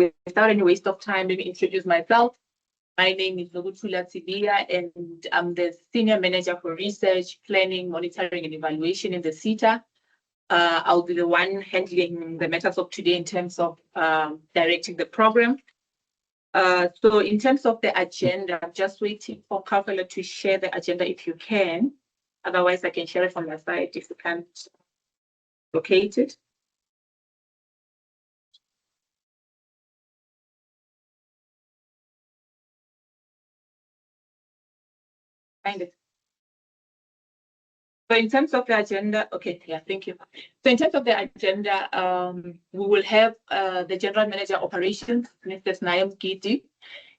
without any waste of time, let me introduce myself. My name is Nokuthula Tibia, and I'm the Senior Manager for Research, Planning, Monitoring, and Evaluation in the Seta. I'll be the one handling the matters of today in terms of directing the program. So in terms of the agenda, I'm just waiting for Kavela to share the agenda if you can. Otherwise, I can share it from my side if you can't locate it. Find it. So in terms of the agenda, okay, yeah, thank you. So in terms of the agenda, we will have the General Manager Operations, Mr. Snayam Giti,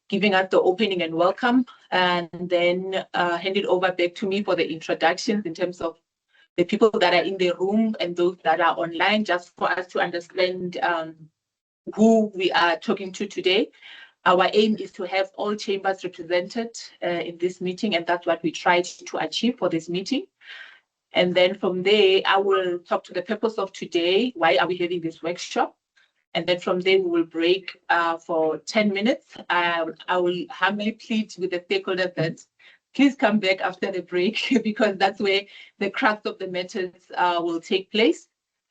giving us the opening and welcome, and then hand it over back to me for the introductions in terms of the people that are in the room and those that are online, just for us to understand who we are talking to today. Our aim is to have all chambers represented in this meeting, and that's what we tried to achieve for this meeting. And then from there, I will talk to the purpose of today. Why are we having this workshop? And then from there, we will break for 10 minutes. I will humbly plead with the stakeholders that please come back after the break because that's where the crux of the matters will take place.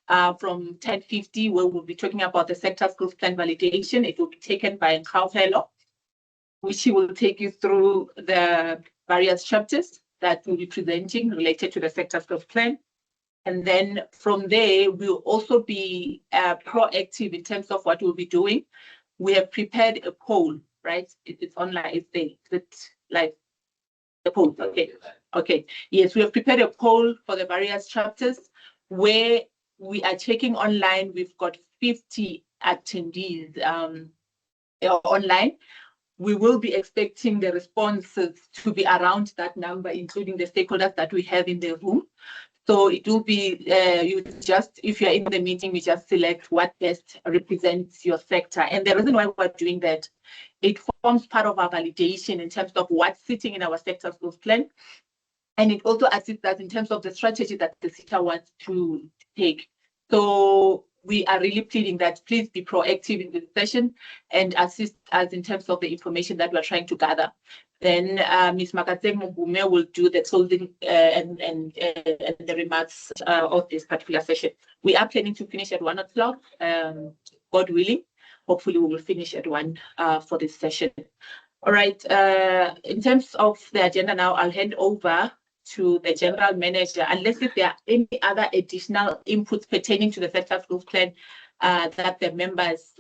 From 10:50, where we'll be talking about the sector skills plan validation. It will be taken by Nkauhelo, which he will take you through the various chapters that we'll be presenting related to the sector skills plan. And then from there, we'll also be proactive in terms of what we'll be doing. We have prepared a poll, right? It's online, it's there. It's like the poll, okay. Okay, yes, we have prepared a poll for the various chapters where we are checking online. We've got 50 attendees online. We will be expecting the responses to be around that number, including the stakeholders that we have in the room. So it will be, if you're in the meeting, we just select what best represents your sector. And the reason why we're doing that, it forms part of our validation in terms of what's sitting in our sector skills plan. And it also assists us in terms of the strategy that the Seta wants to take. So we are really pleading that please be proactive in this session and assist us in terms of the information that we're trying to gather. Then Ms. Makatseng Mbume will do the closing and the remarks of this particular session. We are planning to finish at 1 o'clock, God willing. Hopefully we will finish at 1 for this session. All right, in terms of the agenda now, I'll hand over to the General Manager, unless if there are any other additional inputs pertaining to the sector skills plan that the members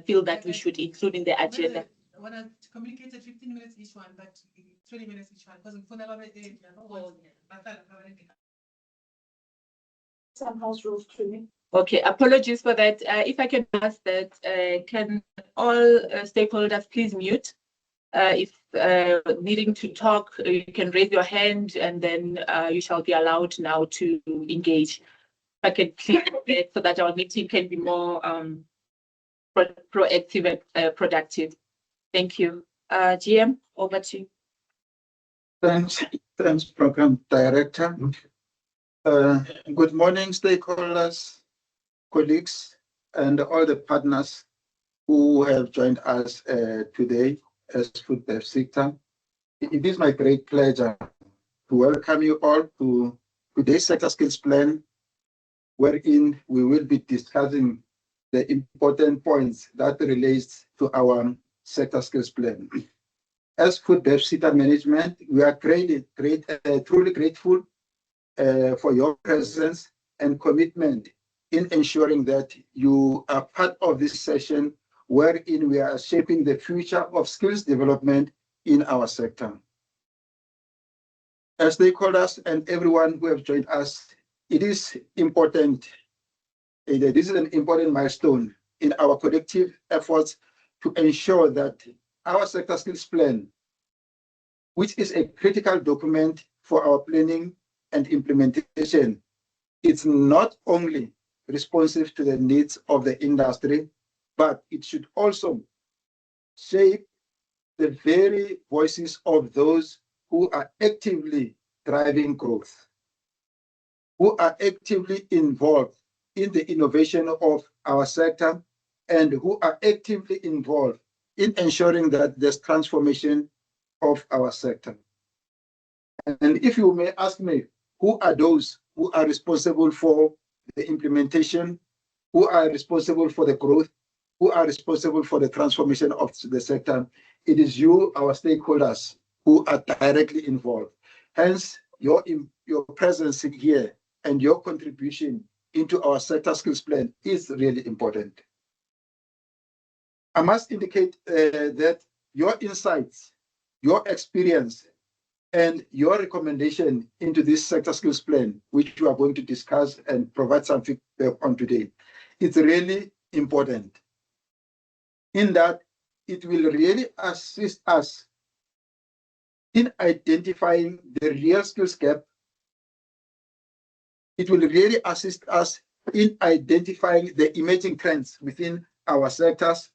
feel that we should include in the agenda. I want to communicate at 15 minutes each one, but 20 minutes each one, because some house rules to me. Okay, apologies for that. If I can ask that, can all stakeholders please mute? If needing to talk, you can raise your hand and then you shall be allowed now to engage. If I can please that so that our meeting can be more proactive and productive. Thank you. GM, over to you. Thanks, Program Director. Good morning, stakeholders, colleagues, and all the partners who have joined us today as Foodbev sector. It is my great pleasure to welcome you all to today's sector skills plan, wherein we will be discussing the important points that relates to our sector skills plan. As Foodbev Seta management, we are truly grateful for your presence and commitment in ensuring that you are part of this session wherein we are shaping the future of skills development in our sector. As stakeholders and everyone who have joined us, it is important. This is an important milestone in our collective efforts to ensure that our sector skills plan, which is a critical document for our planning and implementation, it's not only responsive to the needs of the industry, but it should also shape the very voices of those who are actively driving growth, who are actively involved in the innovation of our sector, and who are actively involved in ensuring that there's transformation of our sector. And if you may ask me, who are those who are responsible for the implementation, who are responsible for the growth, who are responsible for the transformation of the sector? It is you, our stakeholders, who are directly involved. Hence, your presence here and your contribution into our sector skills plan is really important. I must indicate that your insights, your experience, and your recommendation into this sector skills plan, which we are going to discuss and provide some feedback on today, is really important in that it will really assist us in identifying the real skills gap. It will really assist us in identifying the emerging trends within our sectors.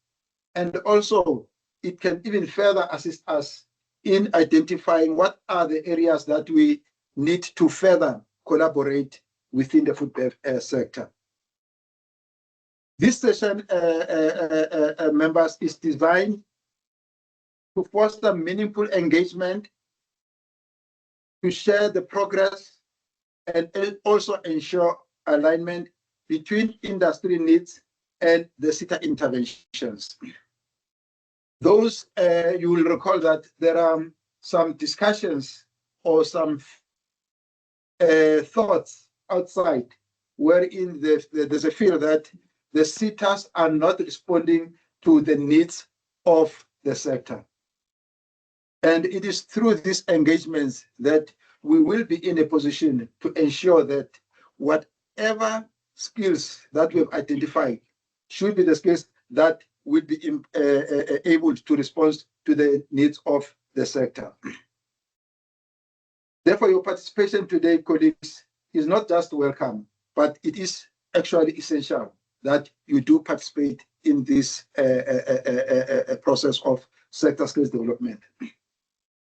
And also, it can even further assist us in identifying what are the areas that we need to further collaborate within the Foodbev sector. This session, members, is designed to foster meaningful engagement, to share the progress, and also ensure alignment between industry needs and the Seta interventions. Those, you will recall that there are some discussions or some thoughts outside wherein there's a fear that the Setas are not responding to the needs of the sector. And it is through these engagements that we will be in a position to ensure that whatever skills that we have identified should be the skills that will be able to respond to the needs of the sector. Therefore, your participation today, colleagues, is not just welcome, but it is actually essential that you do participate in this process of sector skills development.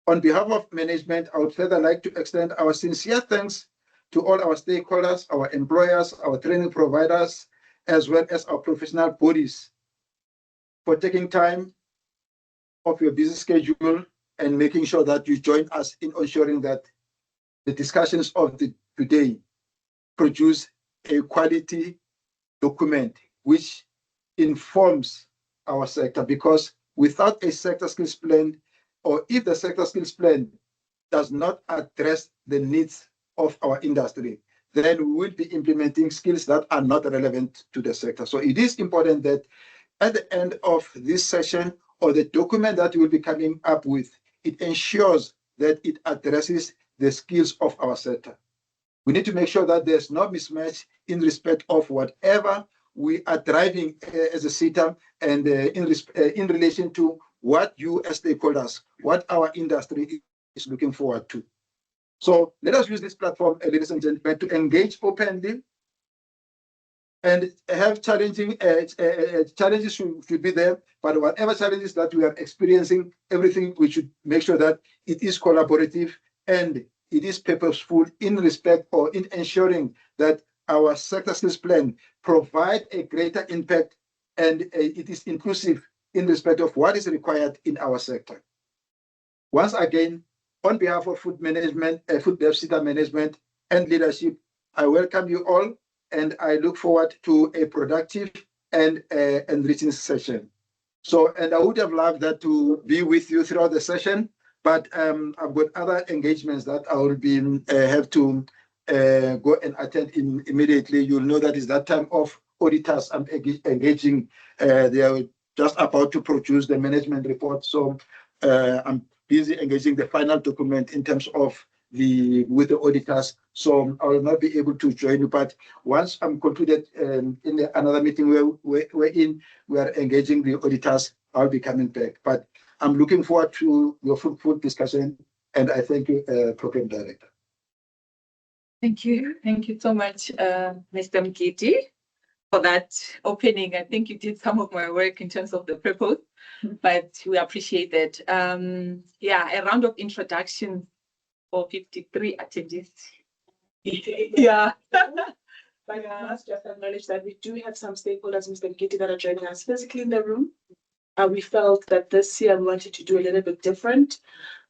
On behalf of management, I would further like to extend our sincere thanks to all our stakeholders, our employers, our training providers, as well as our professional bodies for taking time off your busy schedule and making sure that you join us in ensuring that the discussions of today produce a quality document which informs our sector, because without a sector skills plan, or if the sector skills plan does not address the needs of our industry, then we will be implementing skills that are not relevant to the sector. So it is important that at the end of this session, or the document that we will be coming up with, it ensures that it addresses the skills of our sector. We need to make sure that there's no mismatch in respect of whatever we are driving as a Seta, and in relation to what you as stakeholders, what our industry is looking forward to. So let us use this platform, ladies and gentlemen, to engage openly and have challenging challenges should be there, but whatever challenges that we are experiencing, everything we should make sure that it is collaborative and it is purposeful in respect or in ensuring that our sector skills plan provide a greater impact, and it is inclusive in respect of what is required in our sector. Once again, on behalf of food management, Foodbev Seta management and leadership, I welcome you all, and I look forward to a productive and enriching session. So, and I would have loved that to be with you throughout the session, but I've got other engagements that I will be have to go and attend immediately. You'll know that is that time of auditors I'm engaging. They are just about to produce the management report, so I'm busy engaging the final document in terms of with the auditors. So I will not be able to join you, but once I'm concluded in another meeting wherein we are engaging the auditors, I'll be coming back. But I'm looking forward to your fruitful discussion, and I thank you, Program Director. Thank you so much, Mr. Mkiti, for that opening. I think you did some of my work in terms of the purpose, but we appreciate that. Yeah, a round of introduction for 53 attendees. Yeah. But I must just acknowledge that we do have some stakeholders, Mr. Ngiti, that are joining us physically in the room. We felt that this year we wanted to do a little bit different.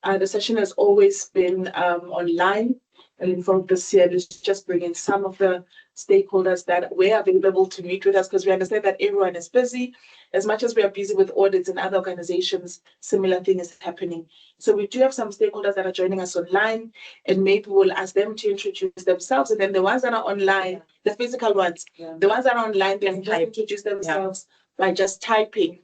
The session has always been online, and for this year, it's just bringing some of the stakeholders that were available to meet with us, because we understand that everyone is busy. As much as we are busy with audits and other organizations, similar thing is happening. So we do have some stakeholders that are joining us online, and maybe we'll ask them to introduce themselves. And then the ones that are online, the physical ones, the ones that are online, they can just introduce themselves by just typing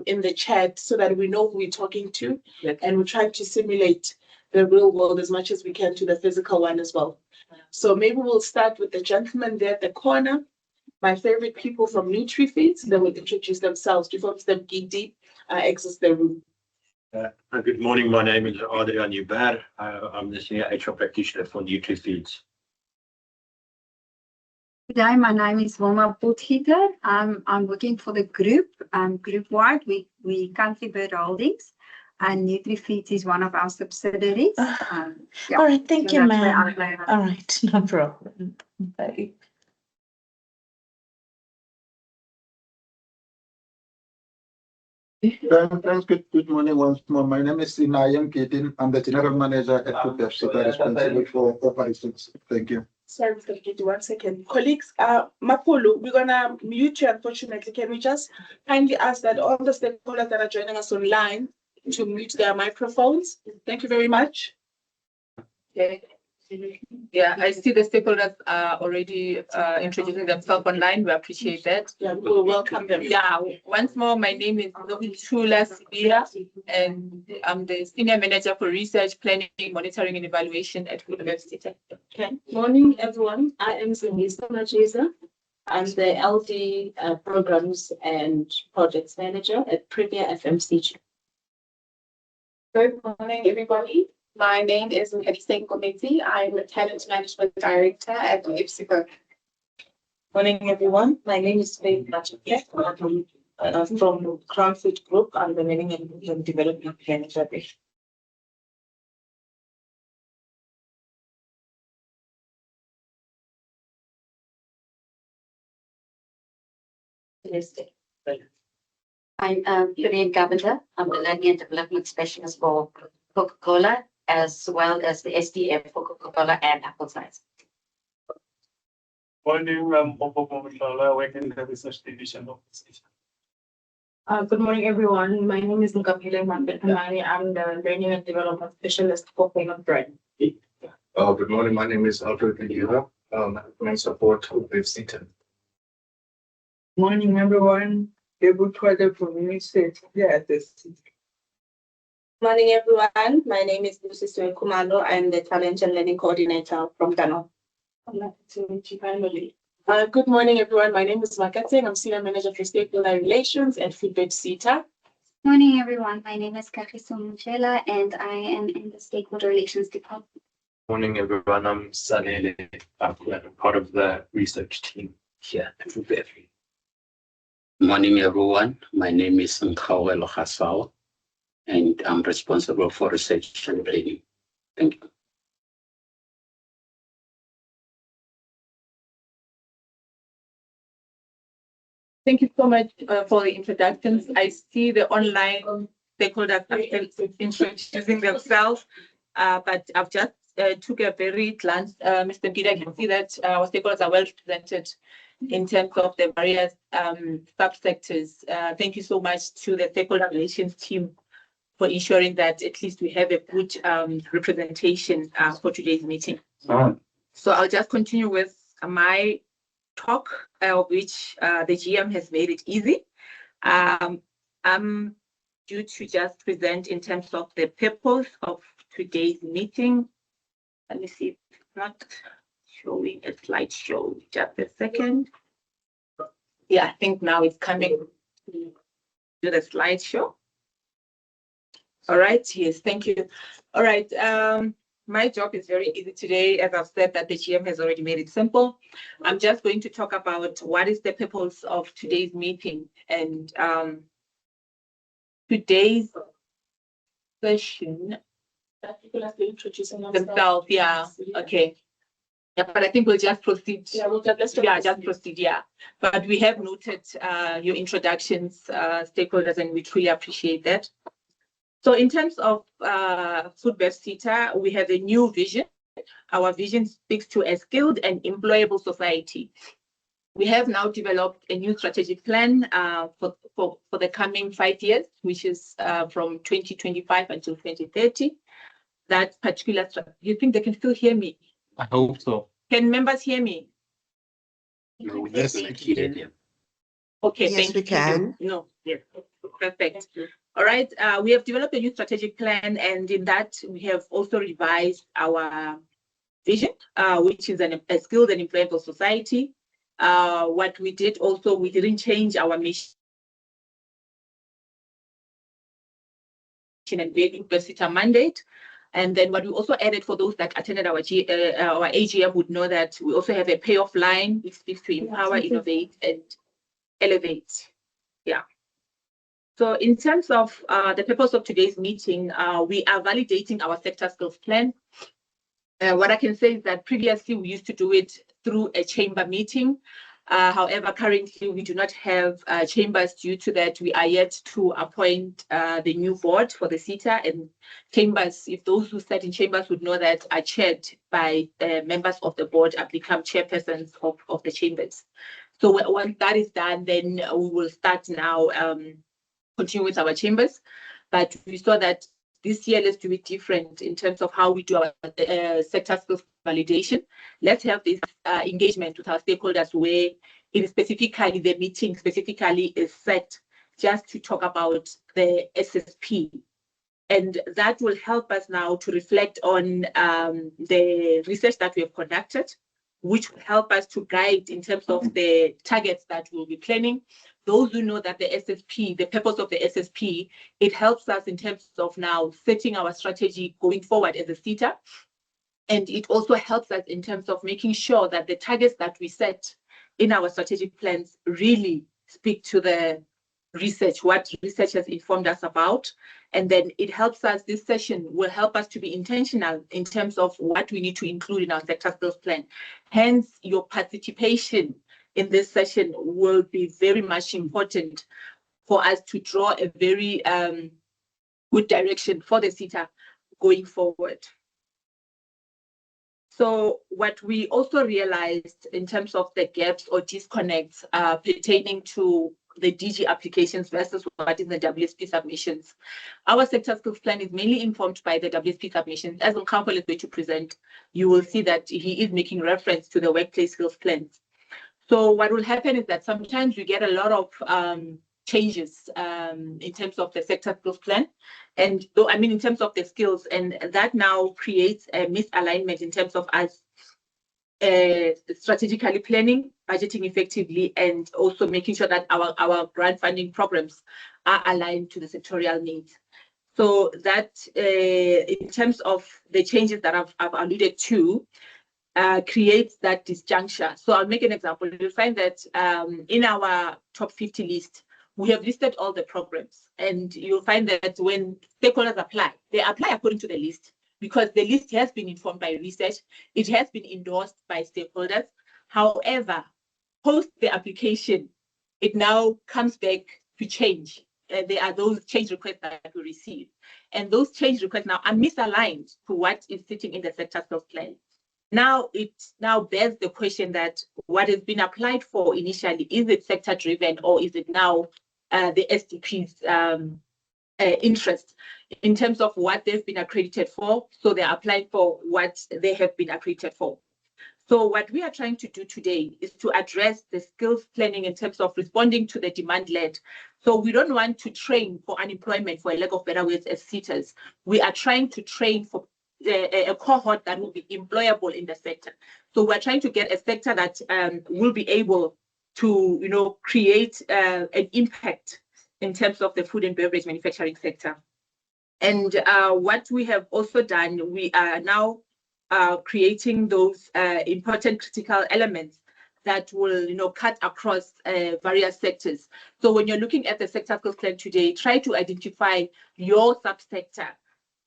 in the chat, so that we know who we're talking to, and we try to simulate the real world as much as we can to the physical one as well. So maybe we'll start with the gentleman there at the corner. My favorite people from NutriFeeds, they will introduce themselves before Mr. Ngiti exits the room. Good morning, my name is Adrian Hubert. I'm the senior HR practitioner for NutriFeeds. Good day, my name is Wilma Potgieter. I'm working for the group, group-wide. We currently Bird Holdings, and NutriFeeds is one of our subsidiaries. All right, thank you, ma'am. All right, no problem. Bye. Thanks. Good morning once more. My name is Nayam Ketin. I'm the general manager at Foodbev, Seta, responsible for operations. Thank you. Sorry, Mr. Ngiti, 1 second. Colleagues, Mapulu, we're gonna mute you, unfortunately. Can we just kindly ask that all the stakeholders that are joining us online to mute their microphones? Thank you very much. Okay. Yeah, I see the stakeholders are already introducing themselves online. We appreciate that. Yeah, we'll welcome them. Yeah, once more, my name is Chula Sibia, and I'm the Senior Manager for Research, Planning, Monitoring and Evaluation at Foodbev Seta. Okay. Morning, everyone. I am Singisa Majeza. I'm the LD Programs and Projects Manager at Premier FMCG. Good morning, everybody. My name is Edison Komiti. I'm the Talent Management Director at IPSICO. Morning, everyone. My name is Faith Nachake. I'm from Crown Food Group. I'm the Managing and Development Manager there. I'm Vivian Govender. I'm the Learning and Development Specialist for Coca-Cola, as well as the SDF for Coca-Cola and Apple Cider. Morning, I'm Popo Momishala, working in the research division of the station. Good morning, everyone. My name is Nkapile Mambetamani. I'm the Learning and Development Specialist for Payment Brand. Good morning. My name is Alfred Nigura. I support Foodbev Seta. Morning, everyone. Able to community at the city. Morning, everyone. My name is Lucy Kumalo. I'm the Talent and Learning Coordinator from Ghana. Good morning, everyone. My name is Makateng. I'm Senior Manager for Stakeholder Relations at Foodbev Seta. Morning, everyone. My name is Kagiso Mchela, and I am in the Stakeholder Relations Department. Morning, everyone. I'm Salele. I'm part of the research team here at Foodbev. Morning, everyone. My name is Nkawelo Hasao, and I'm responsible for research and planning. Thank you. Thank you so much for the introductions. I see the online stakeholders introducing themselves, but I've just took a very glance. Mr. Peter, I can see that our stakeholders are well represented in terms of the various subsectors. Thank you so much to the stakeholder relations team for ensuring that at least we have a good representation for today's meeting. So I'll just continue with my talk, which the GM has made it easy. I'm due to just present in terms of the purpose of today's meeting. Let me see if it's not showing a slideshow. Just a second. Yeah, I think now it's coming to the slideshow. All right, yes, thank you. All right, my job is very easy today. As I've said, that the GM has already made it simple. I'm just going to talk about what is the purpose of today's meeting. And today's session, People have been introducing themselves, yeah, okay. Yeah, but I think we'll just proceed. Yeah, we'll just just proceed. Yeah, but we have noted your introductions, stakeholders, and we truly appreciate that. So in terms of Foodbev Seta, we have a new vision. Our vision speaks to a skilled and employable society. We have now developed a new strategic plan for the coming 5 years, which is from 2025 until 2030. That particular, you think they can still hear me? I hope so. Can members hear me? Yes, I hear them. Okay, Yes, thank we you. can. No, yes, perfect. All right, we have developed a new strategic plan, and in that we have also revised our vision, which is a skilled and employable society. What we did also, we didn't change our mission and Seta mandate. And then what we also added for those that attended our AGM would know that we also have a payoff line which speaks to empower, innovate, and elevate. Yeah. So in terms of the purpose of today's meeting, we are validating our sector skills plan. What I can say is that previously we used to do it through a chamber meeting. However, currently we do not have chambers. Due to that, we are yet to appoint the new board for the Seta, and chambers, if those who sat in chambers would know that, are chaired by members of the board and become chairpersons of the chambers. So once that is done, then we will start now, continue with our chambers. But we saw that this year, let's do it different in terms of how we do our sector skills validation. Let's have this engagement with our stakeholders where it is specifically, the meeting specifically is set just to talk about the SSP. And that will help us now to reflect on the research that we have conducted, which will help us to guide in terms of the targets that we'll be planning. Those who know that the SSP, the purpose of the SSP, it helps us in terms of now setting our strategy going forward as a Seta. And it also helps us in terms of making sure that the targets that we set in our strategic plans really speak to the research, what research has informed us about. And then it helps us, this session will help us to be intentional in terms of what we need to include in our sector skills plan. Hence, your participation in this session will be very much important for us to draw a very good direction for the Seta going forward. So what we also realized in terms of the gaps or disconnects pertaining to the DG applications versus what is the WSP submissions. Our sector skills plan is mainly informed by the WSP submissions. As Nkampol is going to present, you will see that he is making reference to the workplace skills plans. So what will happen is that sometimes we get a lot of changes in terms of the sector skills plan, and in terms of the skills, and that now creates a misalignment in terms of us strategically planning, budgeting effectively, and also making sure that our grant funding programs are aligned to the sectorial needs. So that in terms of the changes that I've alluded to, creates that disjuncture. So I'll make an example. You'll find that in our top 50 list, we have listed all the programs, and you'll find that when stakeholders apply, they apply according to the list, because the list has been informed by research, it has been endorsed by stakeholders. However, post the application, it now comes back to change. There are those change requests that we receive, and those change requests now are misaligned to what is sitting in the sector skills plan. Now it bears the question that what has been applied for initially, is it sector driven, or is it now the SDP's interest in terms of what they've been accredited for? So they're applying for what they have been accredited for. So what we are trying to do today is to address the skills planning in terms of responding to the demand led. So we don't want to train for unemployment, for a lack of better words, as Setas. We are trying to train for a cohort that will be employable in the sector. So we're trying to get a sector that will be able to, create an impact in terms of the food and beverage manufacturing sector. And what we have also done, we are now creating those important critical elements that will, cut across various sectors. So when you're looking at the sector skills plan today, try to identify your subsector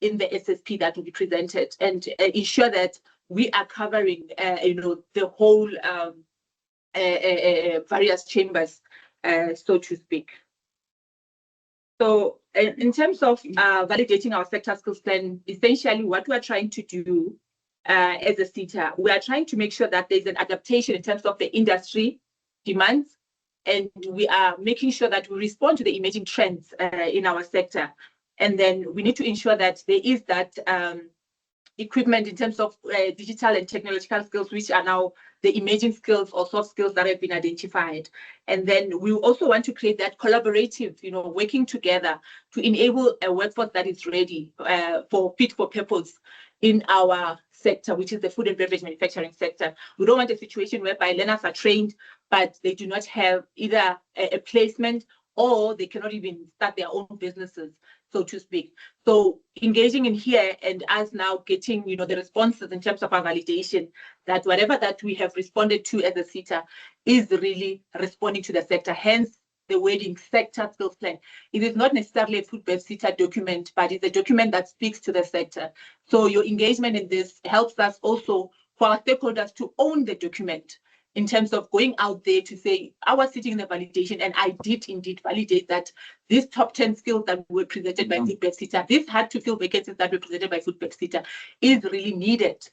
in the SSP that will be presented, and ensure that we are covering, the whole various chambers, so to speak. So in terms of validating our sector skills plan, essentially what we are trying to do as a Seta, we are trying to make sure that there's an adaptation in terms of the industry demands, and we are making sure that we respond to the emerging trends in our sector. And then we need to ensure that there is that equipment in terms of digital and technological skills, which are now the emerging skills or soft skills that have been identified. And then we also want to create that collaborative, working together to enable a workforce that is ready for fit for purpose in our sector, which is the food and beverage manufacturing sector. We don't want a situation whereby learners are trained, but they do not have either a placement or they cannot even start their own businesses, so to speak. So engaging in here and us now getting, the responses in terms of our validation, that whatever that we have responded to as a Seta is really responding to the sector. Hence the wording sector skills plan. It is not necessarily a Foodbev Seta document, but it's a document that speaks to the sector. So your engagement in this helps us also for our stakeholders to own the document, in terms of going out there to say, I was sitting in the validation and I did indeed validate that these top 10 skills that were presented by Foodbev Seta, these hard to fill vacancies that were presented by Foodbev Seta is really needed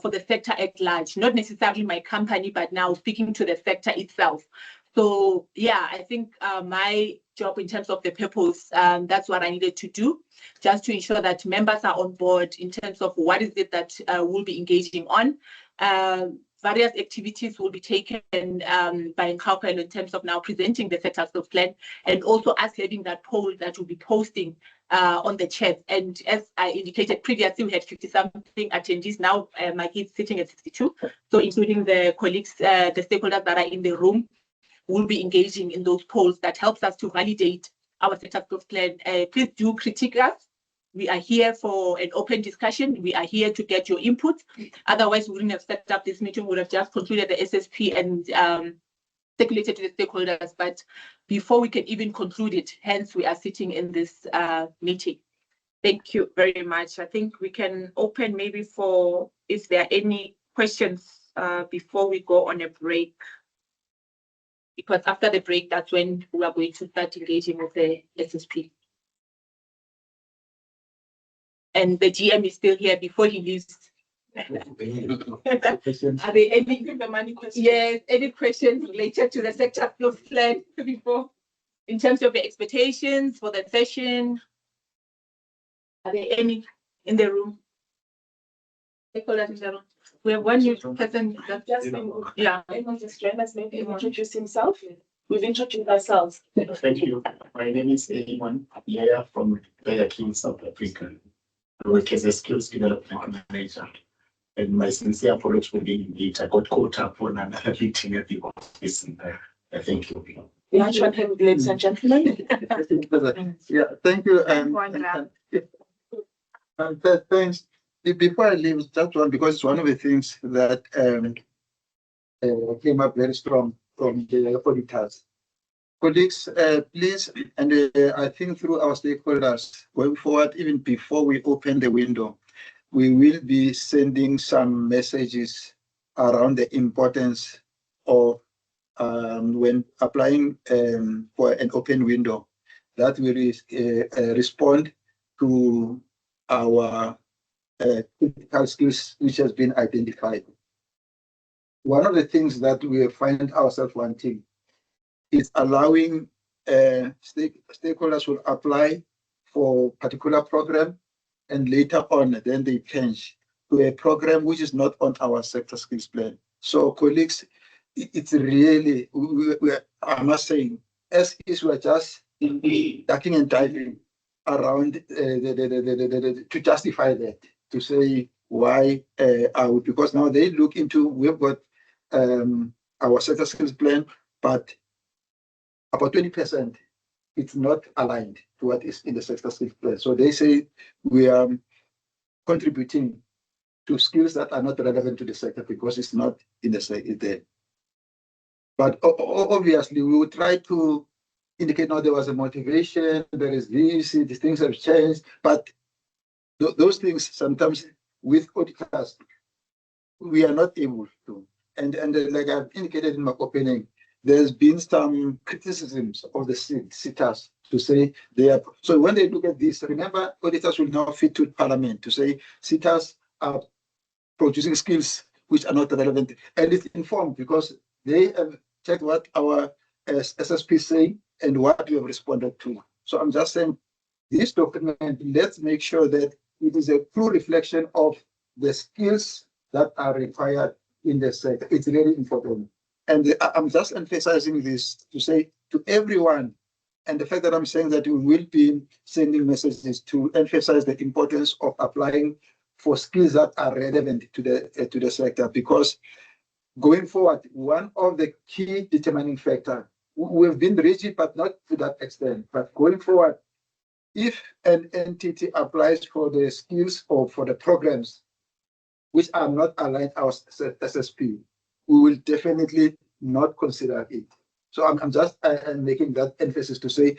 for the sector at large, not necessarily my company, but now speaking to the sector itself. So yeah, I think my job in terms of the purpose, that's what I needed to do, just to ensure that members are on board in terms of what is it that we'll be engaging on. Various activities will be taken by Nkaupelo in terms of now presenting the sector skills plan, and also us having that poll that will be posting on the chat. And as I indicated previously, we had 50-something attendees. Now my kids sitting at 62. So including the colleagues, the stakeholders that are in the room, will be engaging in those polls that helps us to validate our sector skills plan. Please do critique us. We are here for an open discussion. We are here to get your input. Otherwise, we wouldn't have set up this meeting. We would have just concluded the SSP and circulated to the stakeholders. But before we can even conclude it, hence we are sitting in this meeting. Thank you very much. I think we can open maybe for if there are any questions before we go on a break. Because after the break, that's when we are going to start engaging with the SSP. And the GM is still here before he leaves. Are there any questions? Yes, any questions related to the sector skills plan before? In terms of the expectations for the session, are there any in the room? We have one new person. Yeah. Maybe introduce himself. We've introduced ourselves. Thank you. My name is Eamon Abiyaya from King, South Africa. I work as a skills development manager. And my sincere apology for being late. I got caught up on another meeting at the office. Thank you. Ladies and gentlemen. Yeah, thank you. Thanks. Before I leave, just one, because it's one of the things that came up very strong from the auditors. Colleagues, please, and I think through our stakeholders going forward, even before we open the window, we will be sending some messages around the importance of when applying for an open window, that will respond to our critical skills which has been identified. One of the things that we find ourselves wanting is allowing stakeholders will apply for particular program, and later on then they change to a program which is not on our sector skills plan. So colleagues, it's really, I must say, as is we're just ducking and diving around to justify that, to say why because now they look into, we've got our sector skills plan, but about 20% it's not aligned to what is in the sector skills plan. So they say we are contributing to skills that are not relevant to the sector because it's not in the sector there. But obviously we will try to indicate now there was a motivation, there is this, these things have changed, but those things sometimes with auditors, we are not able to. And like I've indicated in my opening, there's been some criticisms of the Setas to say they are. So when they look at this, remember, auditors will now fit to Parliament to say Setas are producing skills which are not relevant, and it's informed because they have checked what our SSP say and what we have responded to. So I'm just saying, this document, let's make sure that it is a true reflection of the skills that are required in the sector. It's very important. And I'm just emphasizing this to say to everyone, and the fact that I'm saying that we will be sending messages to emphasize the importance of applying for skills that are relevant to the sector, because going forward, one of the key determining factors, we've been rigid, but not to that extent. But going forward, if an entity applies for the skills or for the programs which are not aligned our SSP, we will definitely not consider it. So I'm just making that emphasis to say,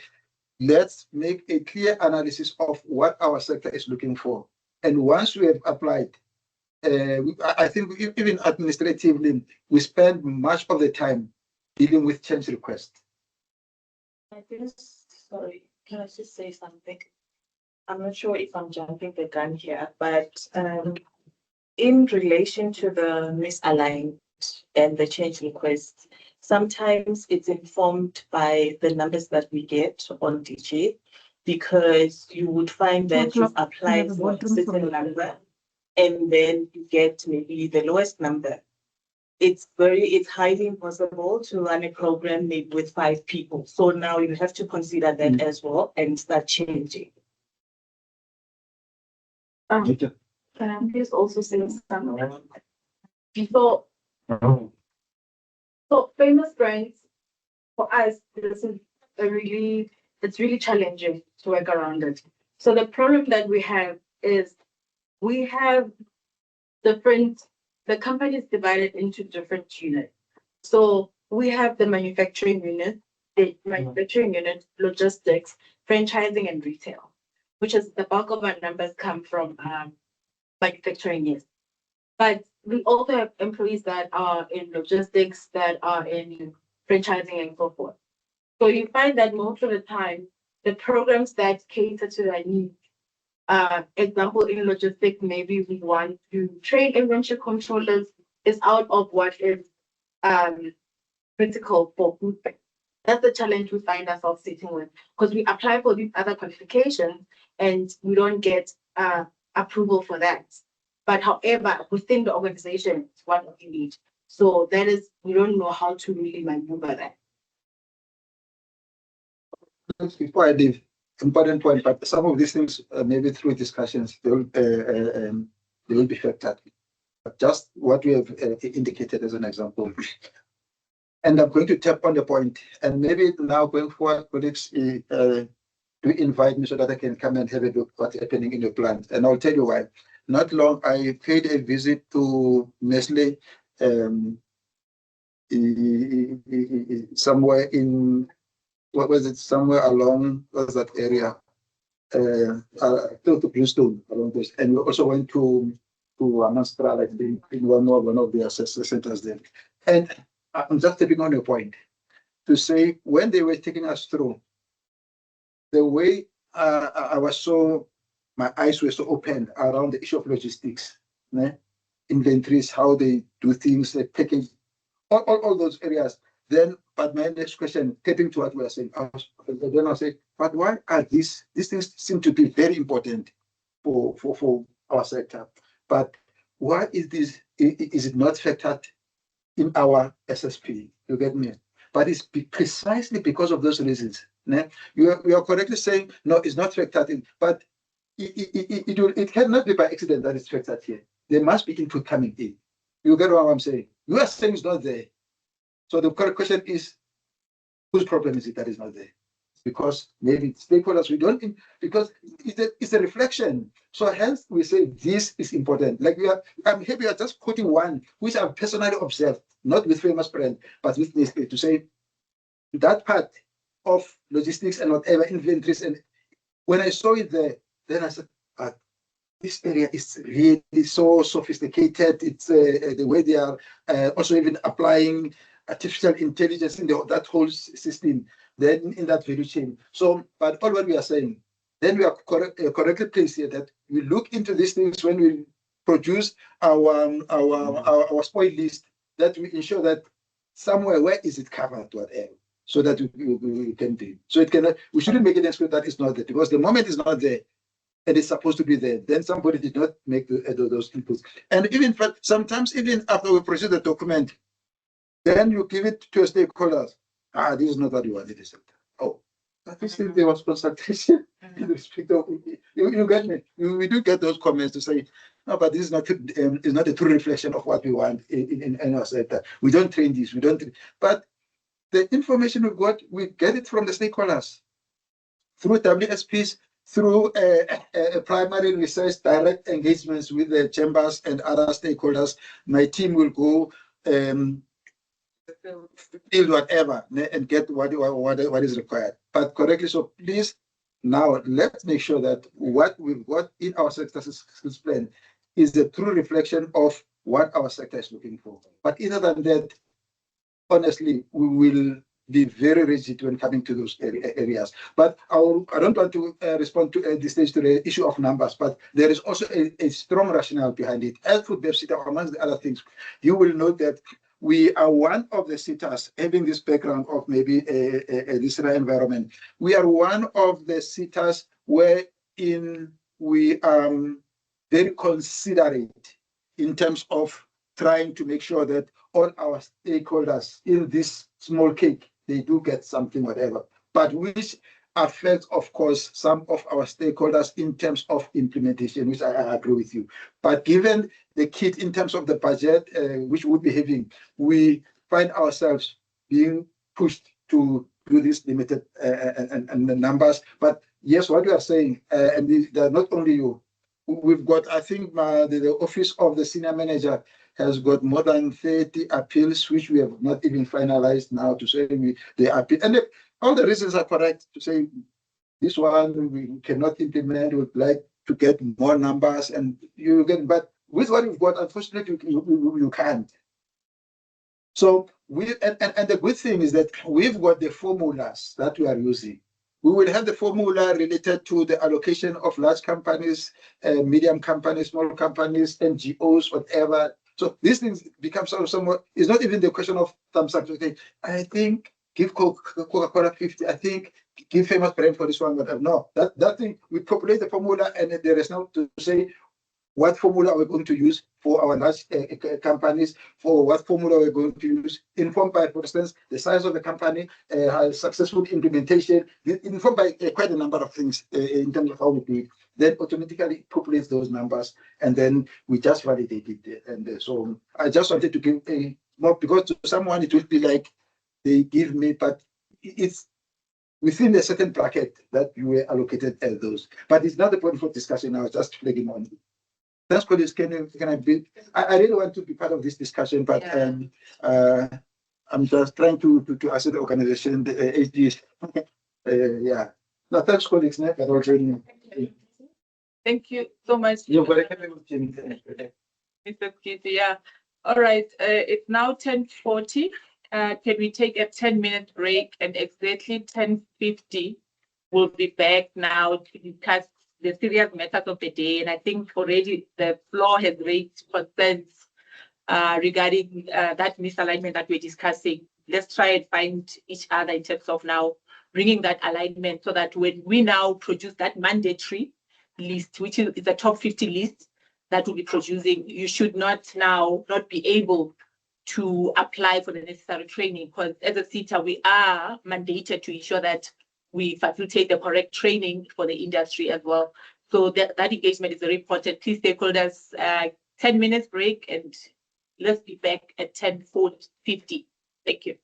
let's make a clear analysis of what our sector is looking for. And once we have applied, I think even administratively, we spend much of the time dealing with change requests. Sorry, can I just say something? I'm not sure if I'm jumping the gun here, but in relation to the misaligned and the change requests, sometimes it's informed by the numbers that we get on DG, because you would find that you've applied for a certain number and then you get maybe the lowest number. It's highly impossible to run a program maybe with 5 people. So now you have to consider that as well and start changing. Can I please also say something? So famous brands, for us, it's really challenging to work around it. So the problem that we have is we have the company is divided into different units. So we have the manufacturing unit, logistics, franchising, and retail, which is the bulk of our numbers come from manufacturing, yes. But we also have employees that are in logistics, that are in franchising, and so forth. So you find that most of the time, the programs that cater to their needs, example in logistics, maybe we want to train inventory controllers, is out of what is critical for Foodbev. That's the challenge we find ourselves sitting with, because we apply for these other qualifications and we don't get approval for that. But however, within the organization, it's what we need. So that is, we don't know how to really maneuver that. Before I leave, important point, but some of these things, maybe through discussions, they will be factored. But just what we have indicated as an example. And I'm going to tap on the point, and maybe now going forward, colleagues, to invite me so that I can come and have a look what's happening in the plant. And I'll tell you why. Not long, I paid a visit to Nestle somewhere in, what was it, somewhere along, what was that area? To Bluestone, along this. And we also went to Amastra, like in one of the assessment centers there. And I'm just tapping on your point to say, when they were taking us through, the way my eyes were so open around the issue of logistics, inventories, how they do things, the packaging, all those areas. Then, but my next question, tapping to what we are saying, then I say, but why are these things seem to be very important for our sector? But why is it not factored in our SSP? You get me? But it's precisely because of those reasons. You are correctly saying, no, it's not factored in, but it cannot be by accident that it's factored here. There must be input coming in. You get what I'm saying? You are saying it's not there. So the correct question is, whose problem is it that is not there? Because maybe stakeholders, we don't, because it's a reflection. So hence we say this is important. Like I'm here, we are just quoting one, which I've personally observed, not with famous brand, but with this, to say that part of logistics and whatever inventories. And when I saw it there, then I said, this area is really so sophisticated. It's the way they are also even applying artificial intelligence in that whole system, then in that value chain. So, but all what we are saying, then we are correctly placed here that we look into these things when we produce our spoil list, that we ensure that somewhere where is it covered, whatever, so that we can do. So it cannot. We shouldn't make it exclude that it's not there, because the moment it's not there, and it's supposed to be there, then somebody did not make those inputs. And even sometimes, even after we produce the document, then you give it to your stakeholders. This is not what you wanted. Oh, at least if there was consultation in respect of, you get me. We do get those comments to say, no, but this is not a true reflection of what we want in our sector. We don't train this. We don't. But the information we've got, we get it from the stakeholders through WSPs, through primary research, direct engagements with the chambers and other stakeholders. My team will go build whatever and get what is required. But correctly, so please, now let's make sure that what we've got in our sector skills plan is the true reflection of what our sector is looking for. But other than that, honestly, we will be very rigid when coming to those areas. But I don't want to respond to at this stage to the issue of numbers, but there is also a strong rationale behind it. As Foodbev Seta, amongst the other things, you will note that we are one of the Setas having this background of maybe this environment. We are one of the Setas wherein we are very considerate in terms of trying to make sure that all our stakeholders in this small cake, they do get something, whatever, but which affects, of course, some of our stakeholders in terms of implementation, which I agree with you. But given the kit in terms of the budget, which we'll be having, we find ourselves being pushed to do this limited and the numbers. But yes, what you are saying, and they're not only you, we've got, I think the office of the senior manager has got more than 30 appeals, which we have not even finalized now to say they appeal. And all the reasons are correct to say this one we cannot implement, we'd like to get more numbers, and you get, but with what you've got, unfortunately, you can't. So and the good thing is that we've got the formulas that we are using. We will have the formula related to the allocation of large companies, medium companies, small companies, NGOs, whatever. So these things become somewhat, it's not even the question of thumbs up. Okay, I think give Coca-Cola 50, I think give Famous Brand for this one, whatever. No, that thing, we populate the formula and there is now to say what formula we're going to use for our large companies, for what formula we're going to use, informed by, for instance, the size of the company, successful implementation, informed by quite a number of things in terms of how we do it. Then automatically it populates those numbers, and then we just validate it. And so I just wanted to give a more, because to someone it will be like they give me, but it's within a certain bracket that you were allocated as those. But it's not the point for discussion now, just flagging on. Thanks, colleagues. Can I be? I really want to be part of this discussion, but I'm just trying to assist the organization, the HDs. Yeah. No, thanks, colleagues. Thank you so much. Mr. Kitty. Yeah. All right. It's now 10:40. Can we take a 10-minute break, and exactly 10:50 we'll be back now to discuss the serious matters of the day. And I think already the floor has raised concerns regarding that misalignment that we're discussing. Let's try and find each other in terms of now bringing that alignment, so that when we now produce that mandatory list, which is the top 50 list that we'll be producing, you should not be able to apply for the necessary training, because as a Seta, we are mandated to ensure that we facilitate the correct training for the industry as well. So that engagement is very important. Please, stakeholders, 10 minutes break, and let's be back at 10:50. Thank you.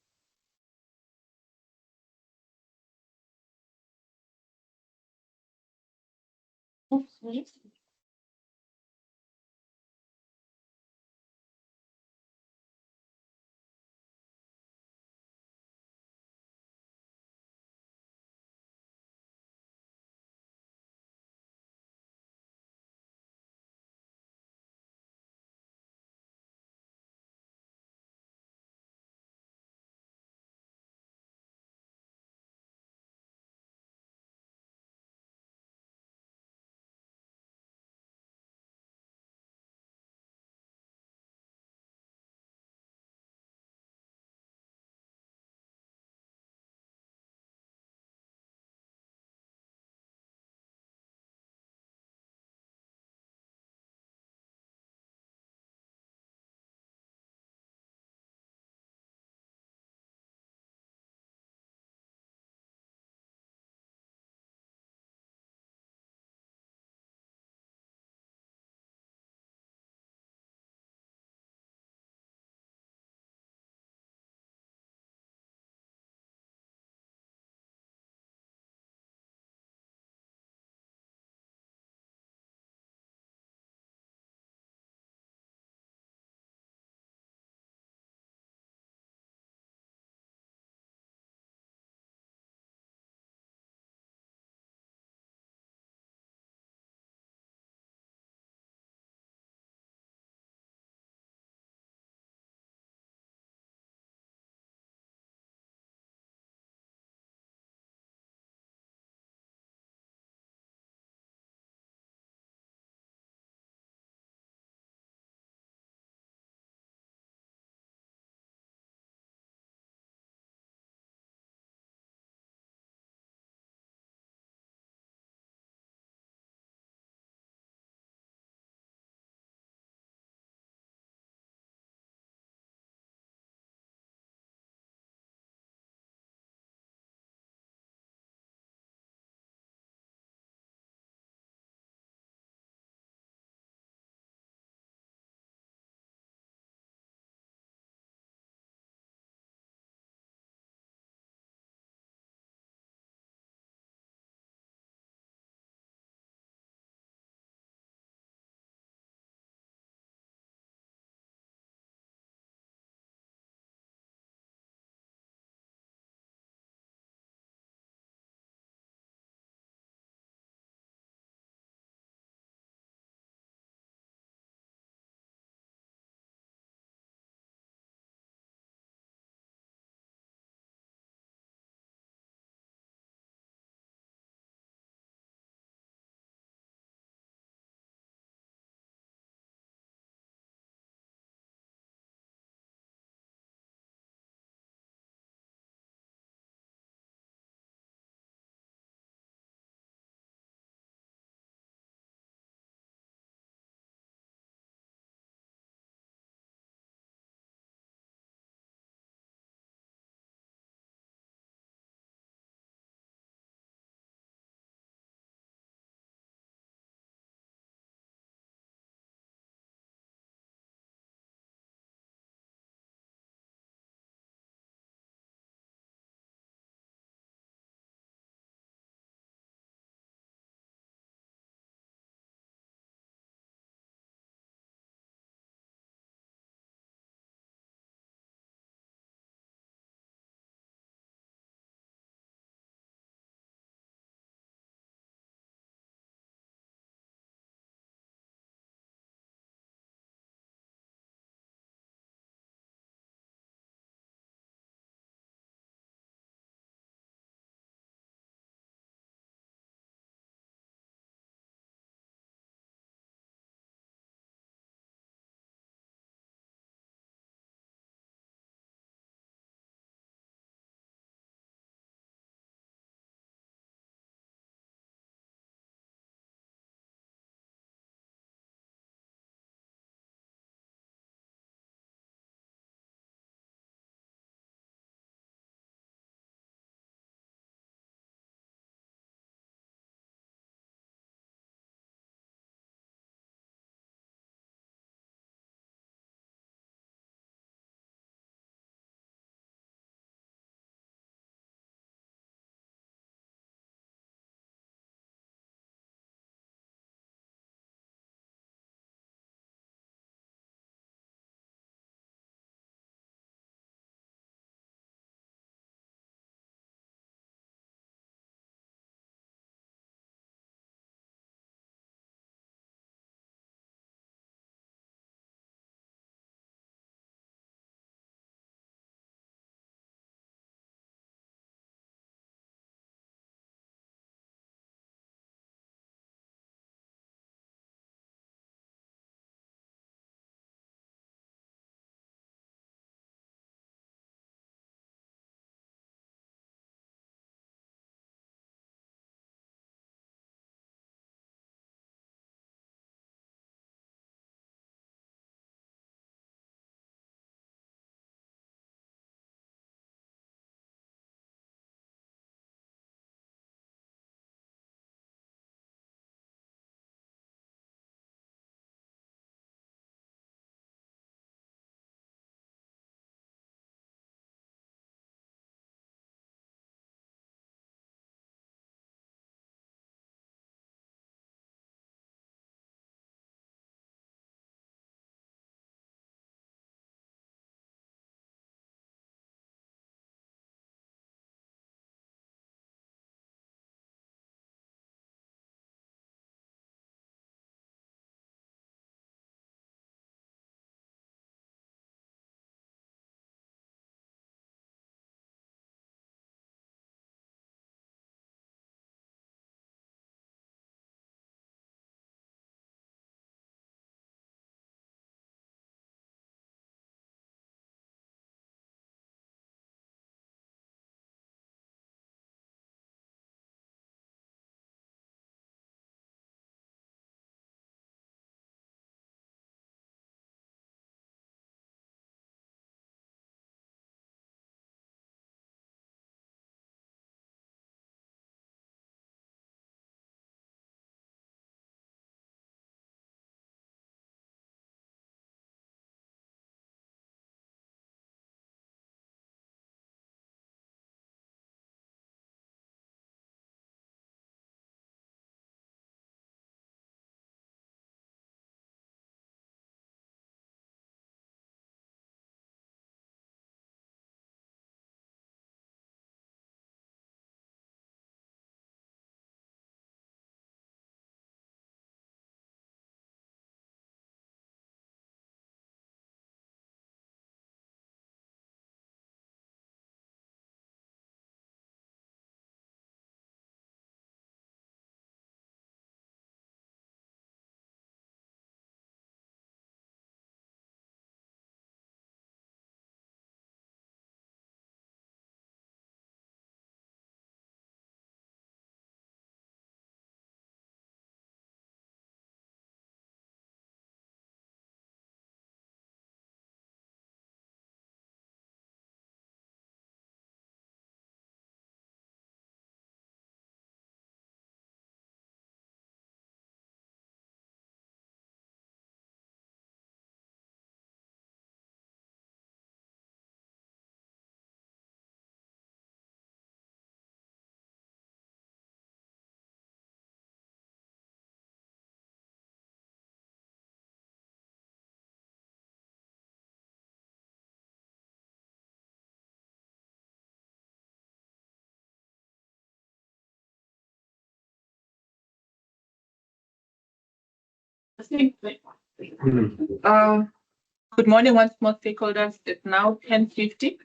Good morning once more, stakeholders. It's now 10:50.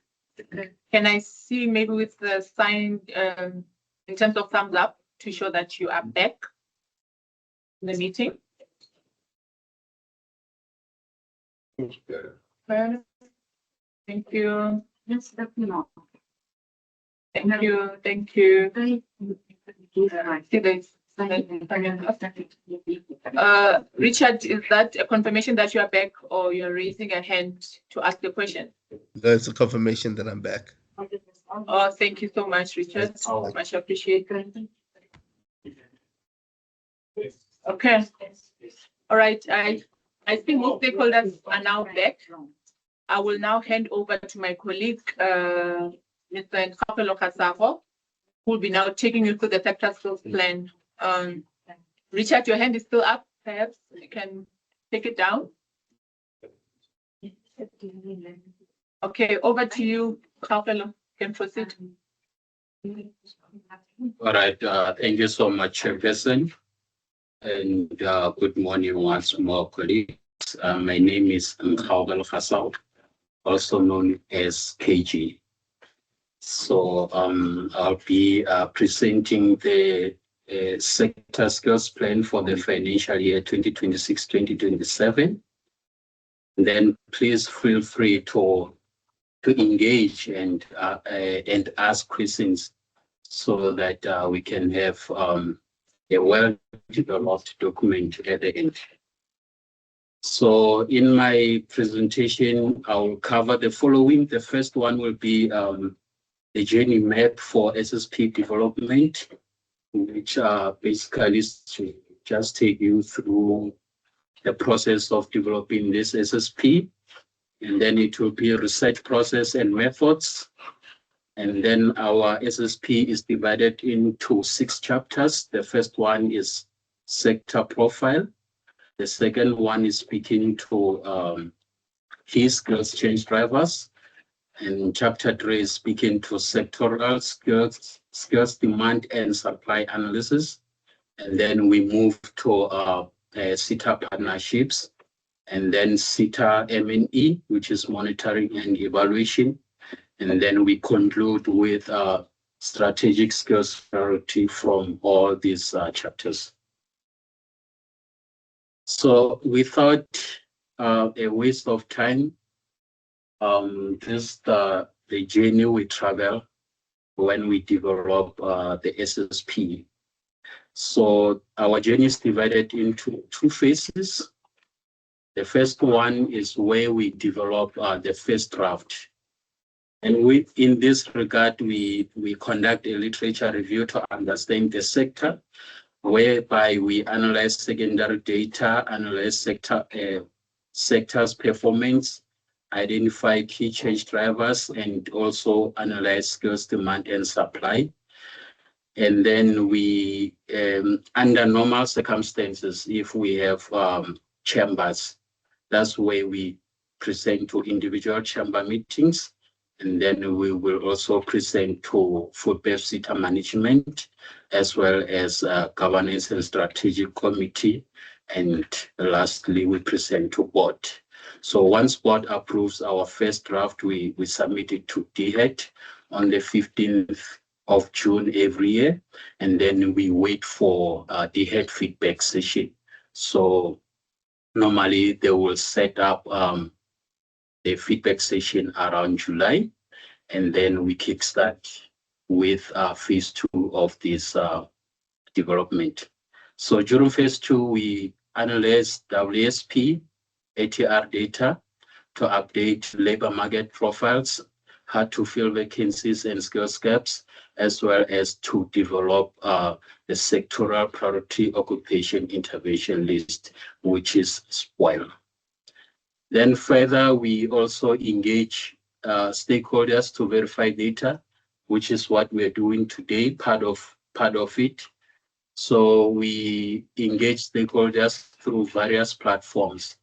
Can I see maybe with the sign in terms of thumbs up to show that you are back in the meeting? Thank you. Yes, let me know. Thank you. Thank you. Richard, is that a confirmation that you are back, or you're raising a hand to ask the question? That's a confirmation that I'm back. Oh, thank you so much, Richard. Much appreciated. Okay. All right. I think most stakeholders are now back. I will now hand over to my colleague, Mr. Nkapelo Kasavo, who will be now taking you through the sector skills plan. Richard, your hand is still up. Perhaps you can take it down. Okay, over to you, Nkapelo. You can proceed. All right. Thank you so much, Chairperson. And good morning once more, colleagues. My name is Nkapelo Kasavo, also known as KG. So I'll be presenting the sector skills plan for the financial year 2026-2027. Then please feel free to engage and ask questions so that we can have a well-developed document at the end. So in my presentation, I will cover the following. The first one will be the journey map for SSP development, which basically is to just take you through the process of developing this SSP. And then it will be a research process and methods. And then our SSP is divided into 6 chapters. The first one is sector profile. The second one is speaking to key skills change drivers. And chapter 3 is speaking to sectoral skills demand and supply analysis. And then we move to Seta partnerships, and then Seta M&E, which is monitoring and evaluation. And then we conclude with strategic skills priority from all these chapters. So without a waste of time, this is the journey we travel when we develop the SSP. So our journey is divided into 2 phases. The first one is where we develop the first draft. And in this regard, we conduct a literature review to understand the sector, whereby we analyze secondary data, analyze sector's performance, identify key change drivers, and also analyze skills demand and supply. And then we, under normal circumstances, if we have chambers, that's where we present to individual chamber meetings. And then we will also present to Foodbev Seta management, as well as governance and strategic committee. And lastly, we present to board. So once board approves our first draft, we submit it to DHET on the 15th of June every year. And then we wait for DHET feedback session. So normally they will set up the feedback session around July, and then we kickstart with phase 2 of this development. So during phase 2, we analyze WSP, ATR data to update labor market profiles, how to fill vacancies and skills gaps, as well as to develop the sectoral priority occupation intervention list, which is SPOIL. Then further, we also engage stakeholders to verify data, which is what we're doing today, part of it. So we engage stakeholders through various platforms.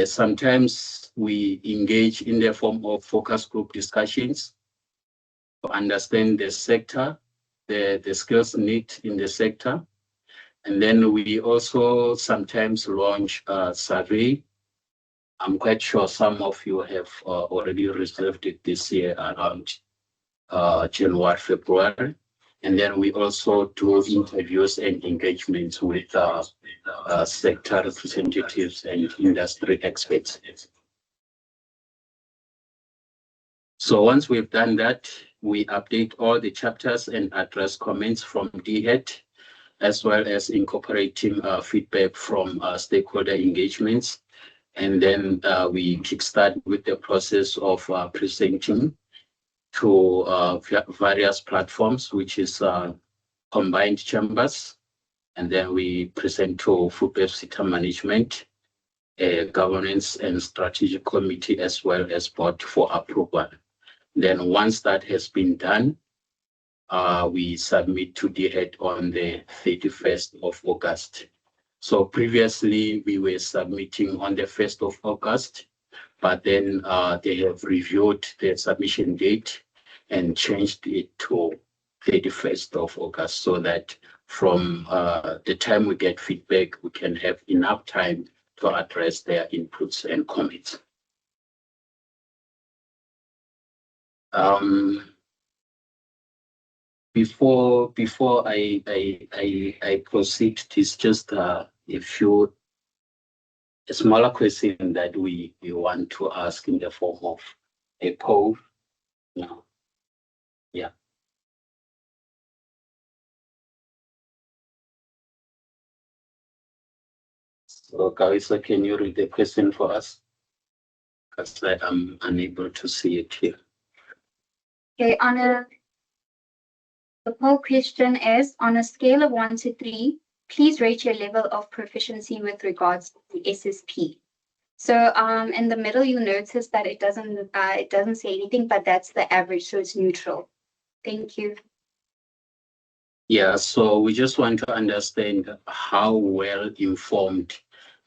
Sometimes we engage in the form of focus group discussions to understand the sector, the skills need in the sector. And then we also sometimes launch a survey. I'm quite sure some of you have already reserved it this year around January, February. And then we also do interviews and engagements with sector representatives and industry experts. So once we've done that, we update all the chapters and address comments from DHET, as well as incorporating feedback from stakeholder engagements. And then we kickstart with the process of presenting to various platforms, which is combined chambers. And then we present to Foodbev Seta management, governance and strategic committee, as well as board for approval. Then once that has been done, we submit to DHET on the 31st of August. So previously we were submitting on the 1st of August, but then they have reviewed the submission date and changed it to 31st of August so that from the time we get feedback, we can have enough time to address their inputs and comments. Before I proceed, it's just a smaller question that we want to ask in the form of a poll. No. Yeah. So, Carissa, can you read the question for us? Because I'm unable to see it here. Okay, the poll question is, on a scale of 1 to 3, please rate your level of proficiency with regards to the SSP. So in the middle, you'll notice that it doesn't say anything, but that's the average, so it's neutral. Thank you. Yeah, so we just want to understand how well informed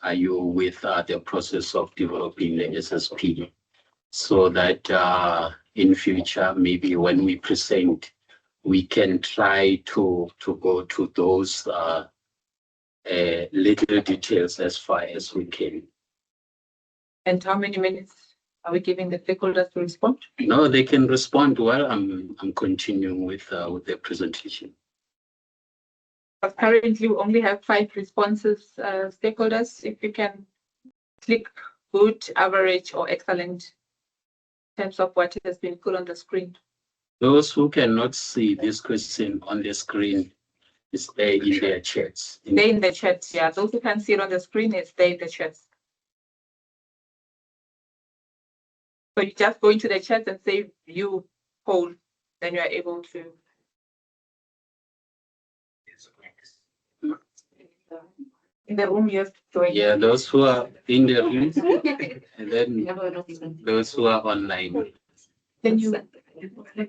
are you with the process of developing the SSP, so that in future, maybe when we present, we can try to go to those little details as far as we can. And how many minutes are we giving the stakeholders to respond? No, they can respond while I'm continuing with the presentation. But currently, we only have 5 responses, stakeholders. If you can click good, average, or excellent in terms of what has been put on the screen. Those who cannot see this question on the screen, is there in their chats. Stay in the chat, yeah. Those who can see it on the screen, it's stay in the chats. So you just go into the chat and say view poll, then you are able to. In the room, you have to join. Yeah, those who are in the room, and then those who are online. Then you. Can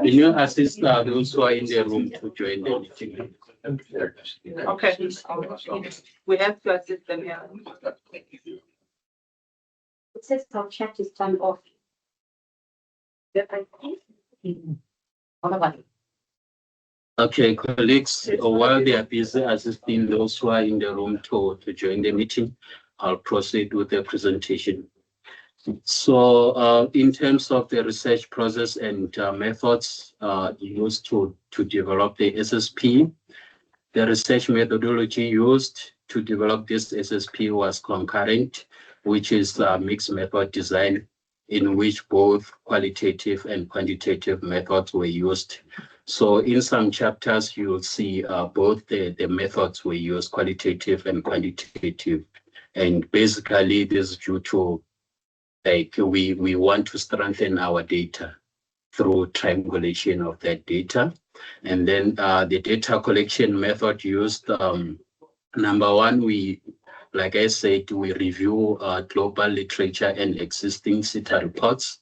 you assist those who are in the room to join the meeting? Okay. We have to assist them here. It says some chat is turned off. Okay, colleagues, while they are busy assisting those who are in the room to join the meeting, I'll proceed with the presentation. So in terms of the research process and methods used to develop the SSP, the research methodology used to develop this SSP was concurrent, which is a mixed method design in which both qualitative and quantitative methods were used. So in some chapters, you will see both the methods were used, qualitative and quantitative. And basically, this is due to we want to strengthen our data through triangulation of that data. And then the data collection method used, number one, like I said, we review global literature and existing Seta reports.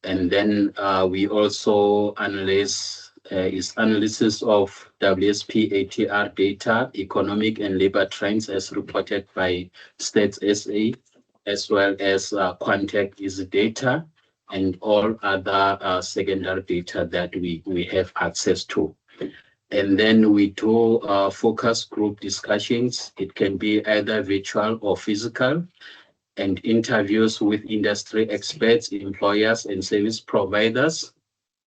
And then we also analyze analysis of WSP ATR data, economic and labor trends as reported by Stats SA, as well as Quantec is data and all other secondary data that we have access to. And then we do focus group discussions. It can be either virtual or physical, and interviews with industry experts, employers, and service providers.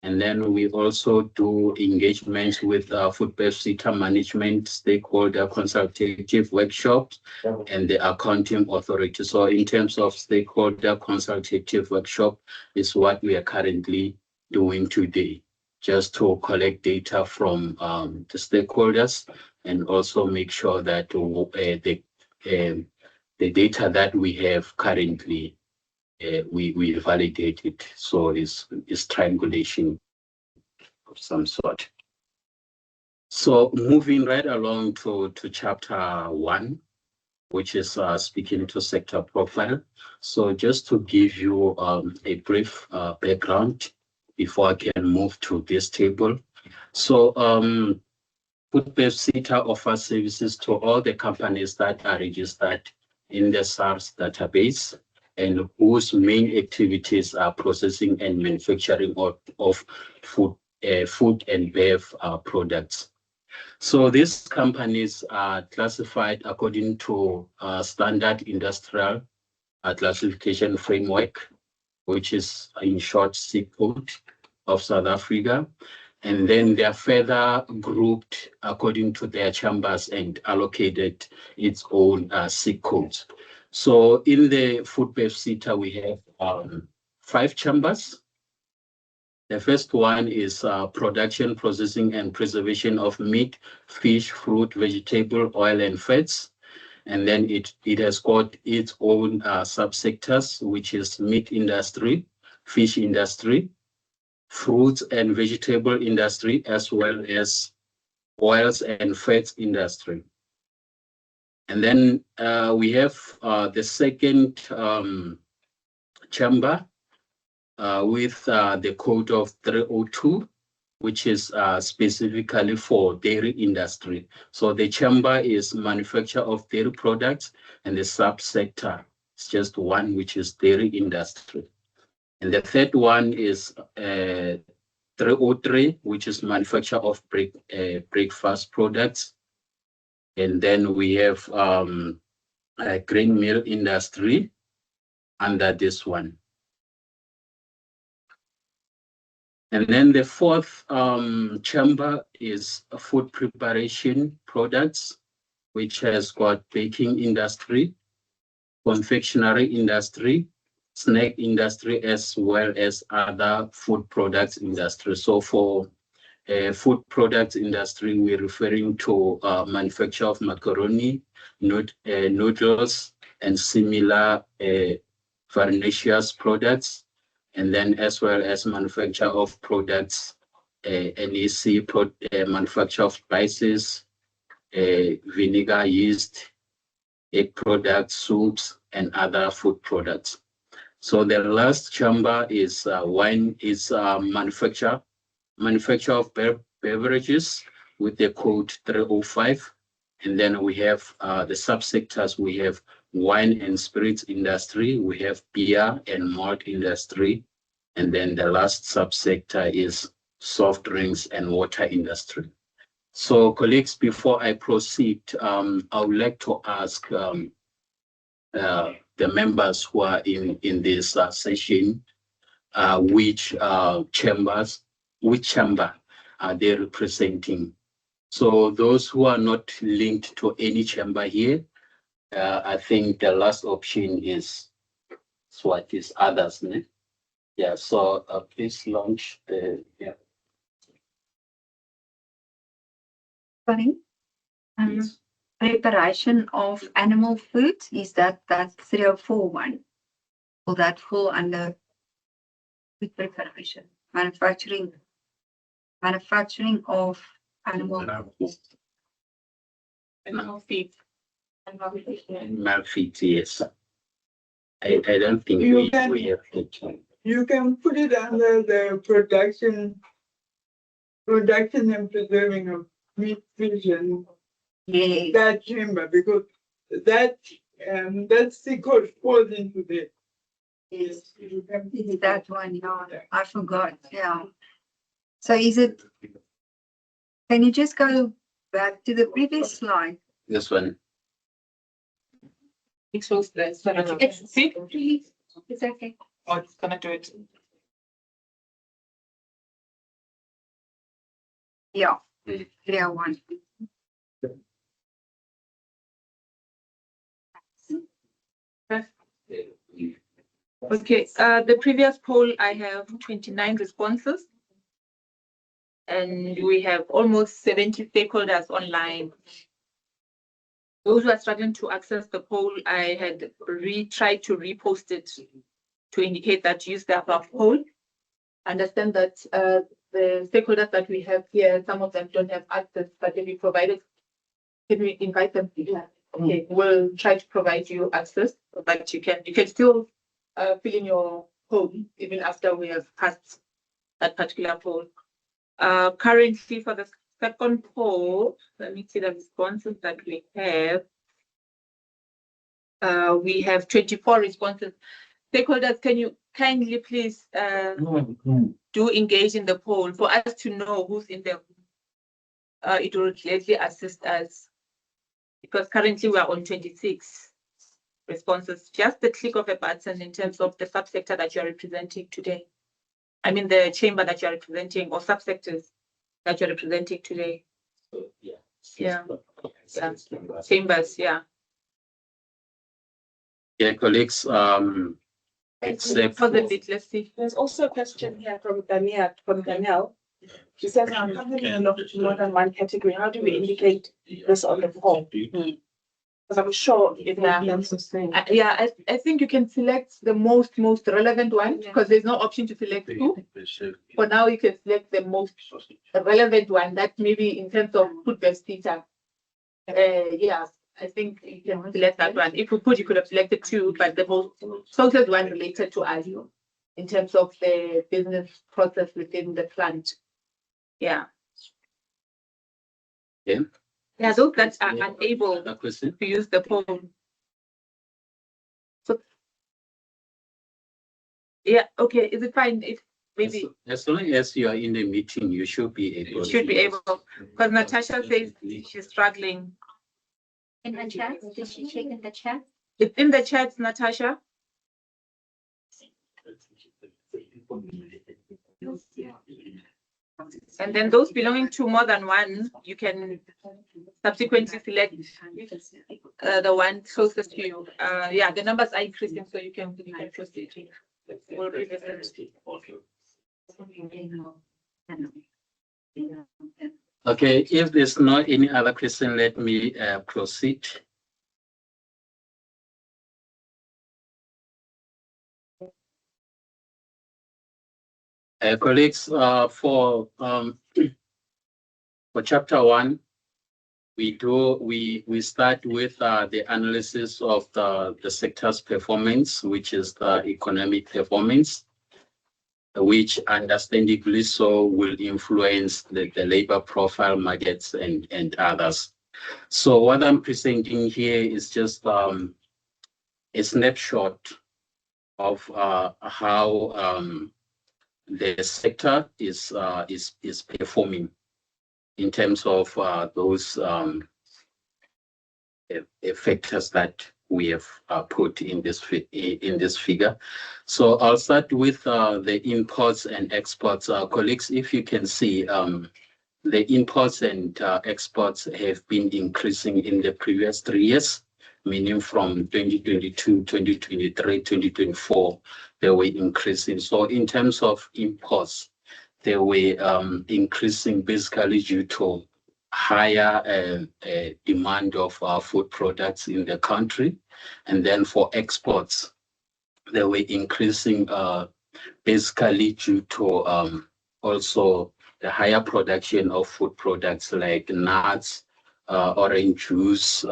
And then we also do engagements with Foodbev Seta management, stakeholder consultative workshops, and the accounting authority. So in terms of stakeholder consultative workshop is what we are currently doing today, just to collect data from the stakeholders and also make sure that the data that we have currently we validate it, so it's triangulation of some sort. So moving right along to chapter 1, which is speaking to sector profile. So just to give you a brief background before I can move to this table. So Foodbev Seta offers services to all the companies that are registered in the SARS database, and whose main activities are processing and manufacturing of food and bev products. So these companies are classified according to standard industrial classification framework, which is in short SIC code of South Africa. And then they are further grouped according to their chambers and allocated its own SIC codes. So in the Foodbev Seta, we have 5 chambers. The first one is production, processing, and preservation of meat, fish, fruit, vegetable, oil, and fats. And then it has got its own subsectors, which is meat industry, fish industry, fruits and vegetable industry, as well as oils and fats industry. And then we have the second chamber with the code of 302, which is specifically for dairy industry. So the chamber is manufacture of dairy products, and the subsector is just one, which is dairy industry. And the third one is 303, which is manufacture of breakfast products. And then we have grain mill industry under this one. And then the fourth chamber is food preparation products, which has got baking industry, confectionery industry, snack industry, as well as other food products industry. So for food products industry, we're referring to manufacture of macaroni, noodles, and similar farinaceous products, and then as well as manufacture of products, NEC, manufacture of spices, vinegar, yeast, egg products, soups, and other food products. So the last chamber is wine, is manufacture of beverages with the code 305. And then we have the subsectors. We have wine and spirits industry, we have beer and malt industry, and then the last subsector is soft drinks and water industry. So colleagues, before I proceed, I would like to ask the members who are in this session, which chamber are they representing? So those who are not linked to any chamber here, I think the last option is what is others, né? Yeah, so please launch the, yeah. Funny. Yes. Preparation of animal food, is that 304 one? Will that fall under food preparation? Manufacturing of animal food. Animal feed. Animal feed, yes. I don't think we have it. You can put it under the production and preserving of meat, fish, and that chamber, because that secret falls into the. Yes, it's that one. Yeah, I forgot. Yeah. So is it Can you just go back to the previous slide? This one. It shows the see? It's okay. Oh, it's gonna do it. Yeah, 301. Okay, the previous poll, I have 29 responses. And we have almost 70 stakeholders online. Those who are struggling to access the poll, I had tried to repost it to indicate that use the above poll. Understand that the stakeholders that we have here, some of them don't have access, but if we provided, can we invite them? Okay, we'll try to provide you access so that you can still fill in your poll even after we have passed that particular poll. Currently for the second poll, let me see the responses that we have. We have 24 responses. Stakeholders, can you kindly please do engage in the poll for us to know who's in the it will greatly assist us because currently we are on 26 responses. Just the click of a button in terms of the subsector that you are representing today. I mean the chamber that you are representing or subsectors that you're representing today. Yeah. Chambers, yeah. Yeah, colleagues, except for the bit, let's see. There's also a question here from Danielle. She says, I'm having a lot of more than one category. How do we indicate this on the form? Because I'm sure it will be the same. Yeah, I think you can select the most relevant one because there's no option to select two. For now, you can select the most relevant one that maybe in terms of Foodbev data. Yeah, I think you can select that one. If you could have selected two, but the most closest one related to us in terms of the business process within the plant. Yeah. Yeah. Yeah, those that are unable to use the phone. So, yeah, okay. Is it fine if maybe as long as you are in the meeting, you should be able. Because Natasha says she's struggling. In the chat, did she check in the chat? It's in the chat, Natasha. And then those belonging to more than one, you can subsequently select the one closest to you. Yeah, the numbers are increasing, so you can proceed. We'll revisit. Okay, if there's not any other question, let me proceed. Colleagues, for chapter 1, we start with the analysis of the sector's performance, which is the economic performance, which understandably so will influence the labor profile markets and others. So what I'm presenting here is just a snapshot of how the sector is performing in terms of those factors that we have put in this figure. So I'll start with the imports and exports. Colleagues, if you can see, the imports and exports have been increasing in the previous 3 years, meaning from 2022, 2023, 2024, they were increasing. So in terms of imports, they were increasing basically due to higher demand of food products in the country. And then for exports, they were increasing basically due to also the higher production of food products like nuts, orange juice,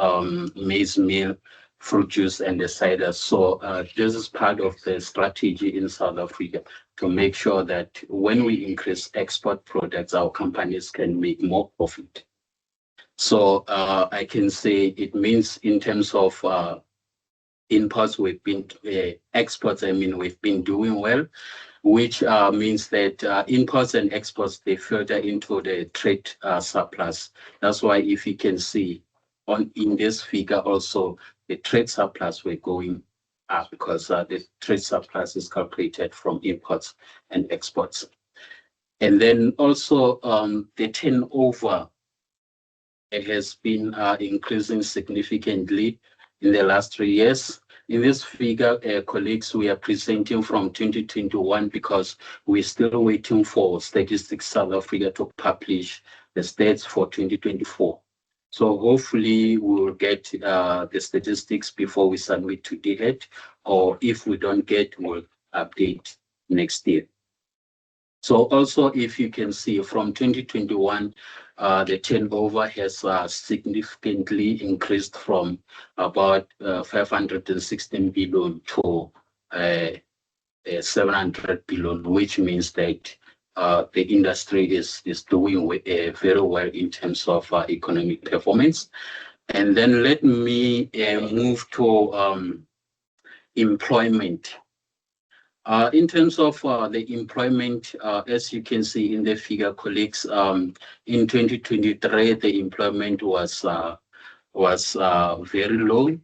maize meal, fruit juice, and the cider. So this is part of the strategy in South Africa to make sure that when we increase export products, our companies can make more profit. So I can say it means in terms of imports, we've been exports. I mean, we've been doing well. which means that imports and exports, they filter into the trade surplus. That's why if you can see in this figure also, the trade surplus were going up because the trade surplus is calculated from imports and exports. And then also the turnover has been increasing significantly in the last 3 years. In this figure, colleagues, we are presenting from 2021 because we're still waiting for Statistics South Africa to publish the stats for 2024. So hopefully we will get the statistics before we submit to DHET, or if we don't get, we'll update next year. So also, if you can see from 2021, the turnover has significantly increased from about 516 billion to 700 billion, which means that the industry is doing very well in terms of economic performance. And then let me move to employment. In terms of the employment, as you can see in the figure, colleagues, in 2023, the employment was very low.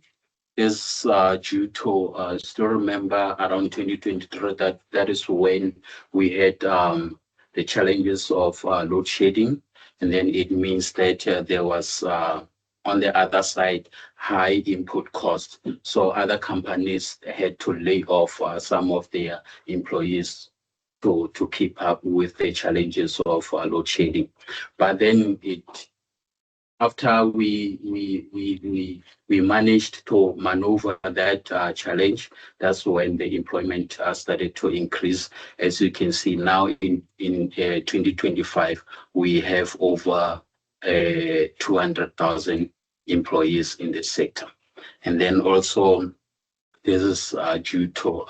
Is due to, still remember around 2023, that is when we had the challenges of load shedding. And then it means that there was, on the other side, high input costs. So other companies had to lay off some of their employees to keep up with the challenges of load shedding. But then after we managed to maneuver that challenge, that's when the employment started to increase. As you can see now in 2025, we have over 200,000 employees in the sector. And then also this is due to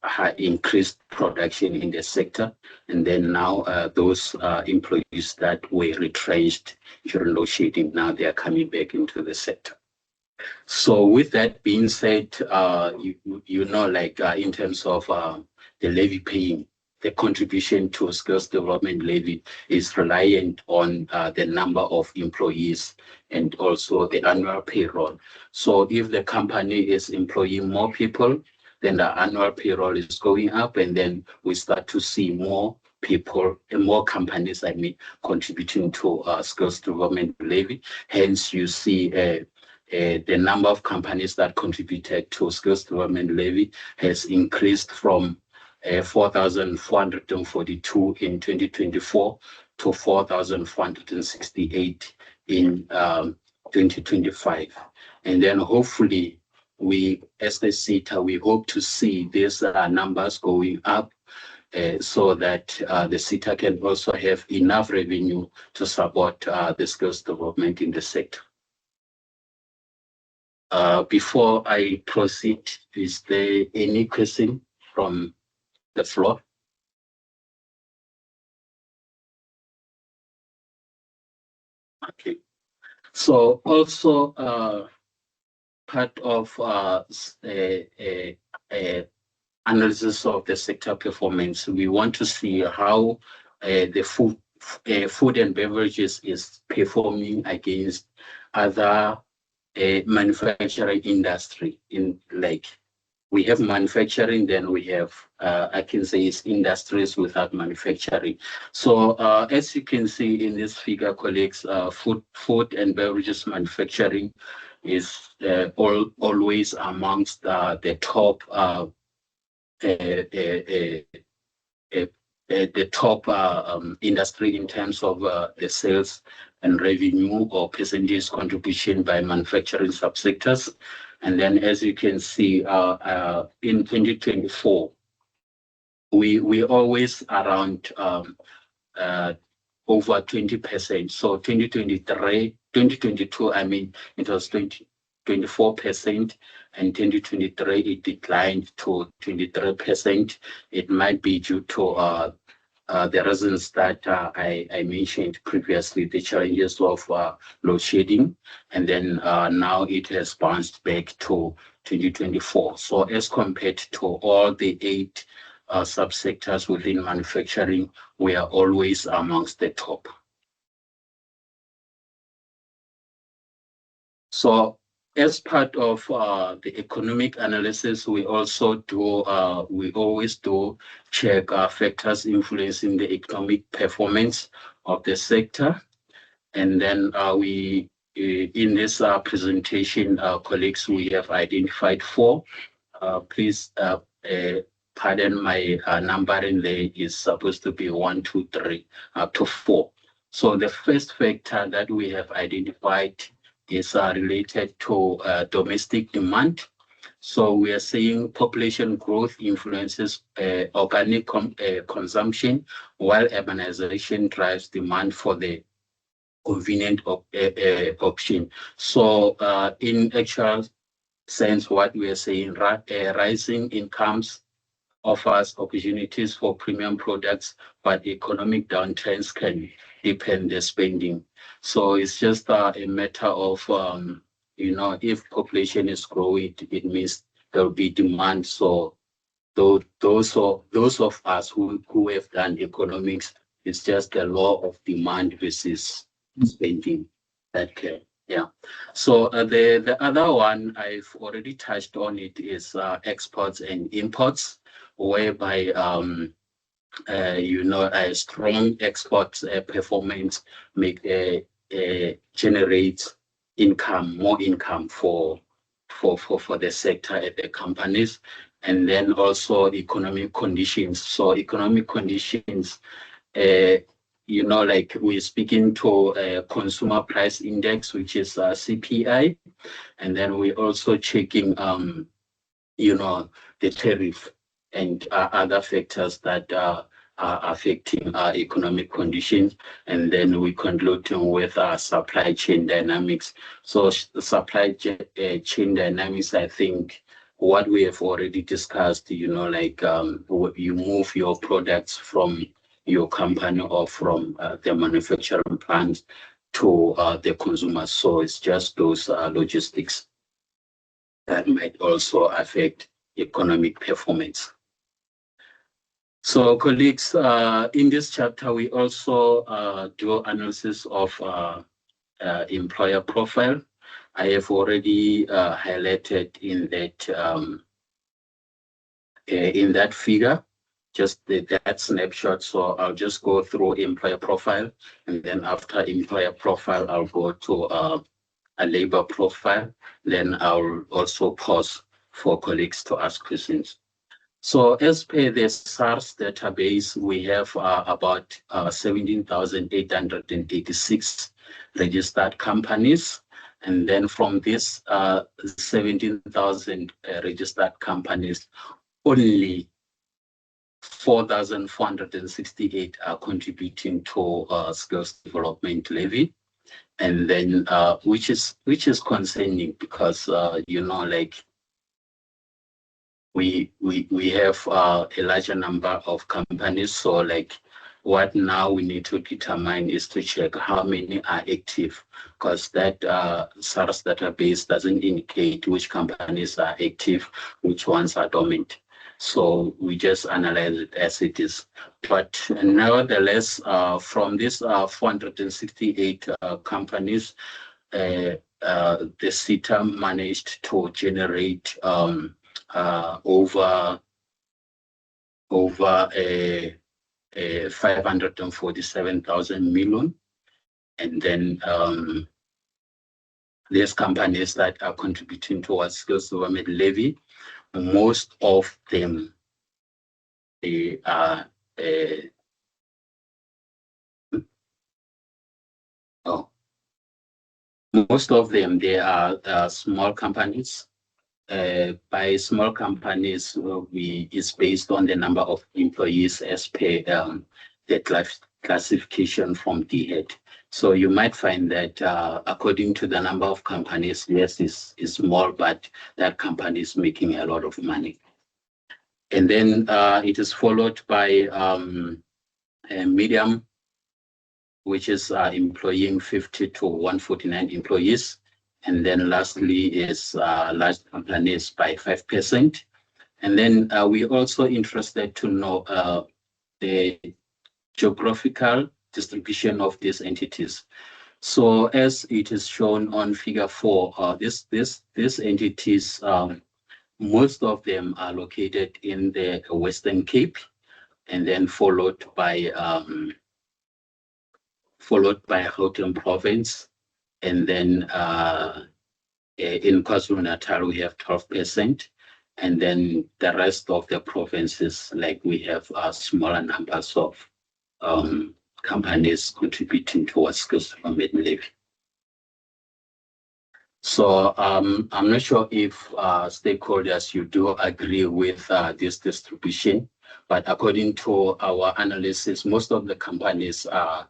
high increased production in the sector. And then now those employees that were retrenched during load shedding, now they are coming back into the sector. So with that being said, you know, like in terms of the levy paying, the contribution to skills development levy is reliant on the number of employees and also the annual payroll. So if the company is employing more people, then the annual payroll is going up, and then we start to see more people and more companies, contributing to skills development levy. Hence, you see the number of companies that contributed to skills development levy has increased from 4,442 in 2024 to 4,468 in 2025. And then hopefully we, as the Seta, we hope to see these numbers going up so that the Seta can also have enough revenue to support the skills development in the sector. Before I proceed, is there any question from the floor? Okay. So also part of analysis of the sector performance, we want to see how the food and beverages is performing against other manufacturing industry. In like we have manufacturing, then we have I can say it's industries without manufacturing. So as you can see in this figure, colleagues, food and beverages manufacturing is always amongst the top the top industry in terms of the sales and revenue or percentage contribution by manufacturing subsectors. And then, as you can see, in 2024, we always around over 20%. So 2022, it was 24%, and 2023 it declined to 23%. It might be due to the reasons that I mentioned previously, the challenges of load shedding, and then now it has bounced back to 2024. So as compared to all the 8 subsectors within manufacturing, we are always amongst the top. So as part of the economic analysis, we also do, we always do check factors influencing the economic performance of the sector. And then in this presentation, colleagues, we have identified 4. Please pardon my numbering there is supposed to be 1, 2, 3, up to 4. So the first factor that we have identified is related to domestic demand. So we are saying population growth influences organic consumption, while urbanization drives demand for the convenient option. So in actual sense, what we are saying, rising incomes offers opportunities for premium products, but economic downturns can deepen the spending. So it's just a matter of, if population is growing, it means there will be demand. So those of us who have done economics, it's just the law of demand versus spending that can. Yeah. So the other one I've already touched on it is exports and imports, whereby a strong export performance generates income, more income for the sector at the companies, and then also economic conditions. So economic conditions, like we're speaking to a consumer price index, which is CPI, and then we're also checking, the tariff and other factors that are affecting economic conditions, and then we conclude with supply chain dynamics. So the supply chain dynamics, I think what we have already discussed, you move your products from your company or from the manufacturing plant to the consumer. So it's just those logistics that might also affect economic performance. So colleagues, in this chapter, we also do analysis of employer profile. I have already highlighted in that figure, just that snapshot. So I'll just go through employer profile, and then after employer profile, I'll go to a labor profile. Then I'll also pause for colleagues to ask questions. So as per the SARS database, we have about 17,886 registered companies. And then from this 17,000 registered companies, only 4,468 are contributing to skills development levy. And then which is concerning, because we have a larger number of companies. So what now we need to determine is to check how many are active, because that SARS database doesn't indicate which companies are active, which ones are dormant. So we just analyze it as it is. But nevertheless, from these 468 companies, the Seta managed to generate over 547,000 million. And then there's companies that are contributing towards skills development levy. Most of them, they are small companies. By small companies, it's based on the number of employees as per the classification from DHET. So you might find that according to the number of companies, yes, is small, but that company is making a lot of money. And then it is followed by a medium, which is employing 50 to 149 employees. And then lastly is large companies by 5%. And then we're also interested to know the geographical distribution of these entities. So as it is shown on figure 4, these entities, most of them are located in the Western Cape, and then followed by Gauteng province, and then in KwaZulu-Natal we have 12%, and then the rest of the provinces, like we have smaller numbers of companies contributing towards customer levy. So I'm not sure if stakeholders, you do agree with this distribution, but according to our analysis, most of the companies are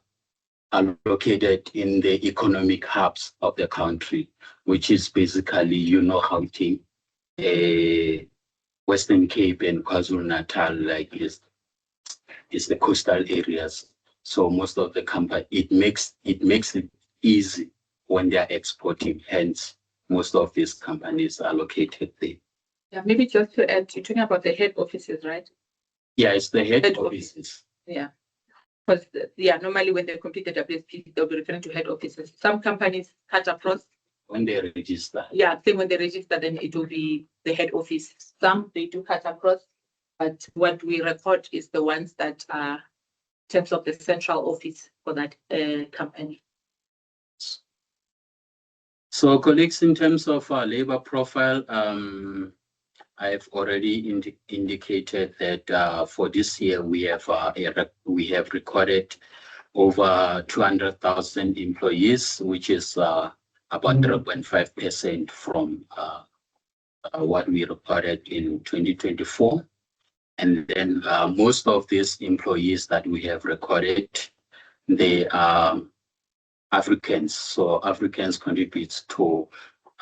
located in the economic hubs of the country, which is basically, Gauteng, Western Cape and KwaZulu-Natal, like is the coastal areas. So most of the company, it makes it easy when they are exporting. Hence, most of these companies are located there. Yeah, maybe just to add, you're talking about the head offices, right? Yeah, it's the head offices. Yeah. Because normally when they complete the WSP, they'll be referring to head offices. Some companies cut across. When they register. Yeah, same when they register, then it will be the head office. Some they do cut across, but what we record is the ones that are in terms of the central office for that company. So colleagues, in terms of our labor profile, I've already indicated that for this year we have recorded over 200,000 employees, which is about 3.5% from what we recorded in 2024. And then most of these employees that we have recorded, they are Africans. So Africans contribute to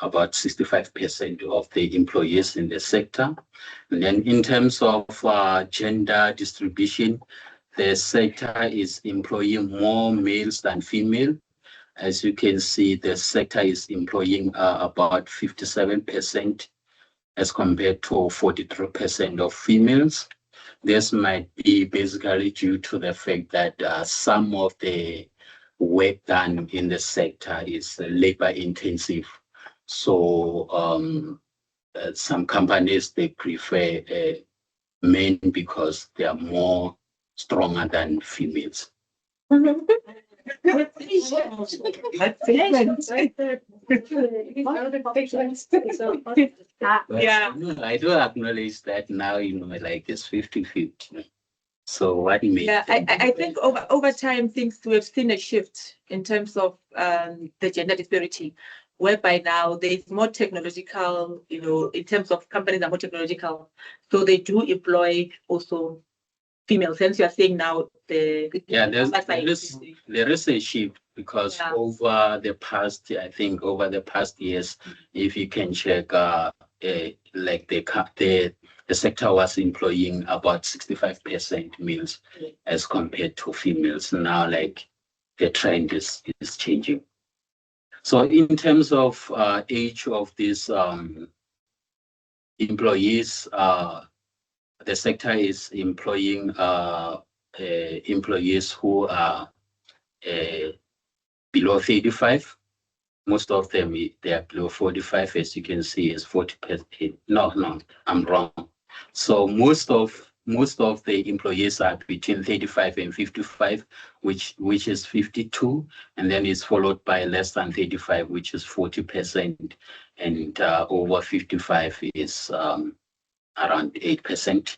about 65% of the employees in the sector. And then in terms of gender distribution, the sector is employing more males than female. As you can see, the sector is employing about 57% as compared to 43% of females. This might be basically due to the fact that some of the work done in the sector is labor intensive. So some companies, they prefer men because they are more stronger than females. Yeah, I do acknowledge that now, like it's 50-50. So what do you mean? Yeah, I think over time things we have seen a shift in terms of the gender disparity, whereby now there is more technological, in terms of companies are more technological, so they do employ also females. Hence, you are saying now there is a shift because over the past years, if you can check, like the sector was employing about 65% males as compared to females. Now, like the trend is changing. So in terms of age of these employees, the sector is employing employees who are below 35. Most of them, they are below 45, as you can see, is 40%. No, I'm wrong. So most of the employees are between 35 and 55, which is 52, and then it's followed by less than 35, which is 40%, and over 55 is around 8%.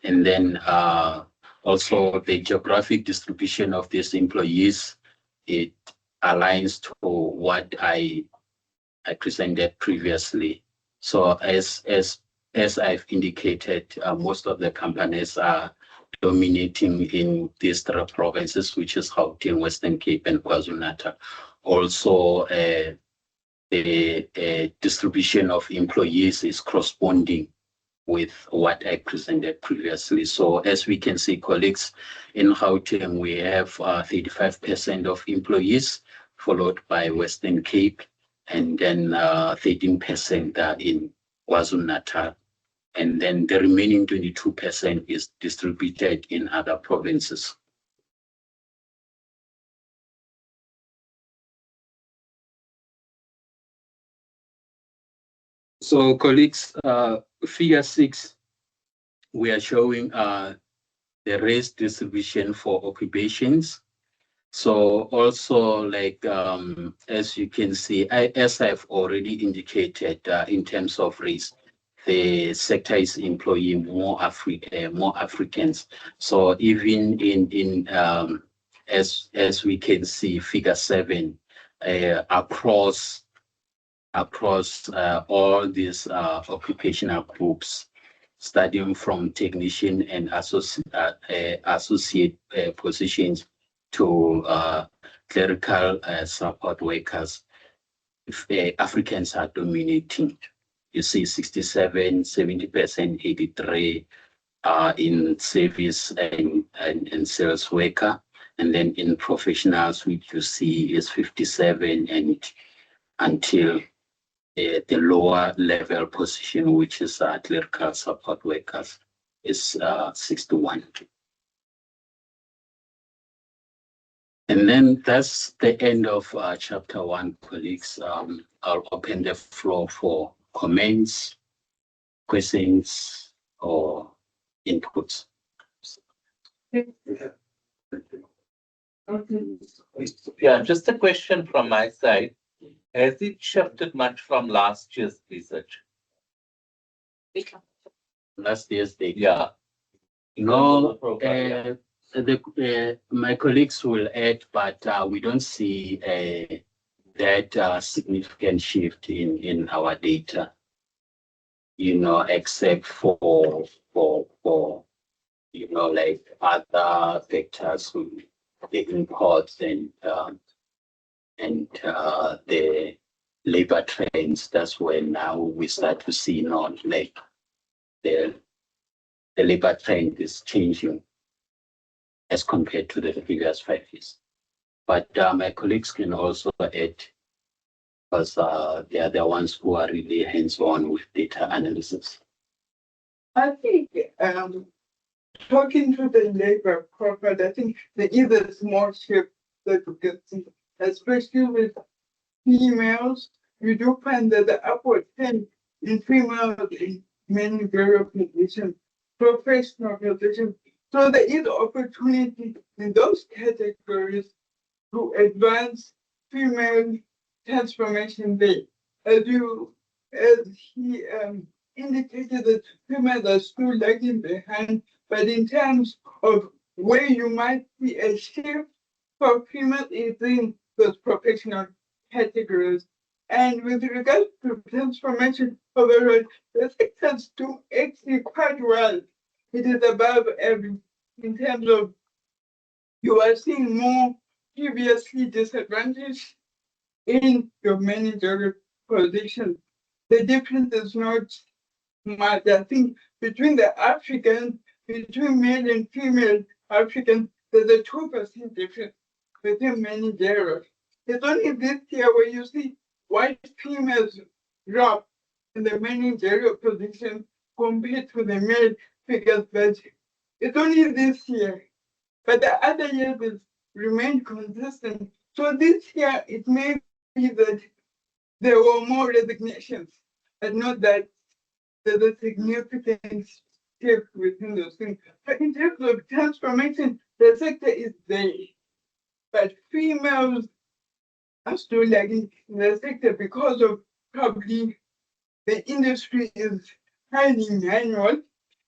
And then also the geographic distribution of these employees, it aligns to what I presented previously. So as I've indicated, most of the companies are dominating in these 3 provinces, which is Gauteng, Western Cape, and KwaZulu-Natal. Also, the distribution of employees is corresponding with what I presented previously. So as we can see, colleagues, in Gauteng, we have 35% of employees, followed by Western Cape, and then 13% in KwaZulu-Natal. and then the remaining 22% is distributed in other provinces. So colleagues, figure 6, we are showing the race distribution for occupations. So also like, as you can see, as I've already indicated, in terms of race, the sector is employing more Africans. So even in as we can see, figure 7, across all these occupational groups, starting from technician and associate positions to clerical support workers, Africans are dominating. You see 67, 70%, 83 in service and sales worker. And then in professionals, which you see is 57, and until the lower level position, which is clerical support workers, is 61. And then that's the end of chapter 1, colleagues. I'll open the floor for comments, questions, or inputs. Yeah, just a question from my side. Has it shifted much from last year's research? Last year's data? Yeah. No, my colleagues will add, but we don't see that significant shift in our data, except for like other vectors, the imports and the labor trends. That's when now we start to see like the labor trend is changing as compared to the previous 5 years. But my colleagues can also add, because they are the ones who are really hands-on with data analysis. I think talking to the labor corporate, I think there is a small shift that you can see, especially with females. You do find that the upward trend in females in managerial positions, professional positions. So there is opportunity in those categories to advance female transformation there. As he indicated that females are still lagging behind, but in terms of where you might see a shift for females is in those professional categories. And with regard to transformation overall, the sectors do actually quite well. It is above average in terms of you are seeing more previously disadvantaged in your managerial position. The difference is not much. I think between the Africans, between male and female Africans, there's a 2% difference within managerial. It's only this year where you see white females drop in the managerial position compared to the male figures, but it's only this year. But the other years it remained consistent. So this year it may be that there were more resignations, but not that there's a significant shift within those things. But in terms of transformation, the sector is there. But females are still lagging in the sector because of probably the industry is highly manual,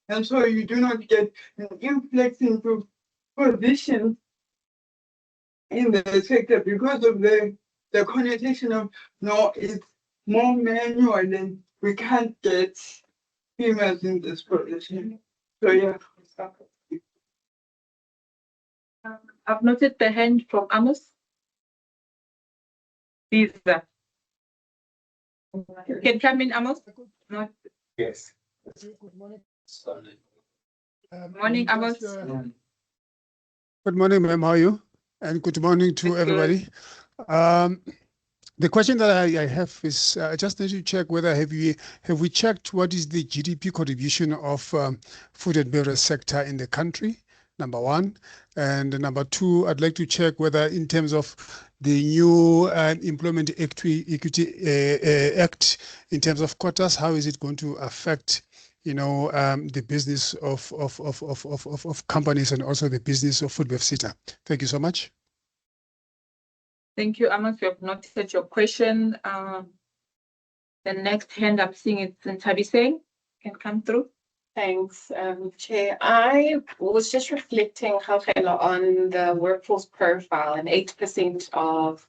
and so you do not get an influx into positions in the sector because of the connotation of no, it's more manual and we can't get females in this position. So yeah. I've noted the hand from Amos. Lisa. You can come in, Amos. No. Yes. Good morning. Morning, Amos. Good morning, ma'am. How are you? And good morning to everybody. The question that I have is I just need to check whether have we checked what is the GDP contribution of food and beverage sector in the country, number one. And number two, I'd like to check whether in terms of the new Employment Equity Act, in terms of quotas, how is it going to affect the business of companies and also the business of Foodbev Seta. Thank you so much. Thank you, Amos. We have noted your question. The next hand I'm seeing is Tabise. Can come through. Thanks, Chair. I was just reflecting on the workforce profile, and 8% of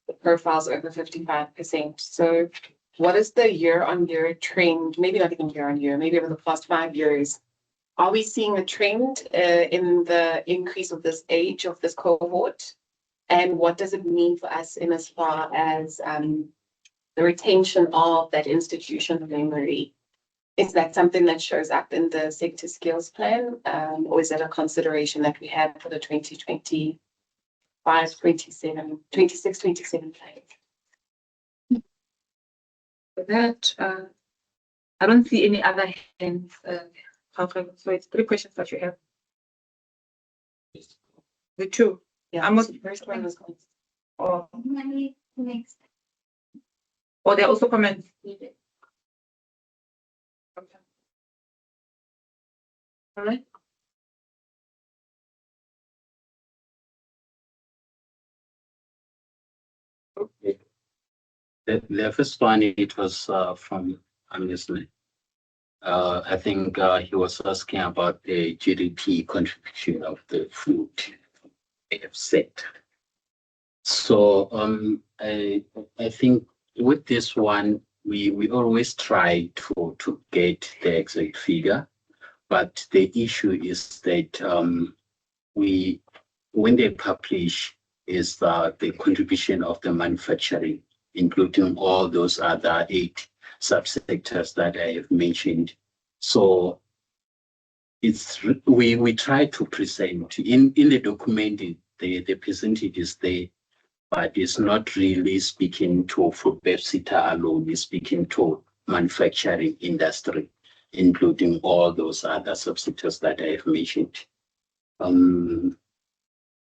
the profiles over 55%. So what is the year-on-year trend? Maybe not even year-on-year, maybe over the past 5 years. Are we seeing a trend in the increase of this age of this cohort? And what does it mean for us in as far as the retention of that institutional memory? Is that something that shows up in the sector skills plan, or is that a consideration that we have for the 2025, 27, 26, 27 plan? For that, I don't see any other hands. So it's 3 questions that you have. The 2. Yeah, Almost the first one was or next. Or there are also comments. Needed. All right. Okay. The first one, it was from Amnesty. I think he was asking about the GDP contribution of the food sector. So I think with this one, we always try to get the exact figure, but the issue is that when they publish is the contribution of the manufacturing, including all those other 8 subsectors that I have mentioned. So it's we try to present in the document the percentage is there, but it's not really speaking to Foodbev Seta alone. It's speaking to manufacturing industry, including all those other subsectors that I have mentioned.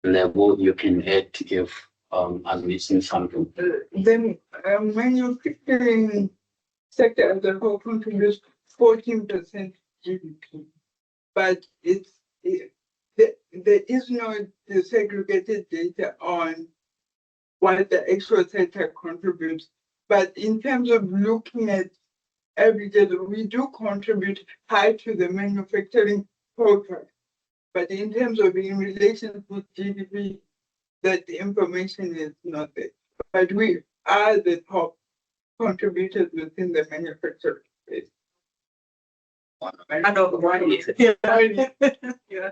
Level you can add if I'm missing something. Then manufacturing sector as a whole contributes 14% GDP, but there is no disaggregated data on what the actual sector contributes. But in terms of looking at averages, we do contribute high to the manufacturing profile. But in terms of in relation to GDP, that information is not there. But we are the top contributors within the manufacturing space. Yeah.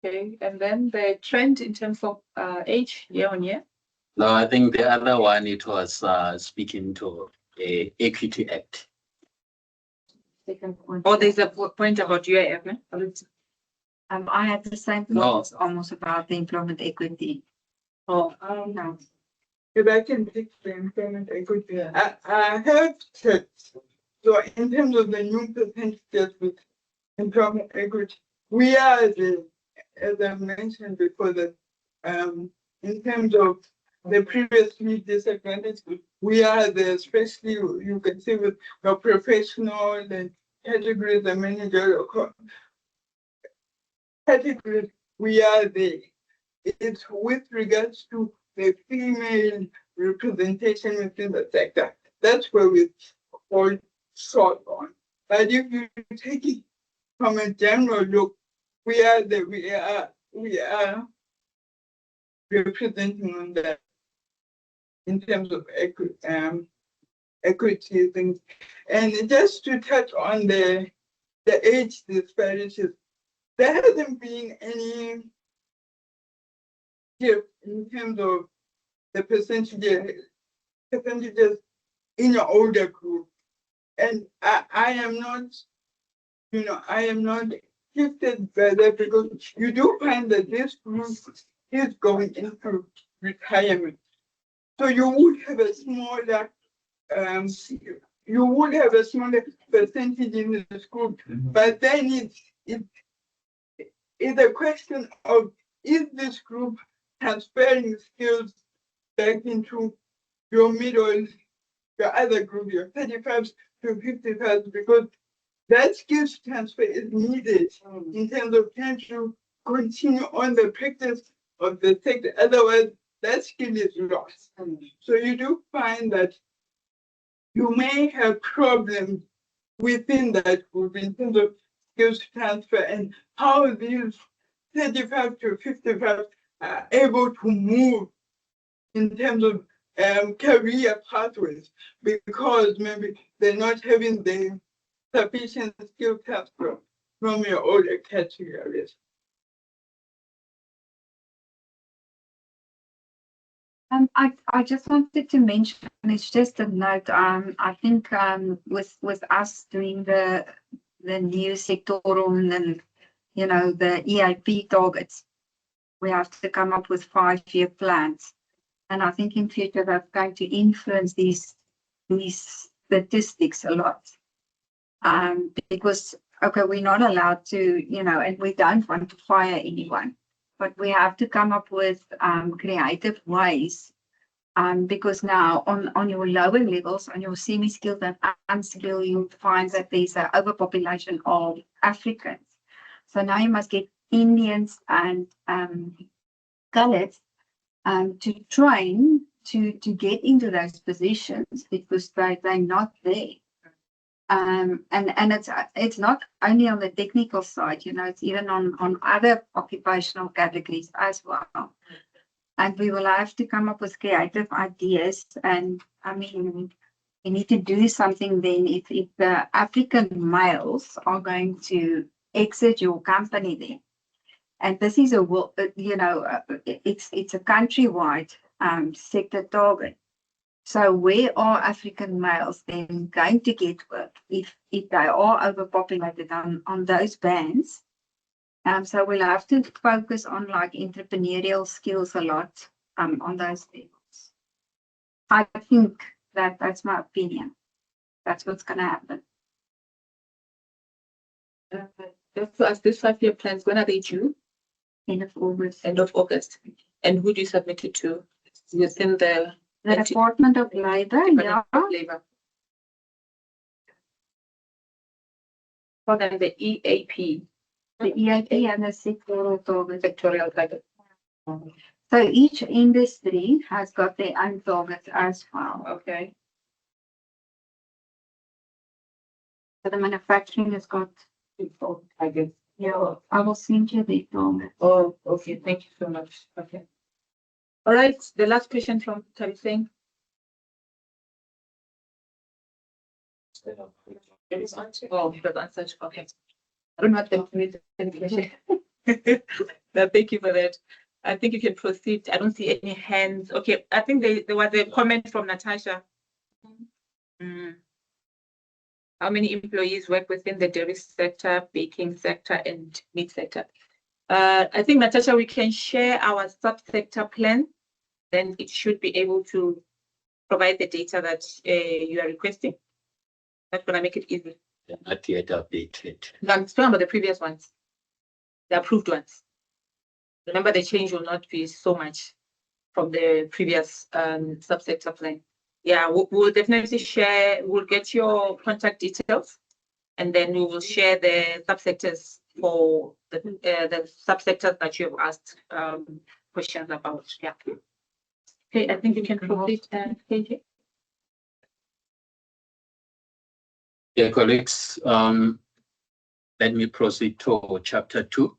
Okay, and then the trend in terms of age year-on-year. No, I think the other one, it was speaking to the Equity Act. Second point. Oh, there's a point about UIF, no? I had the same thoughts almost about the employment equity. Oh, no. If I can take the employment equity, I have checked. So in terms of the new percentages with employment equity, we are as I mentioned before, that in terms of the previously disadvantaged, we are especially you can see with the professional and categories, the managerial categories, we are there. It's with regards to the female representation within the sector. That's where we fall short on. But if you take it from a general look, we are representing on that in terms of equity things. And just to touch on the age disparities, there hasn't been any shift in terms of the percentages in your older group. And I am not shifted by that, because you do find that this group is going into retirement. So you would have a smaller, you would have a smaller percentage in this group, but then it's a question of, is this group transferring skills back into your middle, your other group, your 35s to 55s, because that skills transfer is needed in terms of trying to continue on the practice of the sector. Otherwise, that skill is lost. So you do find that you may have problems within that group in terms of skills transfer and how these 35 to 55 are able to move in terms of career pathways, because maybe they're not having the sufficient skill transfer from your older categories. I just wanted to mention, it's just a note, I think with us doing the new sectoral and, you know, the EIP targets, we have to come up with 5-year plans. And I think in future that's going to influence these statistics a lot. Because, okay, we're not allowed to, you know, and we don't want to fire anyone, but we have to come up with creative ways. Because now on your lower levels, on your semi-skilled and unskilled, you'll find that there's an overpopulation of Africans. So now you must get Indians and colored to train to get into those positions, because they're not there. And it's not only on the technical side, you know, it's even on other occupational categories as well. And we will have to come up with creative ideas. And I mean, we need to do something then if the African males are going to exit your company then. And this is a, you know, it's a countrywide sector target. So where are African males then going to get work if they are overpopulated on those bands? So we'll have to focus on like entrepreneurial skills a lot on those levels. I think that's my opinion. That's what's going to happen. Just to ask, these 5-year plans, when are they due? End of August. End of August. And who do you submit it to? Within the Department of Labor, yeah. Labor. For then the EAP. The EIP and the sectoral targets. Sectorial target. So each industry has got their own targets as well. Okay. So the manufacturing has got, I guess. Yeah, I will send you the targets. Oh, okay. Thank you so much. Okay. All right. The last question from Tariseng. Oh, it was answered. Okay. I don't know what the question. No, thank you for that. I think you can proceed. I don't see any hands. Okay. I think there was a comment from Natasha. How many employees work within the dairy sector, baking sector, and meat sector? I think, Natasha, we can share our subsector plan. Then it should be able to provide the data that you are requesting. That's going to make it easy. They're not yet updated. No, I'm talking about the previous ones, the approved ones. Remember, the change will not be so much from the previous subsector plan. Yeah, we'll definitely share. We'll get your contact details, and then we will share the subsectors for the subsectors that you have asked questions about. Yeah. Okay, I think you can proceed, KJ. Yeah, colleagues, let me proceed to chapter 2.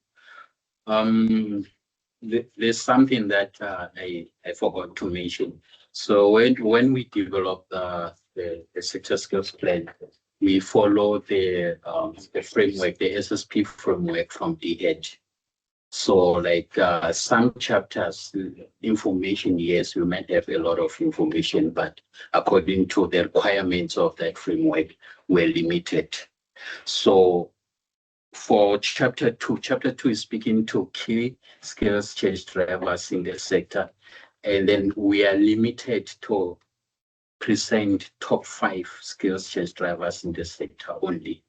There's something that I forgot to mention. So when we develop the sector skills plan, we follow the framework, the SSP framework from the edge. So like some chapters, information, yes, we might have a lot of information, but according to the requirements of that framework, we're limited. So for chapter 2 is speaking to key skills change drivers in the sector. and then we are limited to present top 5 skills change drivers in the sector only.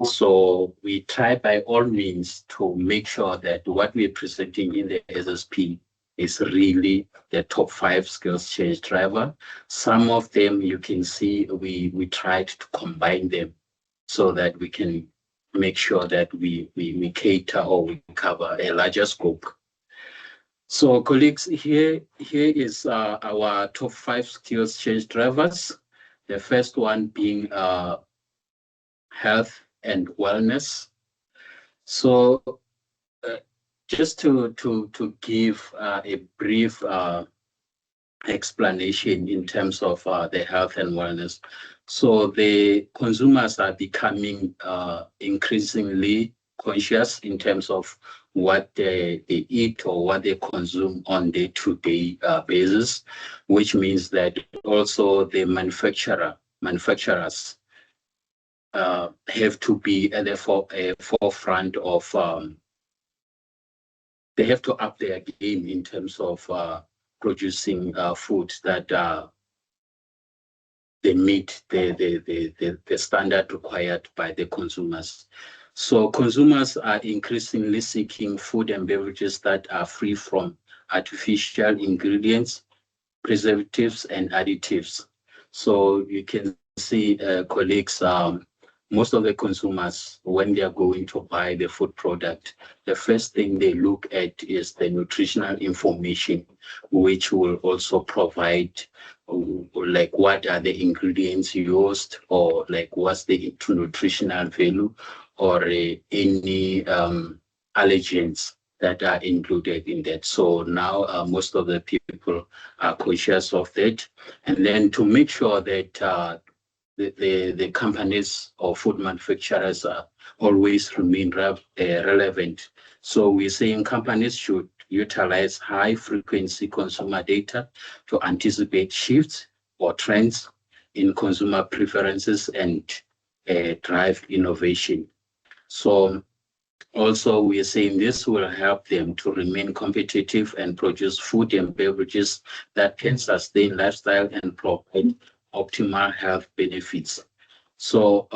So we try by all means to make sure that what we're presenting in the SSP is really the top 5 skills change driver. Some of them you can see we tried to combine them so that we can make sure that we cater or we cover a larger scope. So colleagues, here is our top 5 skills change drivers. The first one being health and wellness. So just to give a brief explanation in terms of the health and wellness. So the consumers are becoming increasingly conscious in terms of what they eat or what they consume on day-to-day basis, which means that also the manufacturers have to be at the forefront of, they have to up their game in terms of producing food that they meet the standard required by the consumers. So consumers are increasingly seeking food and beverages that are free from artificial ingredients, preservatives, and additives. So you can see, colleagues, most of the consumers, when they are going to buy the food product, the first thing they look at is the nutritional information, which will also provide like what are the ingredients used, or like what's the nutritional value, or any allergens that are included in that. So now most of the people are conscious of that. And then to make sure that the companies or food manufacturers always remain relevant. So we're saying companies should utilize high frequency consumer data to anticipate shifts or trends in consumer preferences and drive innovation. So also, we are saying this will help them to remain competitive and produce food and beverages that can sustain lifestyle and provide optimal health benefits. So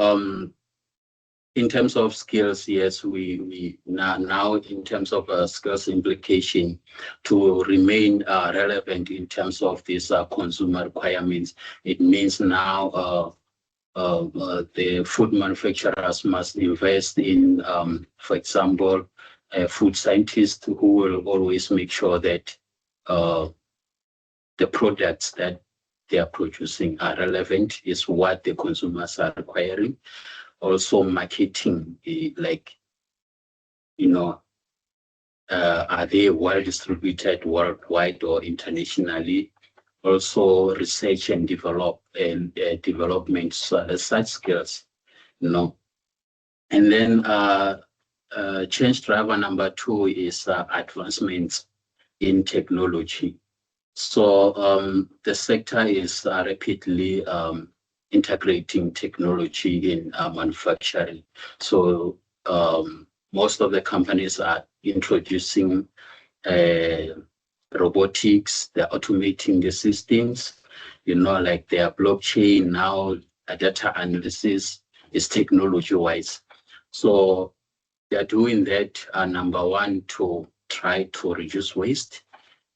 in terms of skills, yes, we now in terms of skills implication to remain relevant in terms of these consumer requirements, it means now the food manufacturers must invest in, for example, food scientists who will always make sure that the products that they are producing are relevant, is what the consumers are requiring. Also marketing, like, are they well distributed worldwide or internationally? Also research and development, such skills, And then change driver number 2 is advancements in technology. So the sector is rapidly integrating technology in manufacturing. So most of the companies are introducing robotics, they're automating the systems, like their blockchain now, data analysis is technology-wise. So they're doing that, number 1, to try to reduce waste,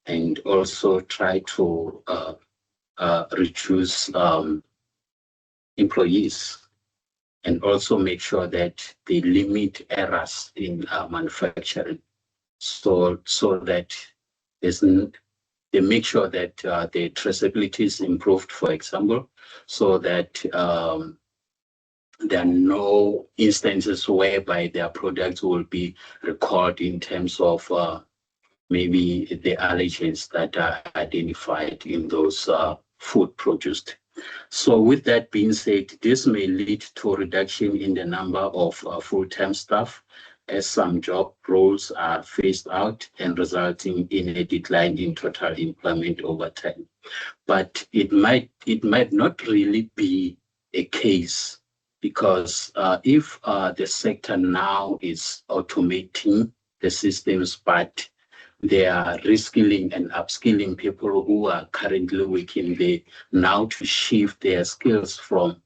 and also try to reduce employees, and also make sure that they limit errors in manufacturing, so that they make sure that the traceability is improved, for example, so that there are no instances whereby their products will be recalled in terms of maybe the allergens that are identified in those food produced. So with that being said, this may lead to a reduction in the number of full-time staff, as some job roles are phased out and resulting in a decline in total employment over time. But it might not really be a case, because if the sector now is automating the systems, but they are reskilling and upskilling people who are currently working there now to shift their skills from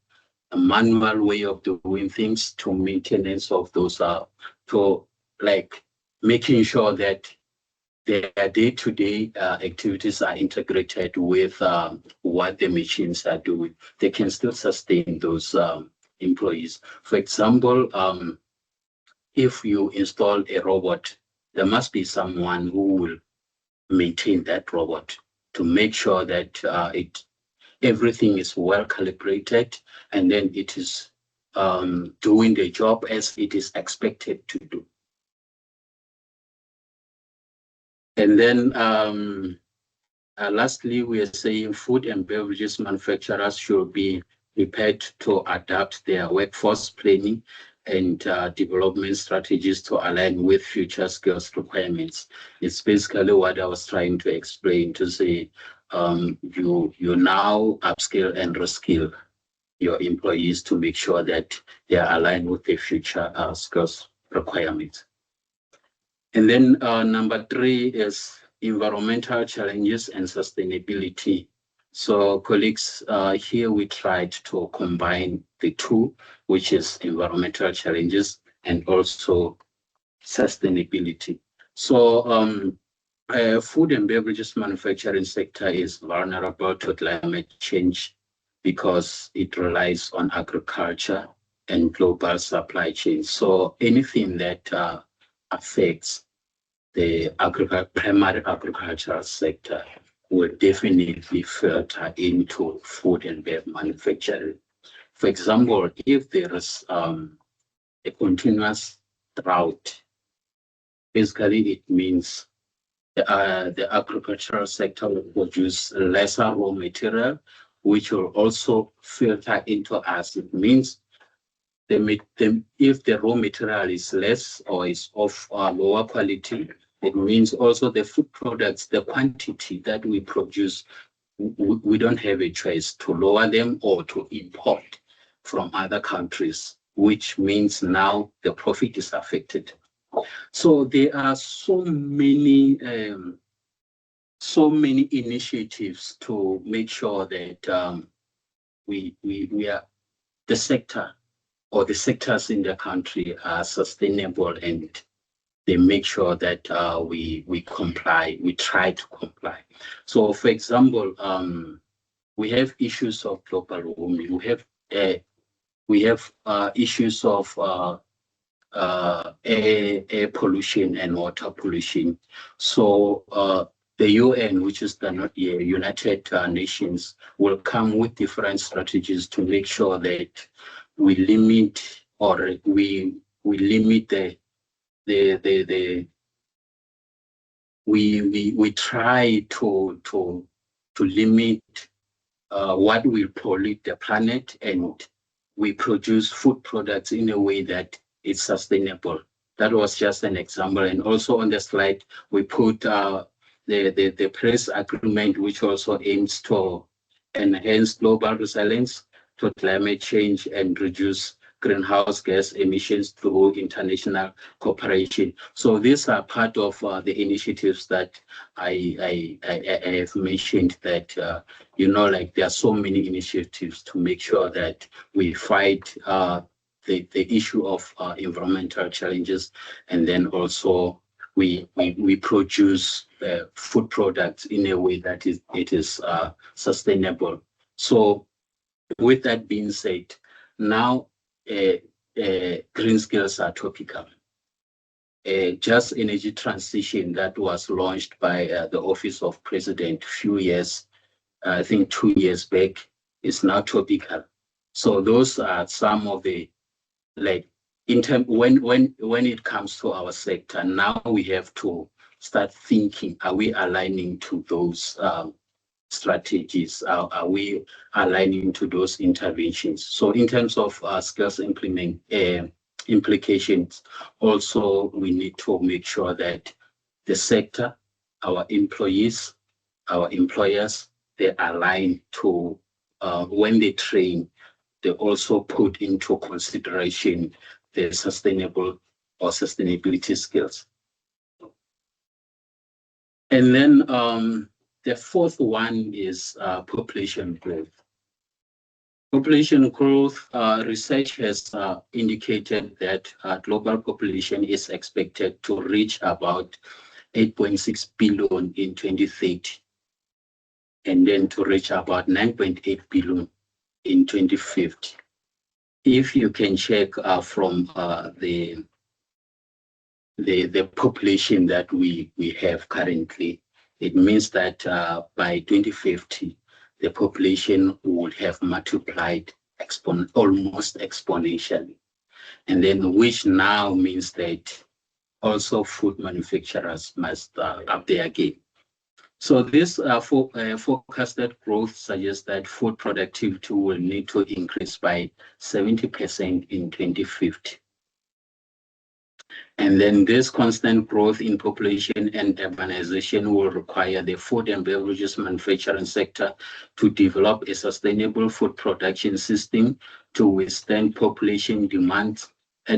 a manual way of doing things to maintenance of those, to like making sure that their day-to-day activities are integrated with what the machines are doing. They can still sustain those employees. For example, if you install a robot, there must be someone who will maintain that robot to make sure that everything is well calibrated, and then it is doing the job as it is expected to do. And then lastly, we are saying food and beverages manufacturers should be prepared to adapt their workforce planning and development strategies to align with future skills requirements. It's basically what I was trying to explain, to say you now upskill and reskill your employees to make sure that they are aligned with the future skills requirements. And then number 3 is environmental challenges and sustainability. So colleagues, here we tried to combine the two, which is environmental challenges and also sustainability. So food and beverages manufacturing sector is vulnerable to climate change because it relies on agriculture and global supply chains. So anything that affects the primary agricultural sector will definitely filter into food and beverage manufacturing. For example, if there is a continuous drought, basically it means the agricultural sector will produce lesser raw material, which will also filter into us. It means if the raw material is less or is of lower quality, it means also the food products, the quantity that we produce, we don't have a choice to lower them or to import from other countries, which means now the profit is affected. So there are so many initiatives to make sure that we are the sector or the sectors in the country are sustainable, and they make sure that we comply, we try to comply. So for example, we have issues of global warming, we have issues of air pollution and water pollution. So the UN, which is the United Nations, will come with different strategies to make sure that we limit we try to limit what will pollute the planet, and we produce food products in a way that is sustainable. That was just an example. And also on the slide, we put the Paris Agreement, which also aims to enhance global resilience to climate change and reduce greenhouse gas emissions through international cooperation. So these are part of the initiatives that I have mentioned, that like there are so many initiatives to make sure that we fight the issue of environmental challenges, and then also we produce food products in a way that it is sustainable. So with that being said, now green skills are topical. Just energy transition that was launched by the Office of President a few years, I think 2 years back, is now topical. So those are some of the, like, when it comes to our sector, now we have to start thinking, are we aligning to those strategies? Are we aligning to those interventions? So in terms of skills implications, also we need to make sure that the sector, our employees, our employers, they align to when they train, they also put into consideration the sustainable or sustainability skills. And then the fourth one is population growth. Population growth research has indicated that global population is expected to reach about 8.6 billion in 2030, and then to reach about 9.8 billion in 2050. If you can check from the population that we have currently, it means that by 2050, the population will have multiplied almost exponentially. And then which now means that also food manufacturers must up their game. So this forecasted growth suggests that food productivity will need to increase by 70% in 2050. And then this constant growth in population and urbanization will require the food and beverages manufacturing sector to develop a sustainable food production system to withstand population demand,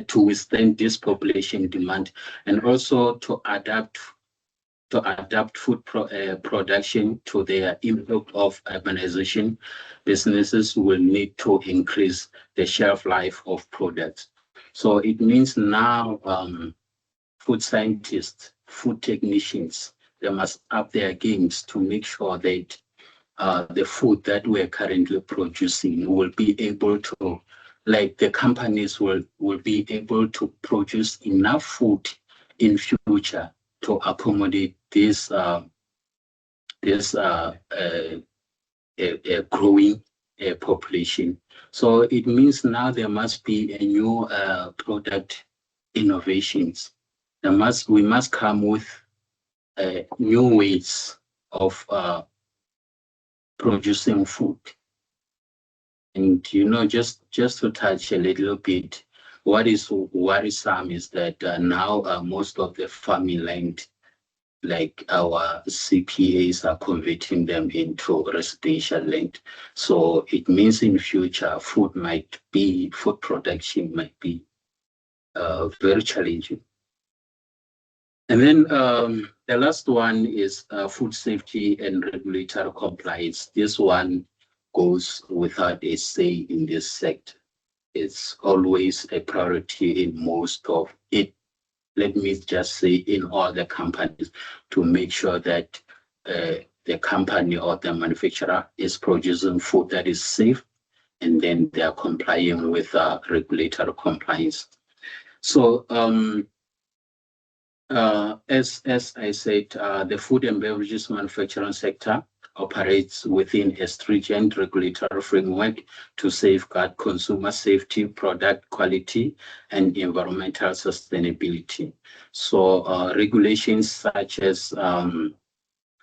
to withstand this population demand, and also to adapt food production to the impact of urbanization. Businesses will need to increase the shelf life of products. So it means now food scientists, food technicians, they must up their games to make sure that the food that we're currently producing will be able to, like the companies will be able to produce enough food in future to accommodate this growing population. So it means now there must be a new product innovations. We must come with new ways of producing food. And just to touch a little bit, what is worrisome is that now most of the farming land, like our CPAs, are converting them into residential land. So it means in future food production might be very challenging. And then the last one is food safety and regulatory compliance. This one goes without a say in this sector. It's always a priority in most of it. Let me just say in all the companies, to make sure that the company or the manufacturer is producing food that is safe, and then they are complying with regulatory compliance. So as I said, the food and beverages manufacturing sector operates within a stringent regulatory framework to safeguard consumer safety, product quality, and environmental sustainability. So regulations such as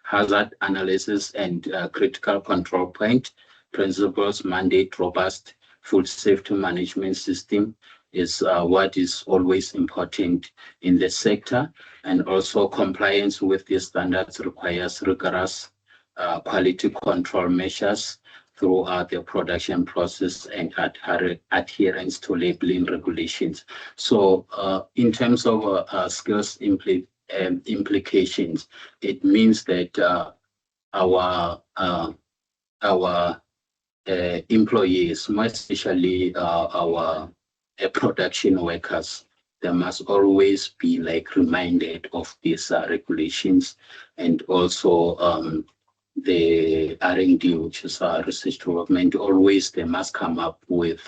hazard analysis and critical control point principles mandate robust food safety management system is what is always important in the sector, and also compliance with these standards requires rigorous quality control measures throughout the production process and adherence to labeling regulations. So in terms of skills implications, it means that our employees, more especially our production workers, they must always be reminded of these regulations, and also the R&D, which is research development, always they must come up with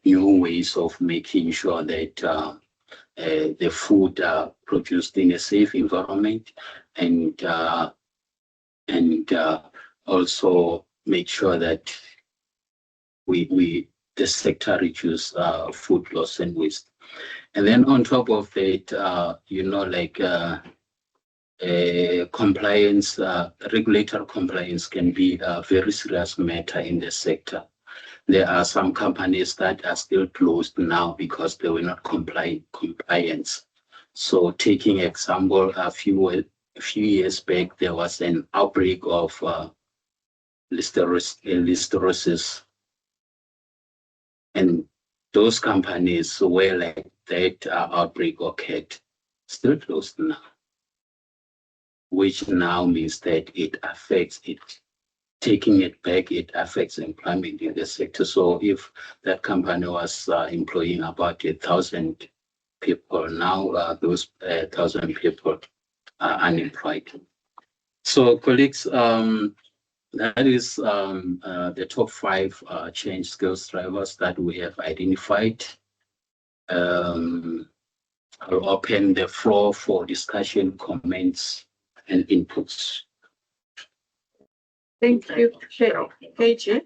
new ways of making sure that the food are produced in a safe environment, and also make sure that the sector reduce food loss and waste. And then on top of that, compliance, regulatory compliance can be a very serious matter in the sector. There are some companies that are still closed now because they were not compliant. So taking example, a few years back, there was an outbreak of listeriosis. And those companies where that outbreak occurred, still closed now. which now means that it affects it. Taking it back, it affects employment in the sector. So if that company was employing about 1,000 people, now those 1,000 people are unemployed. So colleagues, that is the top 5 change skills drivers that we have identified. I'll open the floor for discussion, comments, and inputs. Thank you, KG.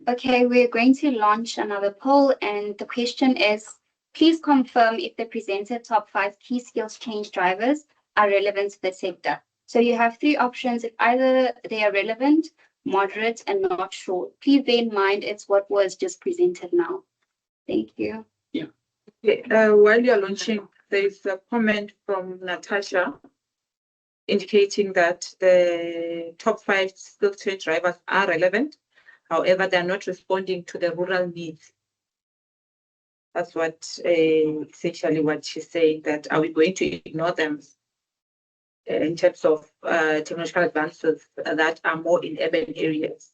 Okay, we're going to launch another poll, and the question is, please confirm if the presented top 5 key skills change drivers are relevant to the sector. So you have 3 options. If either they are relevant, moderate, and not sure. Please bear in mind it's what was just presented now. Thank you. Yeah. While you're launching, there's a comment from Natasha indicating that the top 5 skill change drivers are relevant. However, they're not responding to the rural needs. That's what essentially what she's saying, that are we going to ignore them in terms of technological advances that are more in urban areas?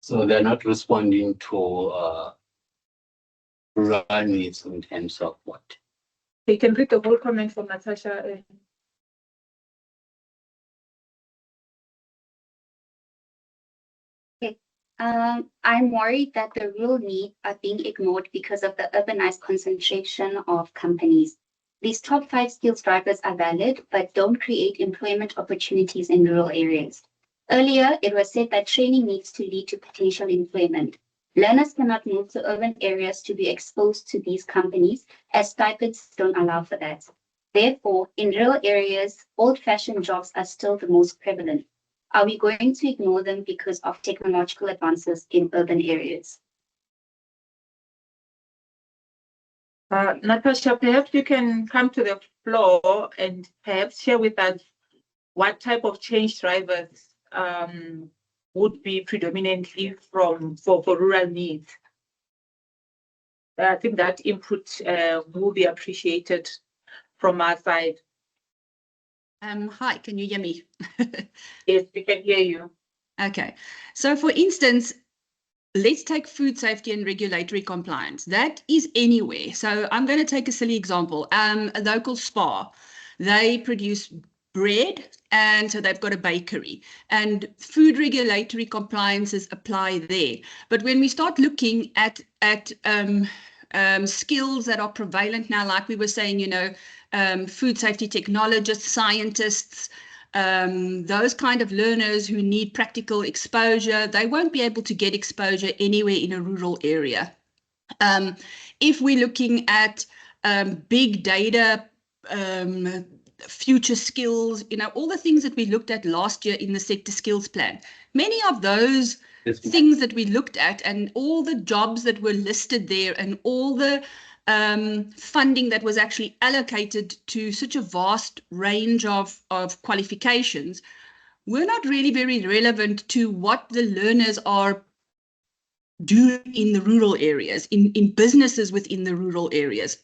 So they're not responding to rural needs in terms of what? You can read the whole comment from Natasha. Okay. I'm worried that the rural needs are being ignored because of the urbanized concentration of companies. These top 5 skills drivers are valid, but don't create employment opportunities in rural areas. Earlier, it was said that training needs to lead to potential employment. Learners cannot move to urban areas to be exposed to these companies, as stipends don't allow for that. Therefore, in rural areas, old-fashioned jobs are still the most prevalent. Are we going to ignore them because of technological advances in urban areas? Natasha, perhaps you can come to the floor and perhaps share with us what type of change drivers would be predominantly for rural needs. I think that input will be appreciated from our side. Hi, can you hear me? Yes, we can hear you. Okay, so for instance, let's take food safety and regulatory compliance. That is anywhere. So I'm going to take a silly example. A local spa, they produce bread, and so they've got a bakery, and food regulatory compliances apply there. But when we start looking at skills that are prevalent now, like we were saying, you know, food safety technologists, scientists, those kind of learners who need practical exposure, they won't be able to get exposure anywhere in a rural area. If we're looking at big data, future skills, you know, all the things that we looked at last year in the sector skills plan, many of those things that we looked at and all the jobs that were listed there and all the funding that was actually allocated to such a vast range of qualifications were not really very relevant to what the learners are doing in the rural areas, in businesses within the rural areas.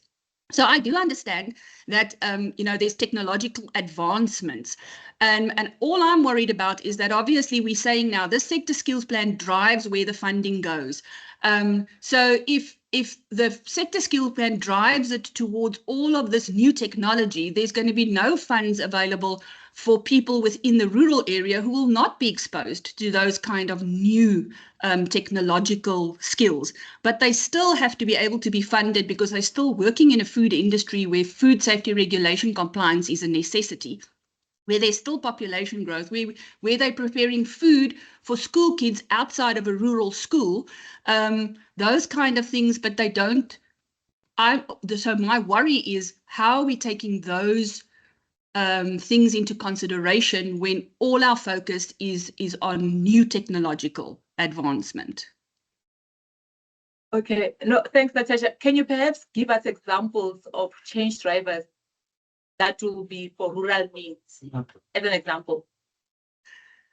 So I do understand that, you know, there's technological advancements. And all I'm worried about is that obviously we're saying now this sector skills plan drives where the funding goes. So if the sector skill plan drives it towards all of this new technology, there's going to be no funds available for people within the rural area who will not be exposed to those kind of new technological skills. But they still have to be able to be funded because they're still working in a food industry where food safety regulation compliance is a necessity, where there's still population growth, where they're preparing food for school kids outside of a rural school, those kind of things, but they don't. So my worry is, how are we taking those things into consideration when all our focus is on new technological advancement? Okay, no, thanks, Natasha. Can you perhaps give us examples of change drivers that will be for rural needs, as an example?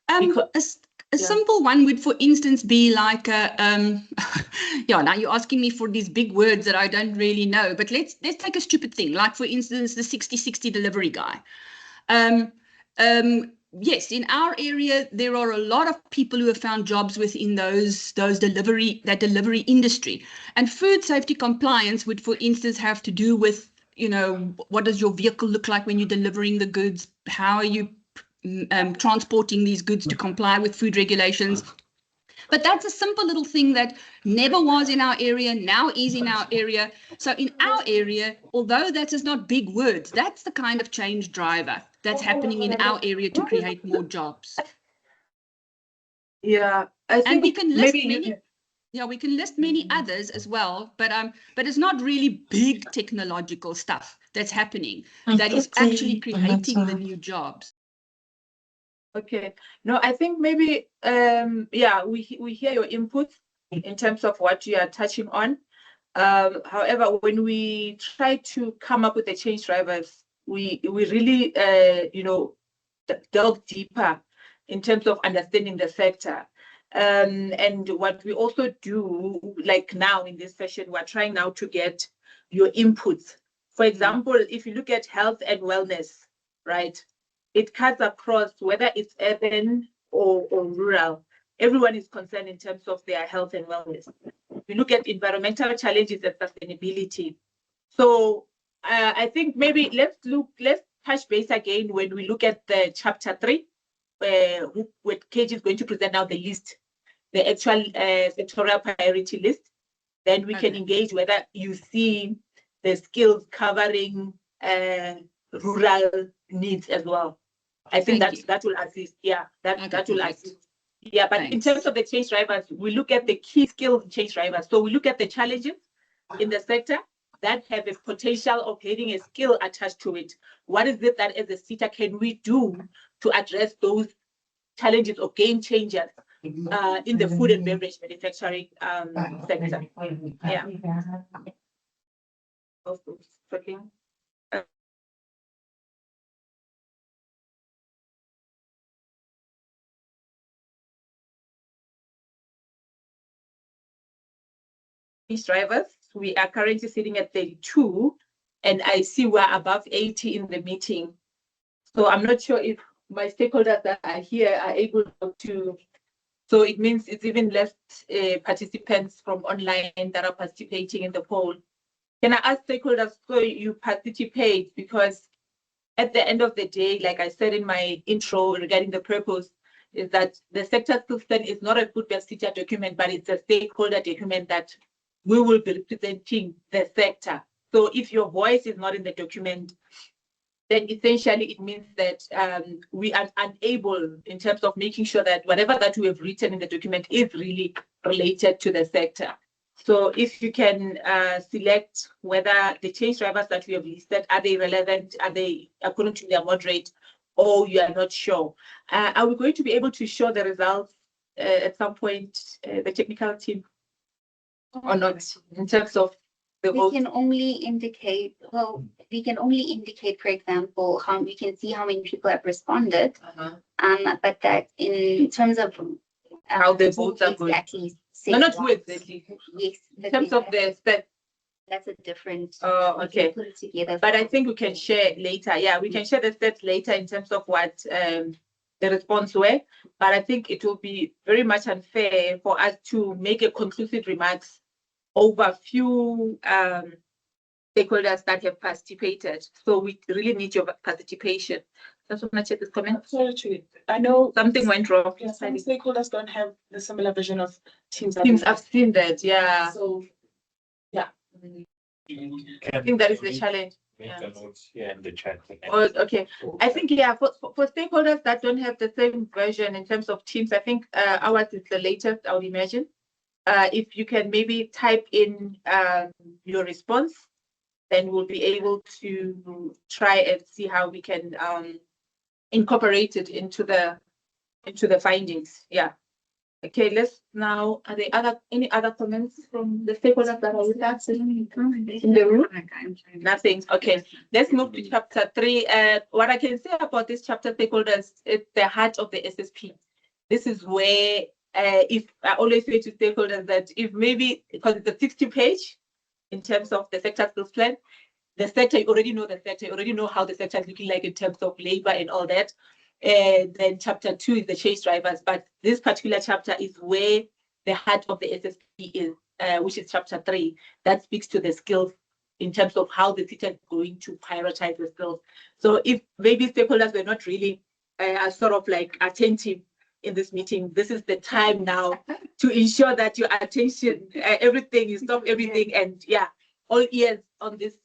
A simple one would, for instance, be like yeah. Now you're asking me for these big words that I don't really know, but let's take a stupid thing, like for instance the 60/60 delivery guy. Yes, in our area there are a lot of people who have found jobs within that delivery industry, and food safety compliance would, for instance, have to do with, you know, what does your vehicle look like when you're delivering the goods? How are you transporting these goods to comply with food regulations? But that's a simple little thing that never was in our area, now is in our area. So in our area, although that is not big words, that's the kind of change driver that's happening in our area to create more jobs. Yeah, I think and we can list maybe many. Yeah, we can list many others as well, but it's not really big technological stuff that's happening that is actually creating the new jobs. Okay. No, I think maybe yeah, we hear your input in terms of what you are touching on. However, when we try to come up with the change drivers, we really you know, delve deeper in terms of understanding the sector. And what we also do, like now in this session, we're trying now to get your inputs. For example, if you look at health and wellness, right? It cuts across whether it's urban or rural. Everyone is concerned in terms of their health and wellness. We look at environmental challenges and sustainability. So I think maybe let's touch base again when we look at the chapter 3, where KG is going to present now the list, the actual sectorial priority list. Then we can engage whether you see the skills covering rural needs as well. I think that will assist. Yeah, that will assist. Yeah, but in terms of the change drivers, we look at the key skill change drivers. So we look at the challenges in the sector that have a potential of having a skill attached to it. What is it that as a Seta can we do to address those challenges or game changers in the food and beverage manufacturing sector? Yeah. These drivers, we are currently sitting at 32, and I see we're above 80 in the meeting. So I'm not sure if my stakeholders that are here are able to, so it means it's even less participants from online that are participating in the poll. Can I ask stakeholders so you participate? Because at the end of the day, like I said in my intro regarding the purpose, is that the sector skills plan is not a Foodbev Seta document, but it's a stakeholder document that we will be representing the sector. So if your voice is not in the document, then essentially it means that we are unable in terms of making sure that whatever that we have written in the document is really related to the sector. So if you can select whether the change drivers that we have listed, are they relevant, are they according to their moderate, or you are not sure. Are we going to be able to show the results at some point, the technical team? Or not, in terms of the we can only indicate, well, we can only indicate, for example, how we can see how many people have responded. But that in terms of how the votes are going. Exactly. No, not who exactly. Yes. In terms of the step. That's a different. Oh, okay. Put it together. But I think we can share later. Yeah, we can share the stats later in terms of what the response were. But I think it will be very much unfair for us to make a conclusive remarks over a few stakeholders that have participated. So we really need your participation. Just want to check this comment. Sorry, I know something went wrong. Yeah, some stakeholders don't have the similar vision of teams. I've seen that, yeah. So, yeah. I think that is the challenge. Yeah, in the chat. Oh, okay. I think, yeah, for stakeholders that don't have the same version in terms of teams, I think ours is the latest, I would imagine. If you can maybe type in your response, then we'll be able to try and see how we can incorporate it into the findings. Yeah. Okay, let's now, are there any other comments from the stakeholders that are with us in the room? Nothing. Okay, let's move to chapter 3. What I can say about this chapter, stakeholders, it's the heart of the SSP. this is where, if I always say to stakeholders that if maybe, because it's a 60-page in terms of the sector skills plan, the sector, you already know the sector, you already know how the sector is looking like in terms of labor and all that. Then chapter 2 is the change drivers, but this particular chapter is where the heart of the SSP is, which is chapter 3, that speaks to the skills in terms of how the Seta is going to prioritize the skills. So if maybe stakeholders were not really sort of like attentive in this meeting, this is the time now to ensure that your attention, everything, you stop everything, and yeah, all ears on this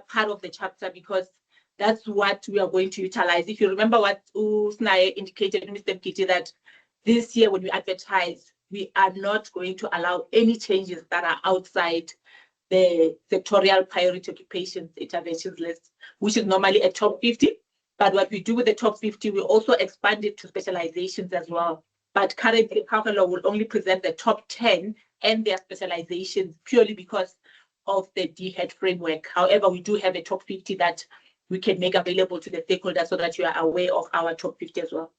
part of the chapter, because that's what we are going to utilize. If you remember what Usnaye indicated, Mr. Mkiti, that this year when we advertise, we are not going to allow any changes that are outside the sectorial priority occupations interventions list, which is normally a top 50. But what we do with the top 50, we also expand it to specializations as well. But currently, Council will only present the top 10 and their specializations purely because of the DHEAD framework. However, we do have a top 50 that we can make available to the stakeholders so that you are aware of our top 50 as well.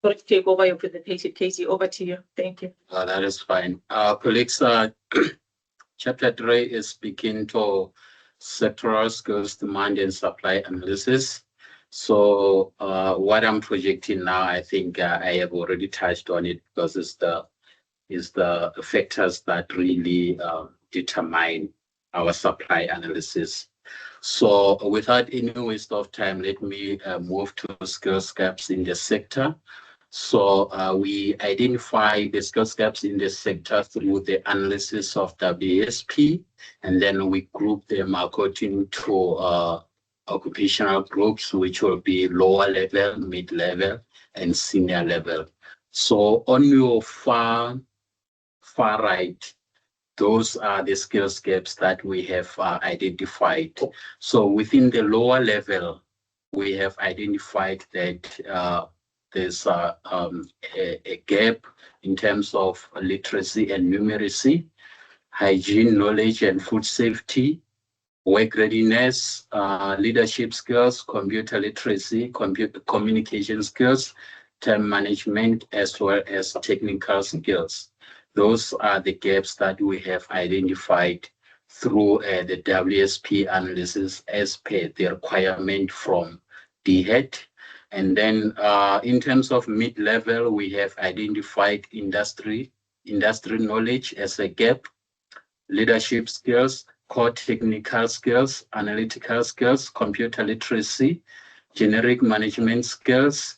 So to take over your presentation, Casey, over to you. Thank you. That is fine. Colleagues, chapter 3 is speaking to sectoral skills demand and supply analysis. So what I'm projecting now, I think I have already touched on it, because it's the factors that really determine our supply analysis. So without any waste of time, let me move to skills gaps in the sector. So we identify the skills gaps in the sector through the analysis of WSP, and then we group them according to occupational groups, which will be lower level, mid-level, and senior level. So on your far right, those are the skills gaps that we have identified. So within the lower level, we have identified that there's a gap in terms of literacy and numeracy, hygiene, knowledge, and food safety, work readiness, leadership skills, computer literacy, communication skills, time management, as well as technical skills. Those are the gaps that we have identified through the WSP analysis as per the requirement from DHEAD. And then in terms of mid-level, we have identified industry knowledge as a gap, leadership skills, core technical skills, analytical skills, computer literacy, generic management skills,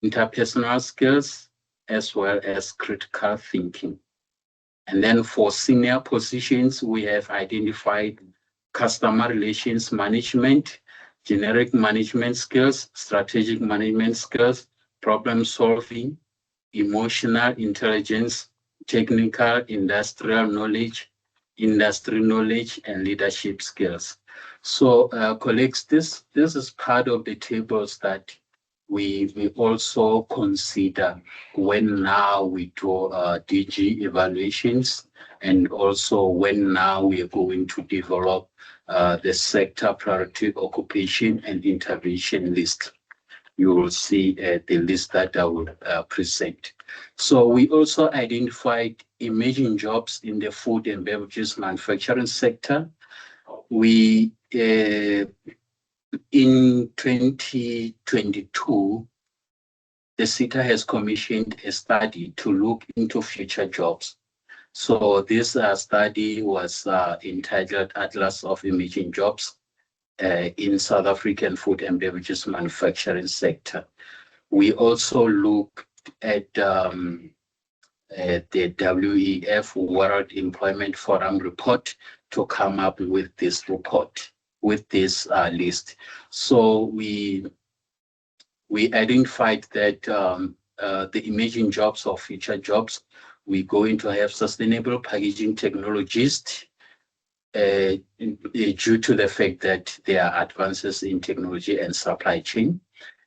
interpersonal skills, as well as critical thinking. And then for senior positions, we have identified customer relations management, generic management skills, strategic management skills, problem solving, emotional intelligence, technical industrial knowledge, industry knowledge, and leadership skills. So colleagues, this is part of the tables that we also consider when now we do DG evaluations, and also when now we are going to develop the sector priority occupation and intervention list. You will see the list that I will present. So we also identified emerging jobs in the food and beverages manufacturing sector. We in 2022, the Seta has commissioned a study to look into future jobs. So this study was entitled Atlas of Emerging Jobs in South African food and beverages manufacturing sector. We also looked at the WEF World Employment Forum report to come up with this report, with this list. So we identified that the emerging jobs or future jobs, we're going to have sustainable packaging technologists due to the fact that there are advances in technology and supply chain.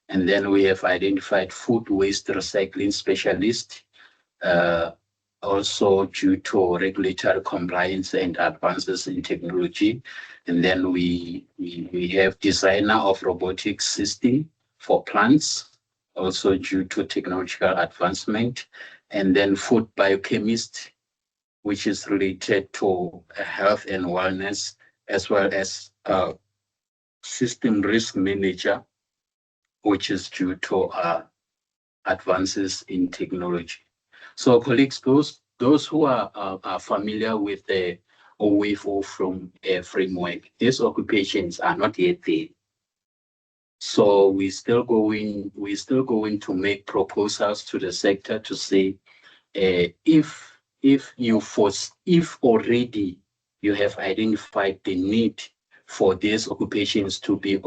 And then we have identified food waste recycling specialists, also due to regulatory compliance and advances in technology. And then we have designer of robotic system for plants, also due to technological advancement, and then food biochemist, which is related to health and wellness, as well as system risk manager, which is due to advances in technology. So colleagues, those who are familiar with the OWAFO from framework, these occupations are not yet there. So we're still going to make proposals to the sector to say if already you have identified the need for these occupations to be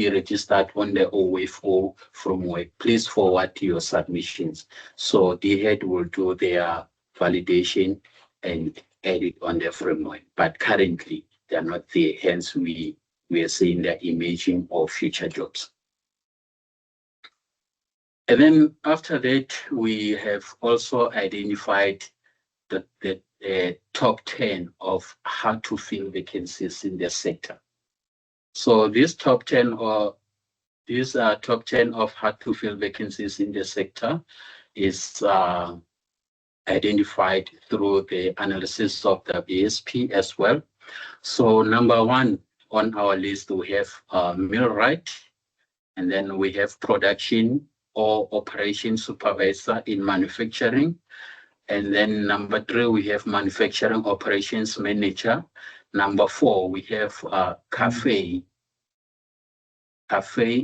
registered on the OWAFO framework, please forward your submissions. So the head will do their validation and add it on the framework. But currently they are not there. Hence we are seeing the emerging of future jobs. And then after that, we have also identified the top 10 of how to fill vacancies in the sector. So this top 10 top 10 of how to fill vacancies in the sector is identified through the analysis of the BSP as well. So number 1 on our list, we have millwright, and then we have production or operation supervisor in manufacturing. And then number 3, we have manufacturing operations manager. Number 4, we have cafe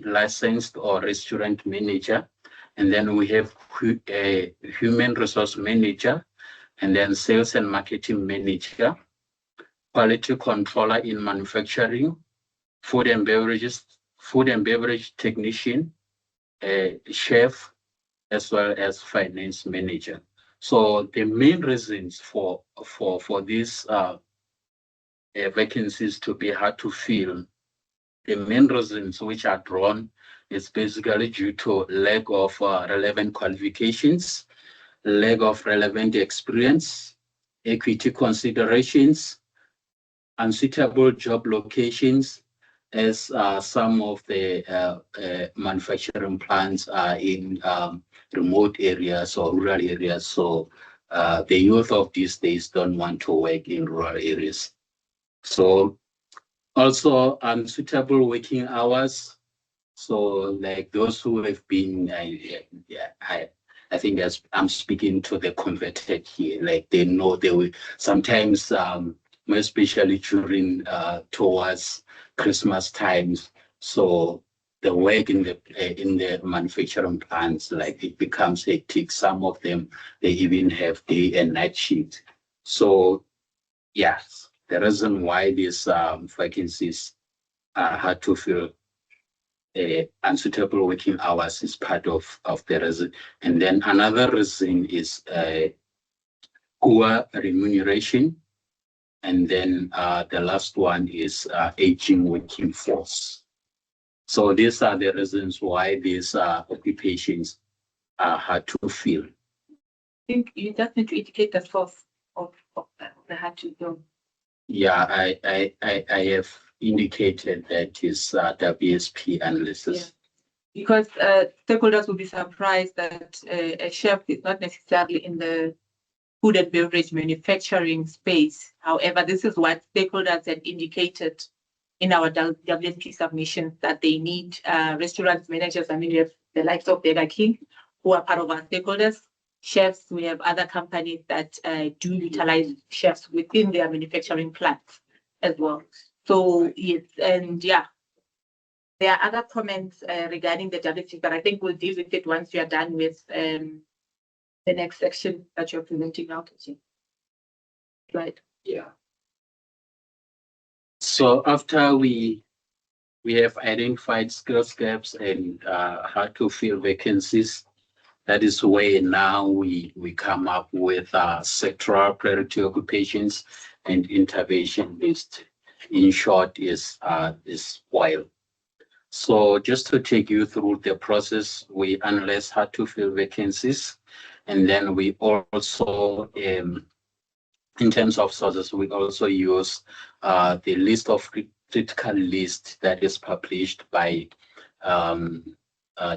licensed or restaurant manager. And then we have a human resource manager, and then sales and marketing manager, quality controller in manufacturing, food and beverage technician, chef, as well as finance manager. So the main reasons for these vacancies to be hard to fill, the main reasons which are drawn is basically due to lack of relevant qualifications, lack of relevant experience, equity considerations, unsuitable job locations, as some of the manufacturing plants are in remote areas or rural areas. So the youth of these days don't want to work in rural areas. So also unsuitable working hours. So like those who have been, I think as I'm speaking to the converted here, like they know they will sometimes, more especially during towards Christmas times. So the work in the manufacturing plants, like it becomes hectic. Some of them, they even have day and night shift. So yes, the reason why these vacancies are hard to fill, unsuitable working hours is part of the reason. And then another reason is poor remuneration. And then the last one is aging working force. So these are the reasons why these occupations are hard to fill. I think you just need to indicate the source of the hard to fill. Yeah, I have indicated that is the BSP analysis. Yeah. Because stakeholders will be surprised that a chef is not necessarily in the food and beverage manufacturing space. However, this is what stakeholders had indicated in our WSP submission, that they need restaurant managers. I mean, we have the likes of Burger King, who are part of our stakeholders. Chefs, we have other companies that do utilize chefs within their manufacturing plants as well. So yes, and yeah, there are other comments regarding the WSP, but I think we'll deal with it once we are done with the next section that you're presenting now. Right. Yeah. So after we have identified skills gaps and how to fill vacancies, that is where now we come up with sectoral priority occupations and intervention list. In short, is WILE. So just to take you through the process, we analyze how to fill vacancies, and then we also, in terms of sources, we also use the list of critical list that is published by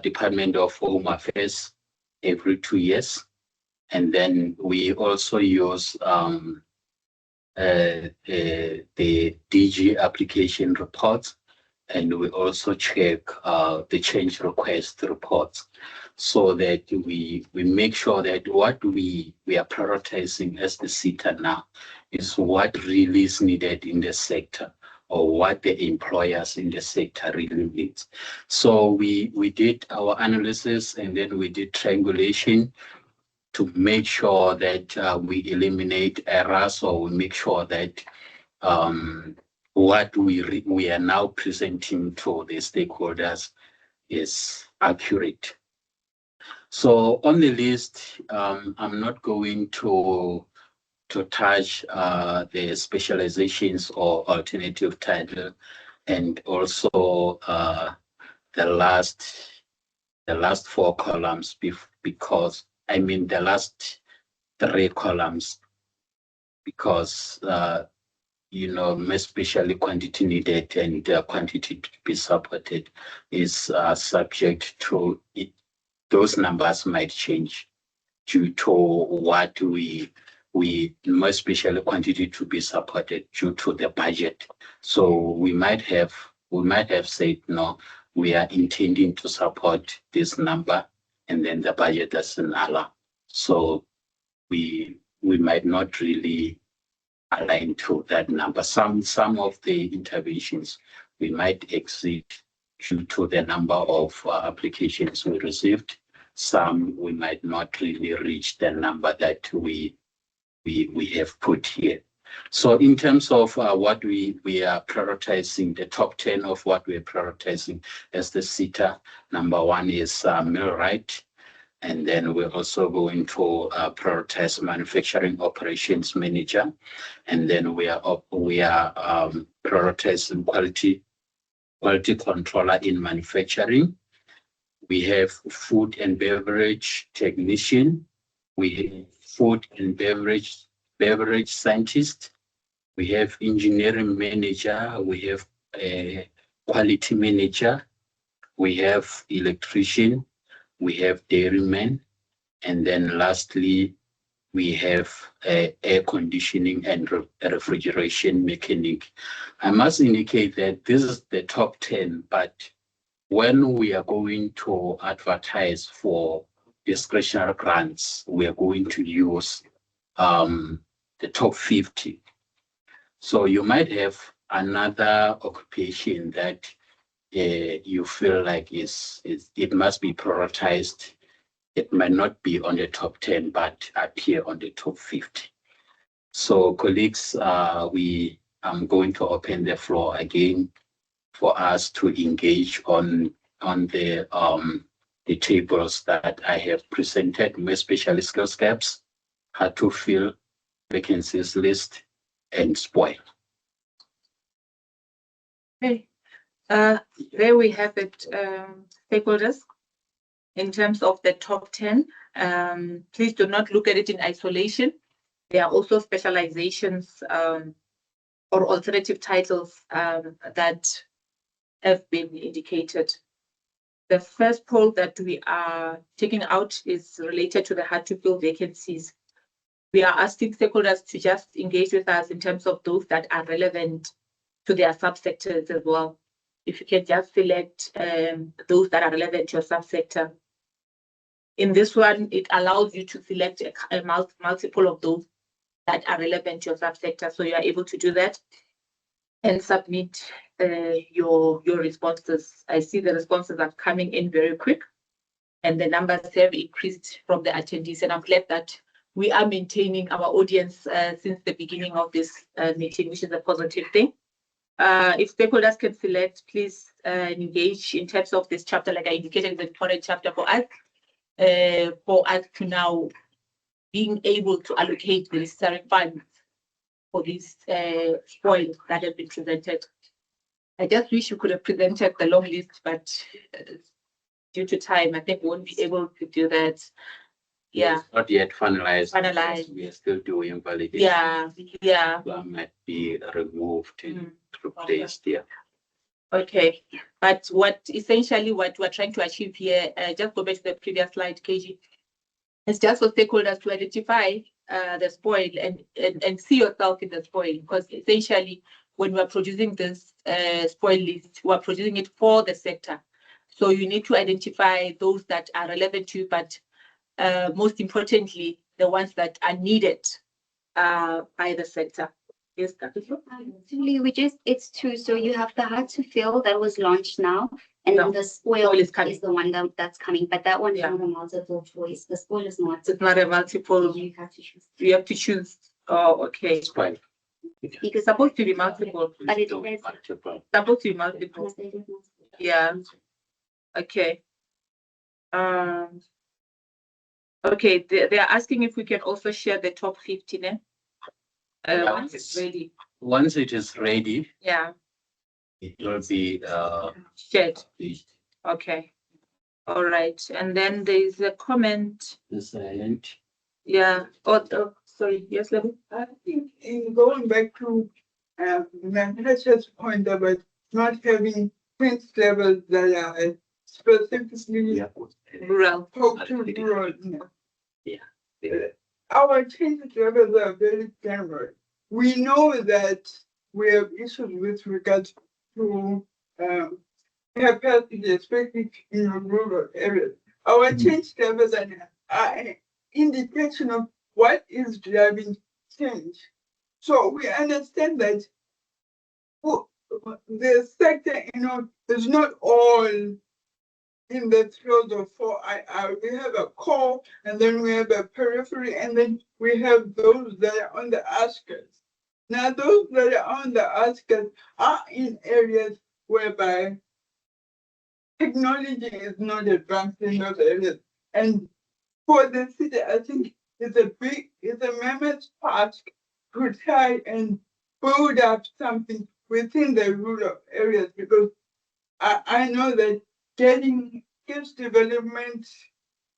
Department of Home Affairs every 2 years. And then we also use the DG application reports, and we also check the change request reports, so that we make sure that what we are prioritizing as the Seta now is what really is needed in the sector, or what the employers in the sector really need. So we did our analysis, and then we did triangulation to make sure that we eliminate errors, or we make sure that what we are now presenting to the stakeholders is accurate. So on the list, I'm not going to touch the specializations or alternative title, and also the last 4 columns, because I mean the last 3 columns, because especially quantity needed and quantity to be supported is subject to it. Those numbers might change due to what we more especially quantity to be supported due to the budget. So we might have said, no, we are intending to support this number, and then the budget doesn't allow. So we might not really align to that number. Some of the interventions we might exceed due to the number of applications we received. Some we might not really reach the number that we have put here. So in terms of what we are prioritizing, the top 10 of what we are prioritizing as the Seta, number 1 is millwright. And then we're also going to prioritize manufacturing operations manager. And then we are prioritizing quality controller in manufacturing. We have food and beverage technician. We have food and beverage scientist. We have engineering manager. We have a quality manager. We have electrician. We have dairyman. And then lastly, we have air conditioning and refrigeration mechanic. I must indicate that this is the top 10, but when we are going to advertise for discretionary grants, we are going to use the top 50. So you might have another occupation that you feel like it must be prioritized. It might not be on the top 10, but appear on the top 50. So colleagues, I'm going to open the floor again for us to engage on the tables that I have presented, especially skills gaps, how to fill vacancies list, and spoil. Okay. There we have it, stakeholders. In terms of the top 10, please do not look at it in isolation. There are also specializations or alternative titles that have been indicated. The first poll that we are taking out is related to the hard-to-fill vacancies. We are asking stakeholders to just engage with us in terms of those that are relevant to their subsectors as well. If you can just select those that are relevant to your subsector. In this one, it allows you to select a multiple of those that are relevant to your subsector. So you are able to do that and submit your responses. I see the responses are coming in very quick, and the numbers have increased from the attendees. And I'm glad that we are maintaining our audience since the beginning of this meeting, which is a positive thing. If stakeholders can select, please engage in terms of this chapter. Like I indicated, it's an important chapter for us to now being able to allocate the necessary funds for these spoils that have been presented. I just wish you could have presented the long list, but due to time, I think we won't be able to do that. Yeah. It's not yet finalized. We are still doing validation. Yeah. That might be removed and replaced. Yeah. Okay, but what essentially what we're trying to achieve here, just go back to the previous slide, KG, it's just for stakeholders to identify the spoil and see yourself in the spoil, because essentially when we're producing this spoil list, we're producing it for the sector. So you need to identify those that are relevant to you, but most importantly, the ones that are needed by the sector. Yes, Capital? Actually, it's two. So you have the hard to fill that was launched now, and then the spoil is the one that's coming. But that one is not a multiple choice. The spoil is not. It's not a multiple. You have to choose. You have to choose. Oh, okay. It's fine. Because it's supposed to be multiple. But it is supposed to be multiple. Yeah. Okay. Okay. They are asking if we can also share the top 15. Once it's ready. Once it is ready, Yeah. it will be shared. Okay. All right. And then there is a comment. Yeah. Oh, sorry. Yes, Lebu? I think in going back to Natasha's point about not having print levels that are specifically rural. Our change levels are very general. We know that we have issues with regard to capacity, especially in rural areas. Our change levels are an indication of what is driving change. So we understand that the sector, is not all in the throes of 4IR. We have a core, and then we have a periphery, and then we have those that are on the outskirts. Now, those that are on the outskirts are in areas whereby technology is not advanced in those areas. And for the city, I think it's a mammoth task to try and build up something within the rural areas, because I know that getting skills development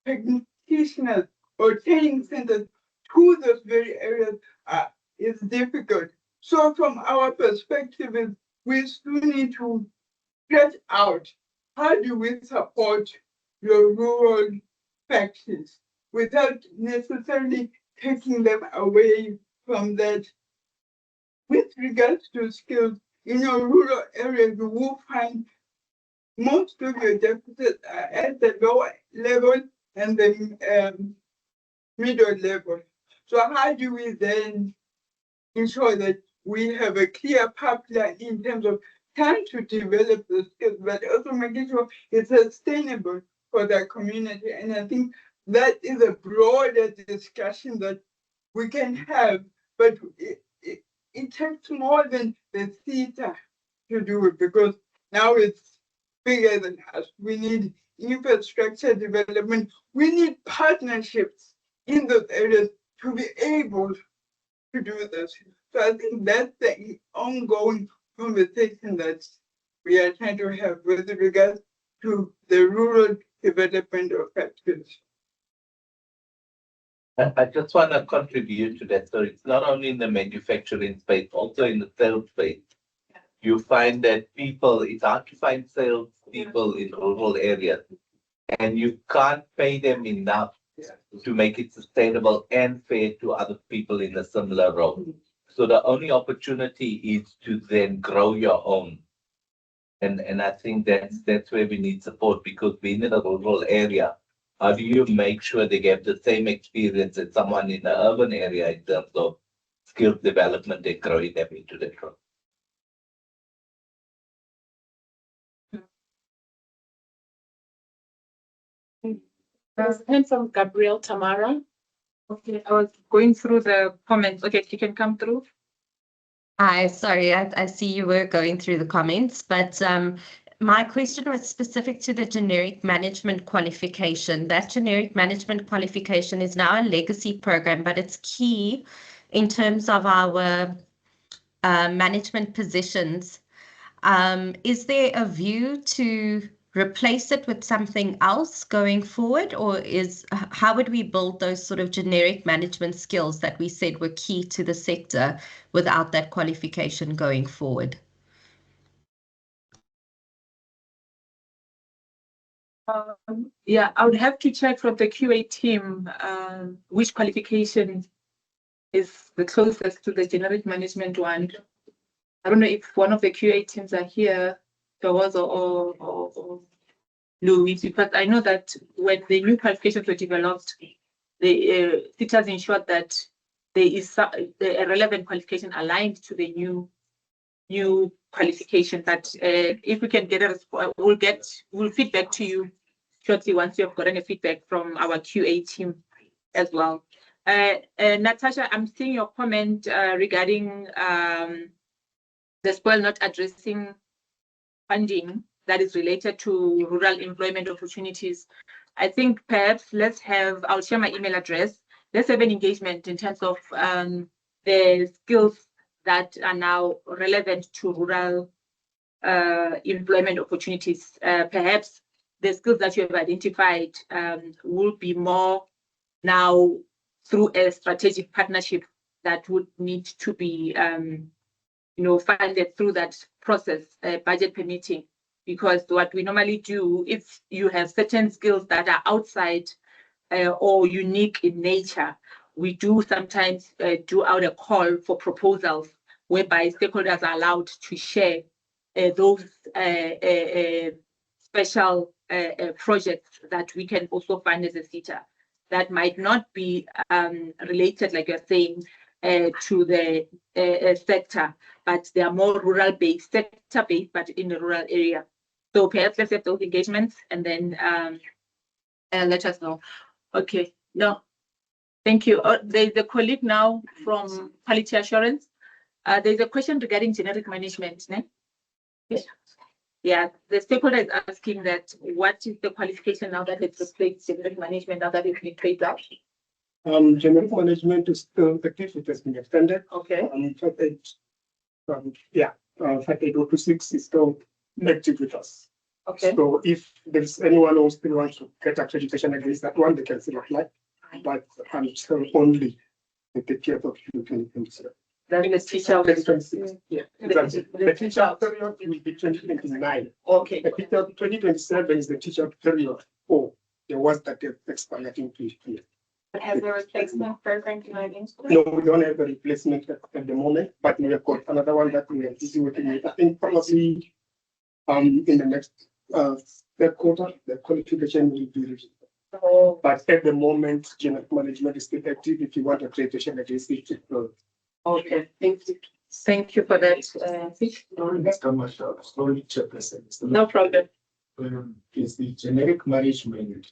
practitioners or training centers to those very areas is difficult. So from our perspective, we still need to get out. How do we support your rural practice without necessarily taking them away from that? With regards to skills, in your rural areas, you will find most of your deficits are at the lower level and the middle level. So how do we then ensure that we have a clear pipeline in terms of trying to develop the skills, but also making sure it's sustainable for the community? And I think that is a broader discussion that we can have, but it takes more than the theater to do it, because now it's bigger than us. We need infrastructure development. We need partnerships in those areas to be able to do this. So I think that's the ongoing conversation that we are trying to have with regards to the rural development of factories. I just want to contribute to that. So it's not only in the manufacturing space, also in the sales space. You find that it's hard to find sales people in rural areas, and you can't pay them enough to make it sustainable and fair to other people in a similar role. So the only opportunity is to then grow your own. And I think that's where we need support, because being in a rural area, how do you make sure they get the same experience as someone in an urban area in terms of skills development and growing them into that role? And from Gabriel Tamara. Okay, I was going through the comments. Okay, you can come through. Hi, sorry, I see you were going through the comments, but my question was specific to the generic management qualification. That generic management qualification is now a legacy program, but it's key in terms of our management positions. Is there a view to replace it with something else going forward, or how would we build those sort of generic management skills that we said were key to the sector without that qualification going forward? Yeah, I would have to check from the QA team which qualification is the closest to the generic management one. I don't know if one of the QA teams are here, or Louis, because I know that when the new qualifications were developed, the Seta ensured that there is a relevant qualification aligned to the new qualification. That if we can get a response, we'll feedback to you shortly once you have gotten a feedback from our QA team as well. Natasha, I'm seeing your comment regarding the spoil not addressing funding that is related to rural employment opportunities. I think perhaps I'll share my email address. Let's have an engagement in terms of the skills that are now relevant to rural employment opportunities. Perhaps the skills that you have identified will be more now through a strategic partnership that would need to be funded through that process, budget permitting. Because what we normally do, if you have certain skills that are outside or unique in nature, we do sometimes do out a call for proposals whereby stakeholders are allowed to share those special projects that we can also fund as a Seta that might not be related, like you're saying, to the sector, but they are more rural-based, sector-based, but in the rural area. So perhaps let's have those engagements and then let us know. Okay, no, thank you. There's a colleague now from Quality Assurance. There's a question regarding generic management. Yes. Yeah, the stakeholder is asking that what is the qualification now that it reflects generic management now that it's been traced out? Generic management is still active. It has been extended. Okay. 58026 is still active with us. Okay. So if there's anyone who still wants to get accreditation against that one, they can still apply. But still only the 30th of June 2027. That is the teacher. 2026. Yeah, exactly. The teacher period will be 2029. Okay. The teacher 2027 is the teacher period for the ones that have expired in 2020. But has the replacement program been against it? No, we don't have a replacement at the moment, but we have got another one that we are busy working with. I think probably in the next third quarter, the qualification will be reached. Oh. But at the moment, generic management is still active. If you want accreditation against it, okay, thank you. Thank you for that. No problem. Is the generic management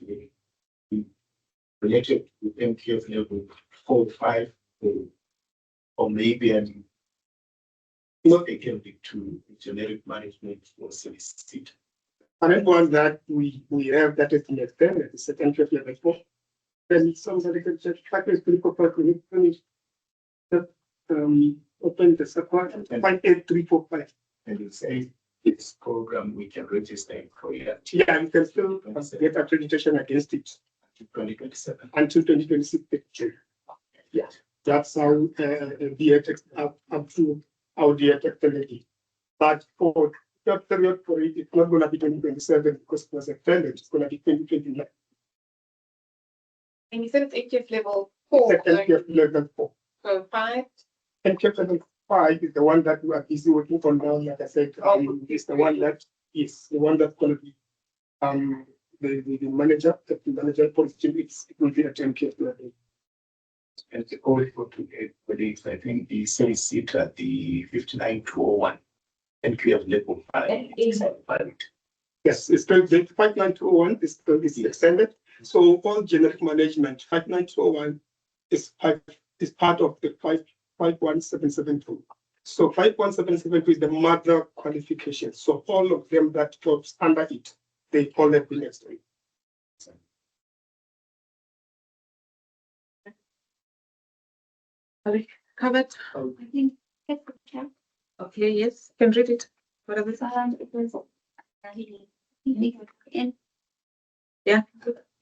related to MPF level 4, 5, or maybe not equivalent to generic management for solicited? Another one that we have that is in the extended is at MPF level 4. Then somebody can check factors to open the support 58345. And you say this program we can register for it. Yeah, you can still get accreditation against it. 2027. Until 2026. Yeah, that's how DX up to our DX extended. But for that period for it, it's not going to be 2027 because it was extended. It's going to be 2029. And you said it's ATF level 4. It's ATF level 4. So 5. ATF level 5 is the one that we are busy working on now. Like I said, is the one that is the one that's going to be the manager, the manager position. It will be at MPF level. And the goal for today, I think the Seta, the 59201, and we have level 5. Yes, it's still the 59201 is still extended. So all generic management 59201 is part of the 51772. So 51772 is the mother qualification. So all of them that jobs under it, they all have been extended. Are we covered? I think that's okay. Okay, yes, can read it. What are we It was yeah.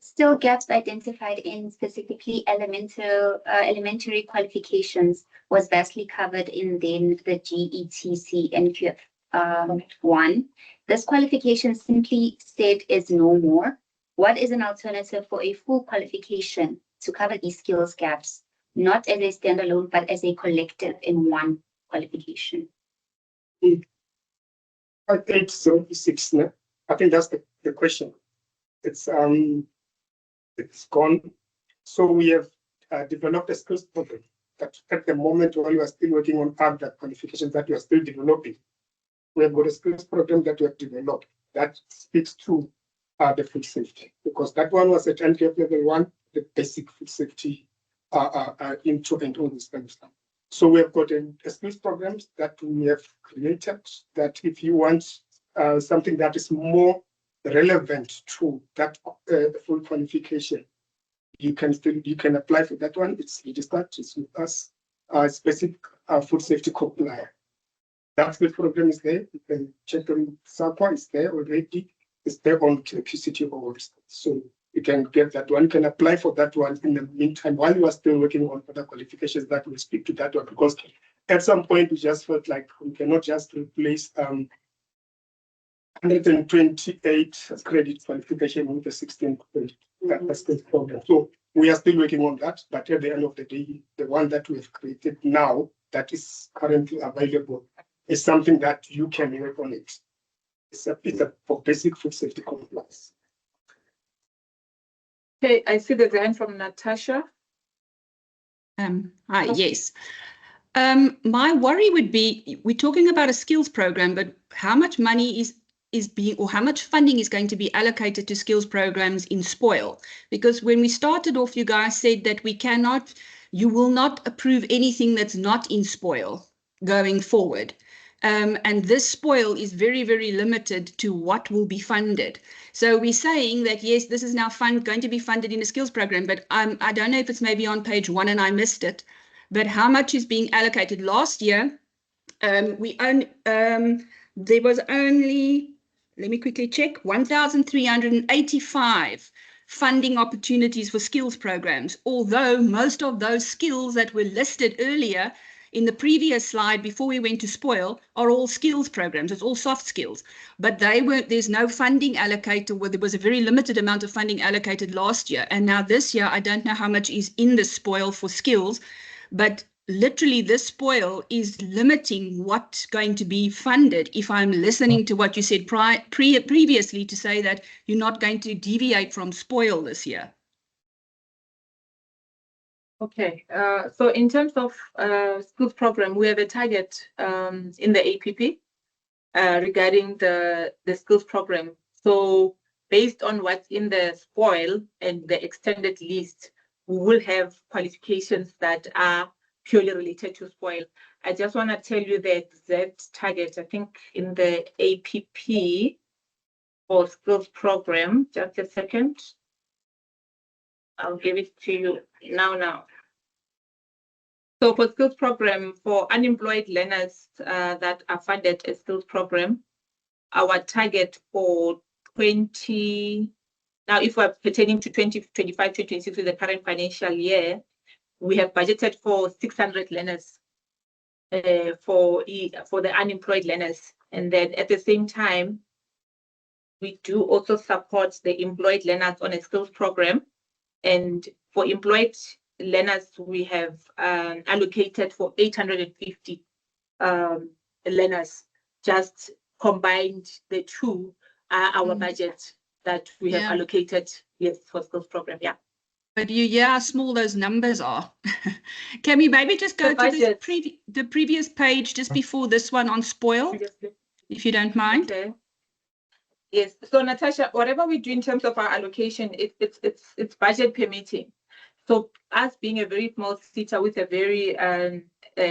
Still gaps identified in specifically elementary qualifications was vastly covered in then the GETC NQF 1. This qualification simply said is no more. What is an alternative for a full qualification to cover these skills gaps, not as a standalone, but as a collective in one qualification? 876. No? I think that's the question. It's gone. So we have developed a skills program that at the moment while we are still working on other qualifications that we are still developing, we have got a skills program that we have developed that speaks to the food safety, because that one was at entry level 1, the basic food safety into and all this kind of stuff. So we have got a skills programs that we have created that if you want something that is more relevant to that the full qualification, you can apply for that one. It's registered, it's with us, specific food safety compliant. That skills program is there. You can check on SAPA, it's there already. It's there on QCT awards. So you can get that one. You can apply for that one in the meantime while you are still working on other qualifications that will speak to that one, because at some point we just felt like we cannot just replace 128 credit qualification with the 16 skills program. So we are still working on that, but at the end of the day, the one that we have created now that is currently available is something that you can work on it. It's for basic food safety compliance. Okay, I see the hand from Natasha. Hi, yes. My worry would be, we're talking about a skills program, but how much money is being, or how much funding is going to be allocated to skills programs in spoil? Because when we started off, you guys said that you will not approve anything that's not in spoil going forward. And this spoil is very, very limited to what will be funded. So we're saying that, yes, this is now going to be funded in a skills program, but I don't know if it's maybe on page 1 and I missed it, but how much is being allocated? Last year, there was only, let me quickly check, 1,385 funding opportunities for skills programs, although most of those skills that were listed earlier in the previous slide before we went to spoil are all skills programs. It's all soft skills, but there's no funding allocated. Well, there was a very limited amount of funding allocated last year. And now this year, I don't know how much is in the spoil for skills, but literally this spoil is limiting what's going to be funded. If I'm listening to what you said previously to say that you're not going to deviate from spoil this year. Okay, so in terms of skills program, we have a target in the APP regarding the skills program. So based on what's in the spoil and the extended list, we will have qualifications that are purely related to spoil. I just want to tell you the exact target, I think in the APP for skills program, just a second. I'll give it to you now. So for skills program, for unemployed learners that are funded a skills program, our target for now if we're pertaining to 2025, 2026 with the current financial year, we have budgeted for 600 learners for the unemployed learners. And then at the same time, we do also support the employed learners on a skills program. And for employed learners, we have allocated for 850 learners. Just combined the two our budget that we have allocated, yes, for skills program, yeah. But you hear how small those numbers are. Can we maybe just go to the previous page just before this one on spoil, if you don't mind? Okay. Yes. So Natasha, whatever we do in terms of our allocation, it's budget permitting. So us being a very small Seta with a very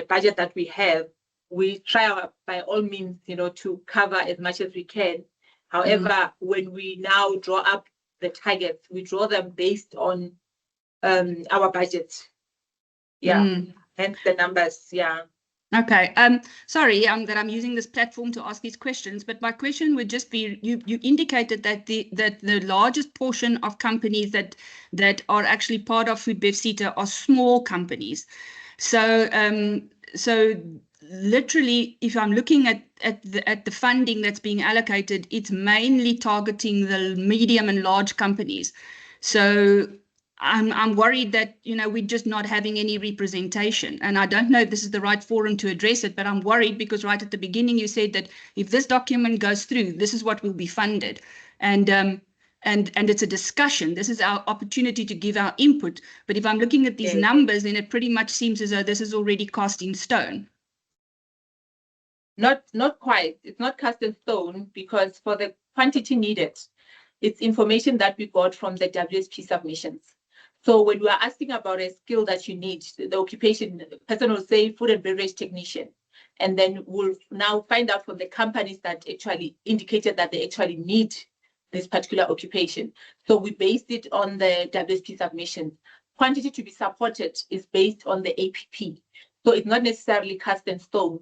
budget that we have, we try by all means, to cover as much as we can. However, when we now draw up the targets, we draw them based on our budget. Yeah, hence the numbers. Yeah. Okay. Sorry that I'm using this platform to ask these questions, but my question would just be: you indicated that the largest portion of companies that are actually part of Foodbev Seta are small companies. So literally, if I'm looking at the funding that's being allocated, it's mainly targeting the medium and large companies. So I'm worried that, you know, we're just not having any representation. And I don't know if this is the right forum to address it, but I'm worried because right at the beginning you said that if this document goes through, this is what will be funded. And it's a discussion. This is our opportunity to give our input. But if I'm looking at these numbers, then it pretty much seems as though this is already cast in stone. Not quite. It's not cast in stone because for the quantity needed, it's information that we got from the WSP submissions. So when we are asking about a skill that you need, the occupation, the person will say food and beverage technician. And then we'll now find out from the companies that actually indicated that they actually need this particular occupation. So we based it on the WSP submission. Quantity to be supported is based on the APP. So it's not necessarily cast in stone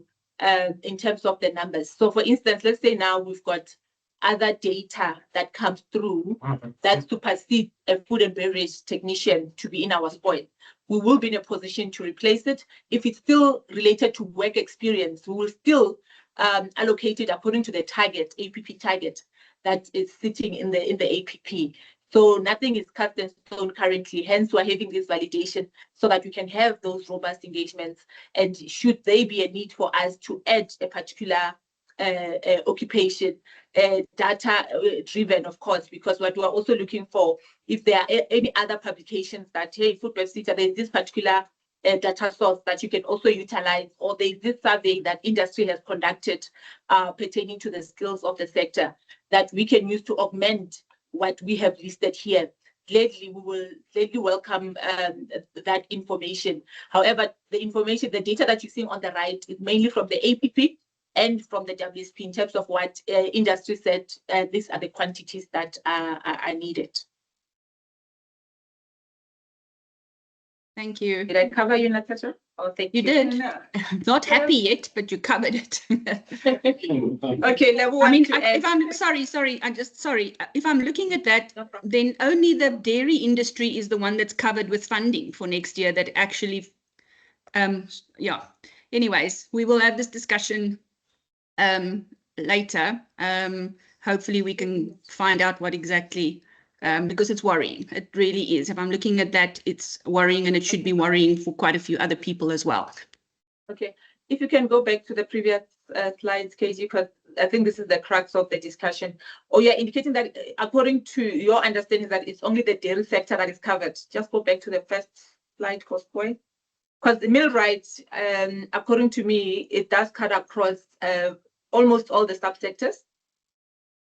in terms of the numbers. So for instance, let's say now we've got other data that comes through that supersede a food and beverage technician to be in our spoil. We will be in a position to replace it. If it's still related to work experience, we will still allocate it according to the target, APP target, that is sitting in the APP. So nothing is cast in stone currently. Hence, we're having this validation so that we can have those robust engagements. And should there be a need for us to add a particular occupation, data driven, of course, because what we're also looking for, if there are any other publications that, hey, Foodbev Seta, there's this particular data source that you can also utilize, or there's this survey that industry has conducted pertaining to the skills of the sector that we can use to augment what we have listed here. Gladly, we will gladly welcome that information. However, the information, the data that you're seeing on the right is mainly from the APP and from the WSP in terms of what industry said, these are the quantities that are needed. Thank you. Did I cover you, Natasha? Oh, thank you. You did. Not happy yet, but you covered it. Okay, level one. I mean, if I'm sorry, if I'm looking at that, then only the dairy industry is the one that's covered with funding for next year that actually, yeah. Anyways, we will have this discussion later. Hopefully we can find out what exactly, because it's worrying. It really is. If I'm looking at that, it's worrying, and it should be worrying for quite a few other people as well. Okay, if you can go back to the previous slides, KG, because I think this is the crux of the discussion. Oh, you're indicating that according to your understanding that it's only the dairy sector that is covered. Just go back to the first slide, Cosboy. Because the mill rights, according to me, it does cut across almost all the subsectors.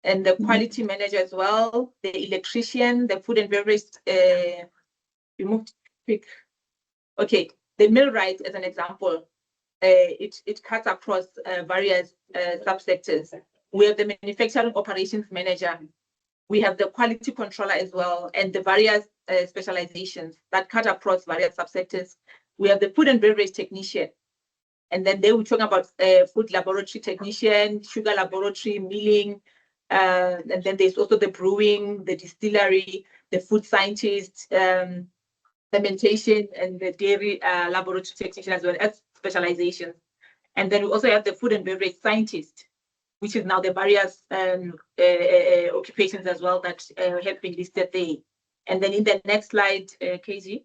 And the quality manager as well, the electrician, the food and beverage, you moved quick. Okay, the mill rights as an example, it cuts across various subsectors. We have the manufacturing operations manager. We have the quality controller as well, and the various specializations that cut across various subsectors. We have the food and beverage technician. And then they were talking about food laboratory technician, sugar laboratory, milling, and then there's also the brewing, the distillery, the food scientist, fermentation, and the dairy laboratory technician as well as specializations. And then we also have the food and beverage scientist, which is now the various occupations as well that have been listed there. And then in the next slide, KG,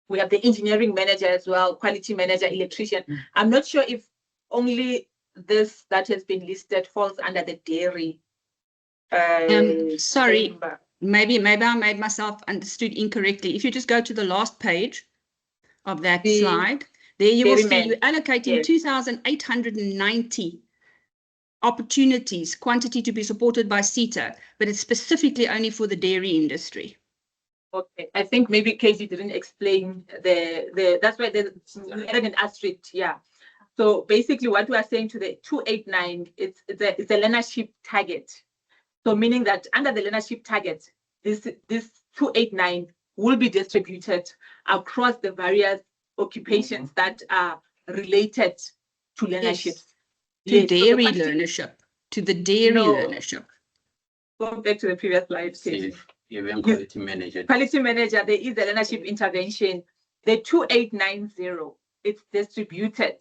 we have the engineering manager as well, quality manager, electrician. I'm not sure if only this that has been listed falls under the dairy. Sorry, maybe I made myself understood incorrectly. If you just go to the last page of that slide, there you will see you're allocating 2,890 opportunities, quantity to be supported by Seta, but it's specifically only for the dairy industry. Okay, I think maybe Casey didn't explain that's why there's an asterisk, yeah. So basically what we are saying to the 289, it's a learnership target. So meaning that under the learnership target, this 289 will be distributed across the various occupations that are related to learnership. To dairy learnership, to the dairy learnership. Go back to the previous slide, Casey. Quality manager. Quality manager, there is a learnership intervention. The 2890 it's distributed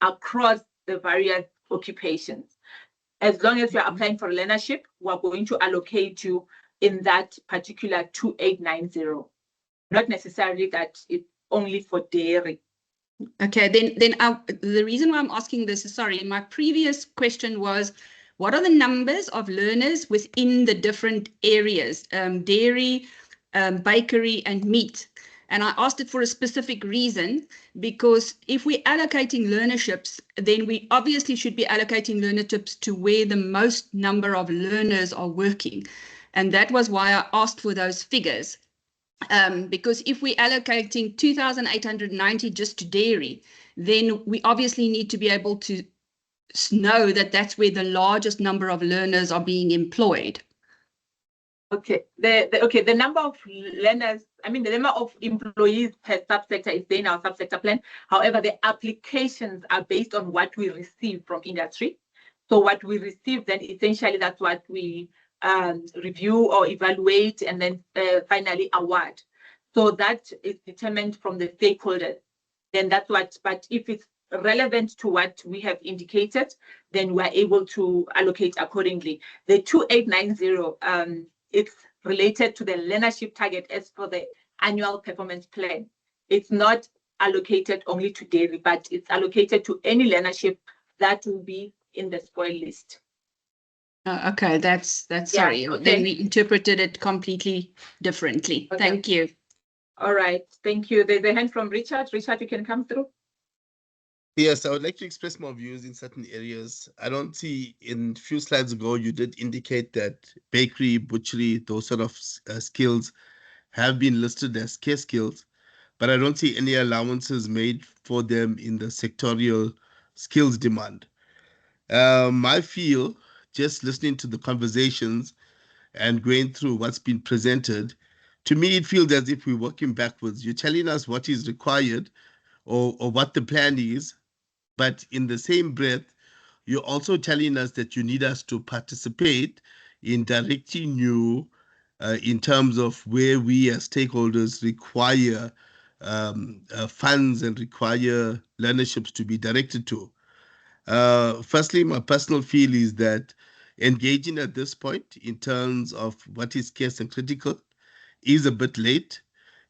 across the various occupations. As long as you're applying for learnership, we're going to allocate you in that particular 2890. Not necessarily that it's only for dairy. Okay, then the reason why I'm asking this is, sorry, my previous question was, what are the numbers of learners within the different areas, dairy, bakery, and meat? And I asked it for a specific reason, because if we're allocating learnerships, then we obviously should be allocating learnerships to where the most number of learners are working. And that was why I asked for those figures. Because if we're allocating 2,890 just to dairy, then we obviously need to be able to know that that's where the largest number of learners are being employed. Okay, the number of learners, I mean, the number of employees per subsector is there in our subsector plan. However, the applications are based on what we receive from industry. So what we receive, then essentially that's what we review or evaluate and then finally award. So that is determined from the stakeholders. Then that's what, but if it's relevant to what we have indicated, then we're able to allocate accordingly. The 2890, it's related to the learnership target as for the annual performance plan. It's not allocated only to dairy, but it's allocated to any learnership that will be in the spoil list. Okay, that's sorry. Okay. Then we interpreted it completely differently. Okay. Thank you. All right, thank you. There's a hand from Richard. Richard, you can come through. Yes, I would like to express more views in certain areas. I don't see, in a few slides ago, you did indicate that bakery, butchery, those sort of skills have been listed as scarce skills, but I don't see any allowances made for them in the sectorial skills demand. I feel, just listening to the conversations and going through what's been presented, to me, it feels as if we're working backwards. You're telling us what is required or what the plan is, but in the same breath, you're also telling us that you need us to participate in directing you in terms of where we as stakeholders require funds and require learnerships to be directed to. Firstly, my personal feel is that engaging at this point in terms of what is scarce and critical is a bit late.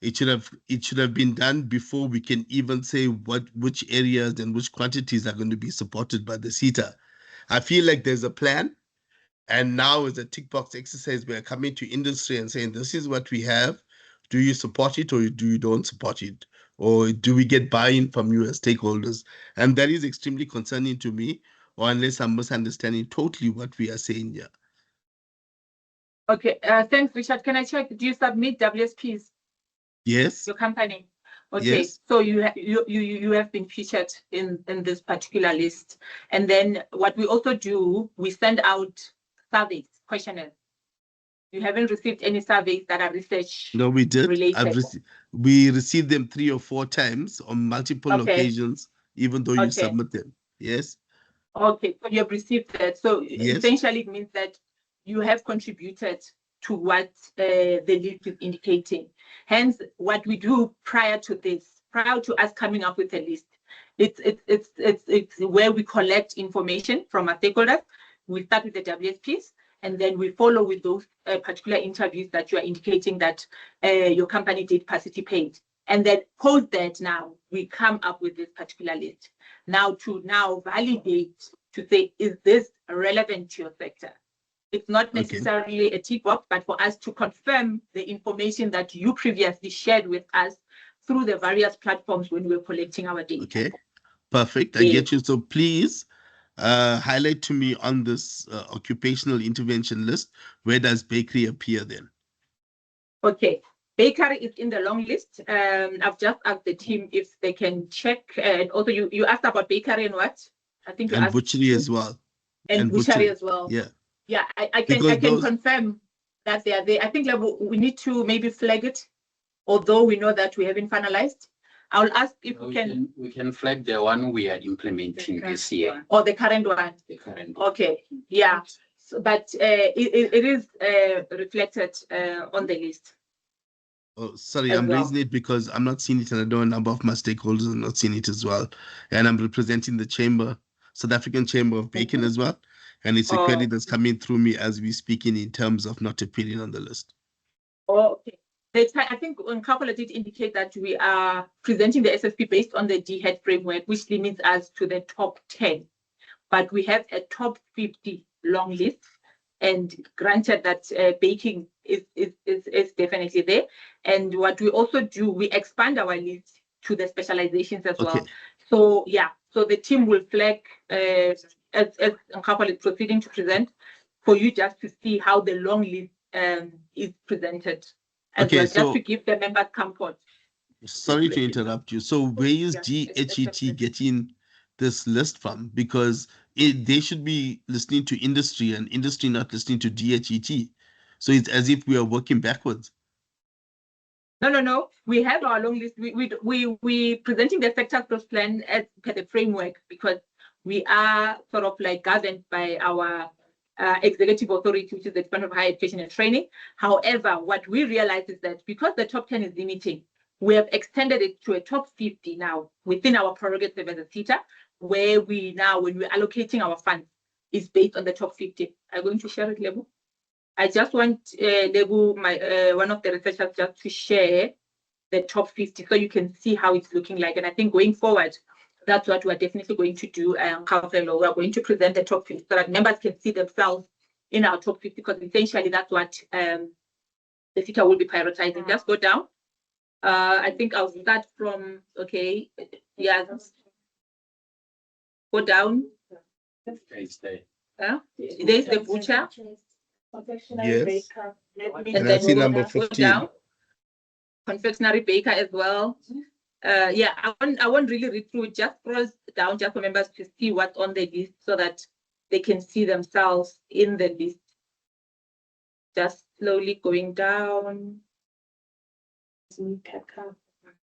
It should have been done before we can even say which areas and which quantities are going to be supported by the Seta. I feel like there's a plan, and now as a tick box exercise, we're coming to industry and saying, this is what we have. Do you support it or do you don't support it? Or do we get buy-in from you as stakeholders? And that is extremely concerning to me, or unless I'm misunderstanding totally what we are saying here. Okay, thanks, Richard. Can I check, do you submit WSPs? Yes. Your company? Okay, yes. So you have been featured in this particular list. And then what we also do, we send out surveys, questionnaires. You haven't received any surveys that are research No, we did. related. We received them 3 or 4 times on multiple occasions, even though you submit them. Yes. Okay, so you have received that. So yes. Essentially it means that you have contributed to what the list is indicating. Hence, what we do prior to this, prior to us coming up with a list, it's where we collect information from our stakeholders. We start with the WSPs, and then we follow with those particular interviews that you are indicating that your company did participate. And then post that, now we come up with this particular list. Now to validate, to say, is this relevant to your sector? It's not necessarily a tick box, but for us to confirm the information that you previously shared with us through the various platforms when we were collecting our data. Okay, perfect. I get you. So please highlight to me on this occupational intervention list, where does bakery appear then? Okay, bakery is in the long list. I've just asked the team if they can check. And also you asked about bakery and what? I think you asked. Butchery as well. And butchery as well. Yeah. Yeah, I can confirm that they are there. I think we need to maybe flag it, although we know that we haven't finalized. I will ask if we can flag the one we are implementing this year. Or the current one. The current one. Okay, yeah. So, but it is reflected on the list. Oh, sorry, as I'm well. raising it because I'm not seeing it, and I know a number of my stakeholders are not seeing it as well. And I'm representing the chamber, South African Chamber of Bacon as well. And it's a query that's coming through me as we speaking in terms of not appearing on the list. Oh, okay. I think Nkapolo did indicate that we are presenting the SSP based on the DHEAD framework, which limits us to the top 10. But we have a top 50 long list, and granted that baking is definitely there. And what we also do, we expand our list to the specializations as well. So yeah, so the team will flag as Nkapolo is proceeding to present, for you just to see how the long list is presented as well, just to give the members comfort. Sorry to interrupt you. So where is DHET getting this list from? Because they should be listening to industry and industry not listening to DHET. So it's as if we are working backwards. No. We have our long list. We presenting the sector growth plan as per the framework, because we are sort of like governed by our executive authority, which is the Department of Higher Education and Training. However, what we realize is that because the top 10 is limiting, we have extended it to a top 50 now within our prerogative as a Seta, where we now, when we're allocating our funds, is based on the top 50. I'm going to share it, Lebu. I just want Lebu, one of the researchers, just to share the top 50 so you can see how it's looking like. And I think going forward, that's what we're definitely going to do. We're going to present the top 50 so that members can see themselves in our top 50, because essentially that's what the Seta will be prioritizing. Just go down. I think I'll start from, okay, yeah. Go down. There's the butcher. Yes. And then see number go 15. down. Confectionery baker as well. Yeah, I won't really read through it. Just scroll down just for members to see what's on the list so that they can see themselves in the list. Just slowly going down.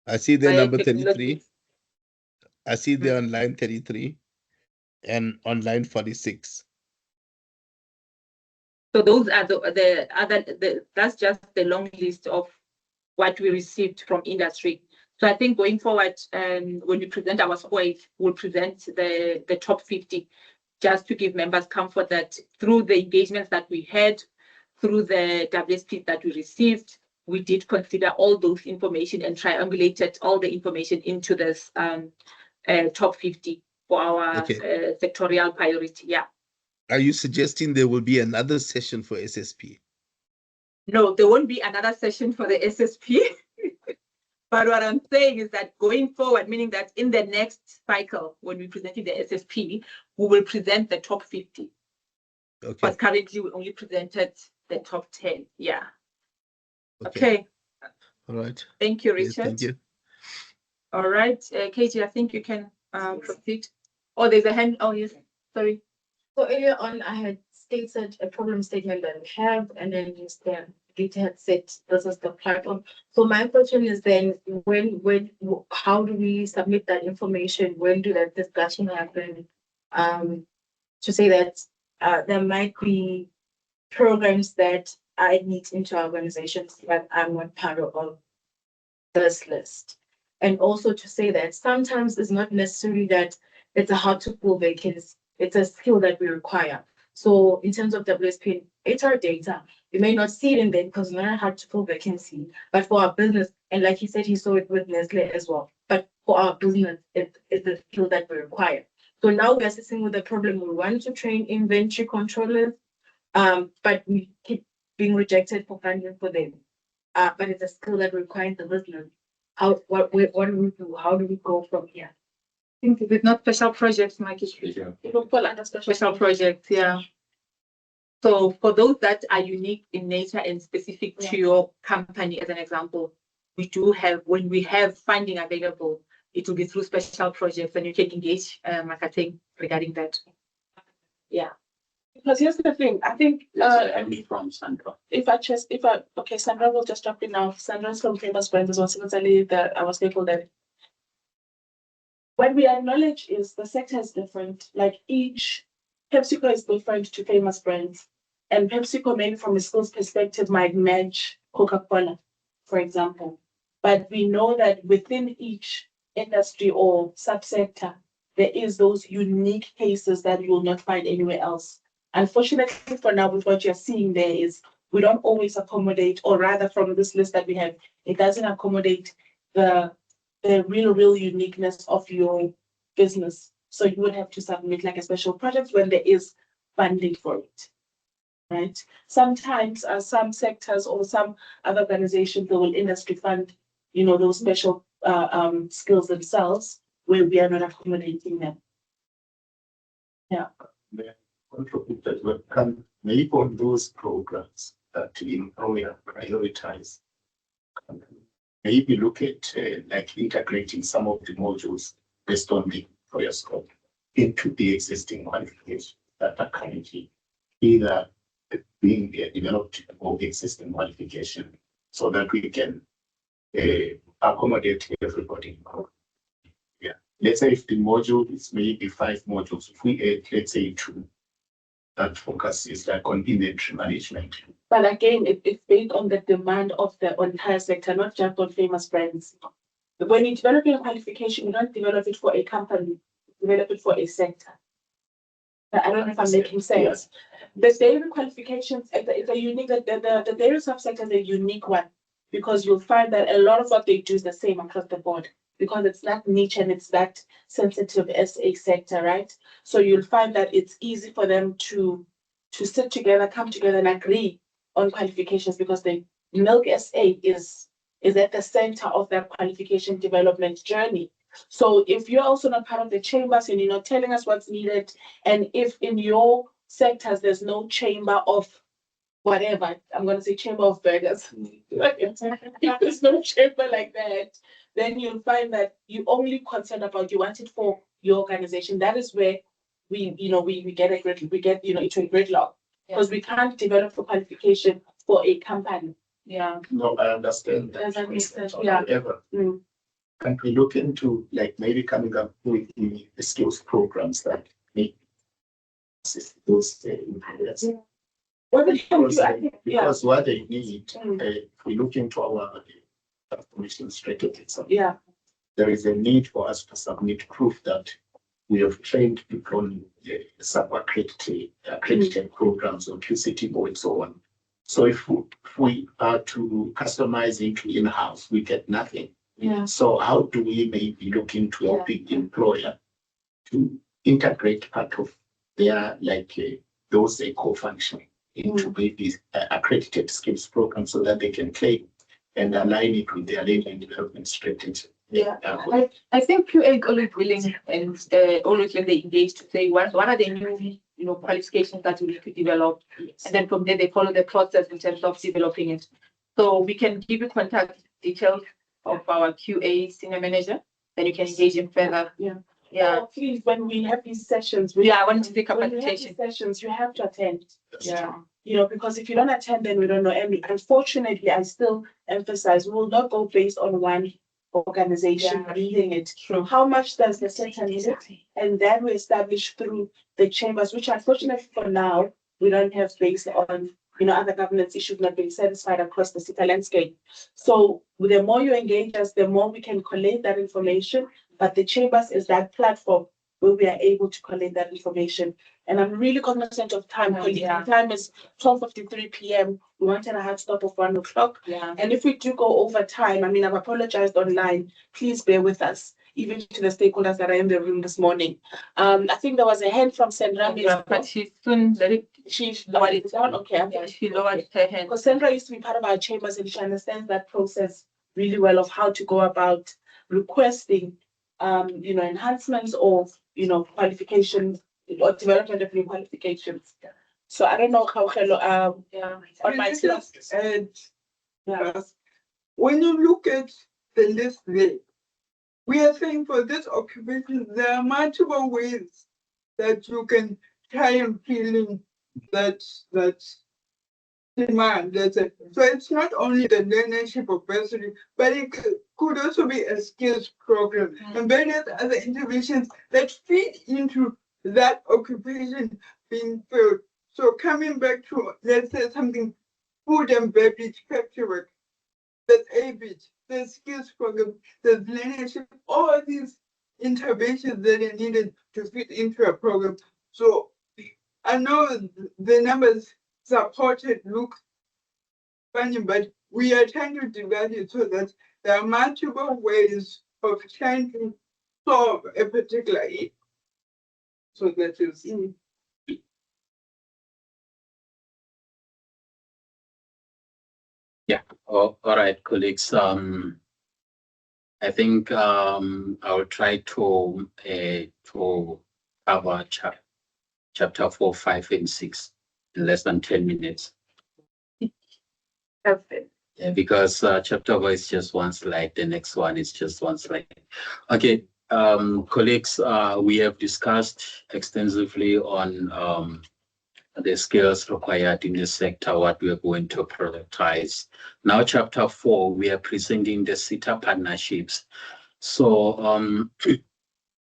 I see there number 33. I see there on line 33 and on line 46. So those are the other, that's just the long list of what we received from industry. So I think going forward, when we present our score, we'll present the top 50, just to give members comfort that through the engagements that we had, through the WSPs that we received, we did consider all those information and triangulated all the information into this top 50 for our sectorial priority. Yeah. Are you suggesting there will be another session for SSP? No, there won't be another session for the SSP. But what I'm saying is that going forward, meaning that in the next cycle, when we presented the SSP, we will present the top 50. Okay. But currently we only presented the top 10. Yeah. Okay. All right. Thank you, Richard. Yes, thank you. All right, Katie, I think you can proceed. Oh, there's a hand. Oh, yes. Sorry. So earlier on, I had stated a problem statement that we have, and then Gita had said this is the platform. So my question is then, how do we submit that information? When do that discussion happen? To say that there might be programs that I need into organizations that I'm not part of this list. And also to say that sometimes it's not necessarily that it's a hard to fill vacancy. It's a skill that we require. So in terms of WSP HR data, you may not see it in there because it's not hard to fill vacancy. But for our business, and like he said, he saw it with Nestle as well. But for our business, it's a skill that we require. So now we're sitting with a problem. We want to train inventory controllers, but we keep being rejected for funding for them. But it's a skill that requires the business. What do we do? How do we go from here? I think it's not special projects, Mikey. It will fall under special projects, yeah. So for those that are unique in nature and specific to your company, as an example, we do have, when we have funding available, it will be through special projects, and you can engage marketing regarding that. Yeah. Because here's the thing, I think from Sandra. Okay, Sandra will just drop in now. Sandra's from Famous Brands as well. Similarly, that I was grateful that what we acknowledge is the sector is different. Like each PepsiCo is different to Famous Brands, and PepsiCo maybe from a skills perspective might match Coca-Cola for example. But we know that within each industry or subsector, there is those unique cases that you will not find anywhere else. Unfortunately, for now, with what you're seeing there is we don't always accommodate, or rather from this list that we have, it doesn't accommodate the real uniqueness of your business. So you would have to submit like a special project when there is funding for it, right? Sometimes some sectors or some other organizations, they will industry fund, you know, those special skills themselves where we are not accommodating them. Yeah. Contributors will come maybe on those programs that we prioritize. Maybe look at like integrating some of the modules based on the employer scope into the existing qualifications that are currently either being developed or existing qualification, so that we can accommodate everybody. Yeah. Let's say if the module is maybe 5 modules, if we add, let's say 2, that focuses like on inventory management. But again, it's based on the demand of the entire sector, not just on famous brands. When you develop a qualification, you don't develop it for a company, you develop it for a sector. I don't know if I'm making sense. Yeah. The dairy qualifications, it's a unique, the dairy subsector is a unique one, because you'll find that a lot of what they do is the same across the board, because it's that niche and it's that sensitive as a sector, right? So you'll find that it's easy for them to sit together, come together and agree on qualifications, because the Milk SA is at the center of that qualification development journey. So if you're also not part of the chambers and you're not telling us what's needed, and if in your sectors there's no chamber of whatever, I'm going to say chamber of burgers, if there's no chamber like that, then you'll find that you only concerned about, you want it for your organization. That is where we get into a gridlock, because we can't develop a qualification for a company. Yeah. No, I understand that. Does that make sense? Yeah. However, can we look into like maybe coming up with the skills programs that make those employers? What Because what they need, if we look into our transformation strategy, there is a need for us to submit proof that we have trained people on sub-accredited programs or QCT and so on. So if we are to customize into in-house, we get nothing. Yeah. So how do we maybe look into helping the employer to integrate part of their those co-functioning into maybe accredited skills program, so that they can claim and align it with their learning and development strategy? Yeah, I think QA is always willing and always when they engage to say what are the new qualifications that we need to develop, and then from there they follow the process in terms of developing it. So we can give you contact details of our QA senior manager, then you can engage him further. Yeah. Yeah. Oh, please, when we have these sessions, I want to take up application sessions, you have to attend. Yeah. Because if you don't attend, then we don't know. And unfortunately, I still emphasize, we will not go based on one organization leading it. True. How much does the center need it? And then we establish through the chambers, which unfortunately for now, we don't have based on other governance issues not being satisfied across the Seta landscape. So the more you engage us, the more we can collate that information. But the chambers is that platform where we are able to collate that information. And I'm really cognizant of time. Time is 12:53 p.m. We wanted a hard stop of 1 o'clock. Yeah. And if we do go over time, I've apologized online. Please bear with us, even to the stakeholders that are in the room this morning. I think there was a hand from Sandra. But she soon she lowered it down. Okay. Yeah, she lowered her hand. Because Sandra used to be part of our chambers and she understands that process really well of how to go about requesting enhancements of qualifications or development of new qualifications. So I don't know how on my when you look at the list there, we are saying for this occupation there are multiple ways that you can try and fill in that demand. So it's not only the learnership of bursary, but it could also be a skills program and various other interventions that feed into that occupation being filled. So coming back to, let's say, something food and beverage factory work, there's ABIT, there's skills program, there's leadership, all these interventions that are needed to fit into a program. So I know the numbers supported look funny, but we are trying to divide it so that there are multiple ways of trying to solve a particular issue. So that is Yeah. All right, colleagues. I think I'll try to cover chapter 4, 5, and 6 in less than 10 minutes. Perfect. Yeah, because chapter 4 is just one slide. The next one is just one slide. Okay, colleagues, we have discussed extensively on the skills required in this sector, what we are going to prioritize. Now, chapter 4, we are presenting the Seta partnerships. So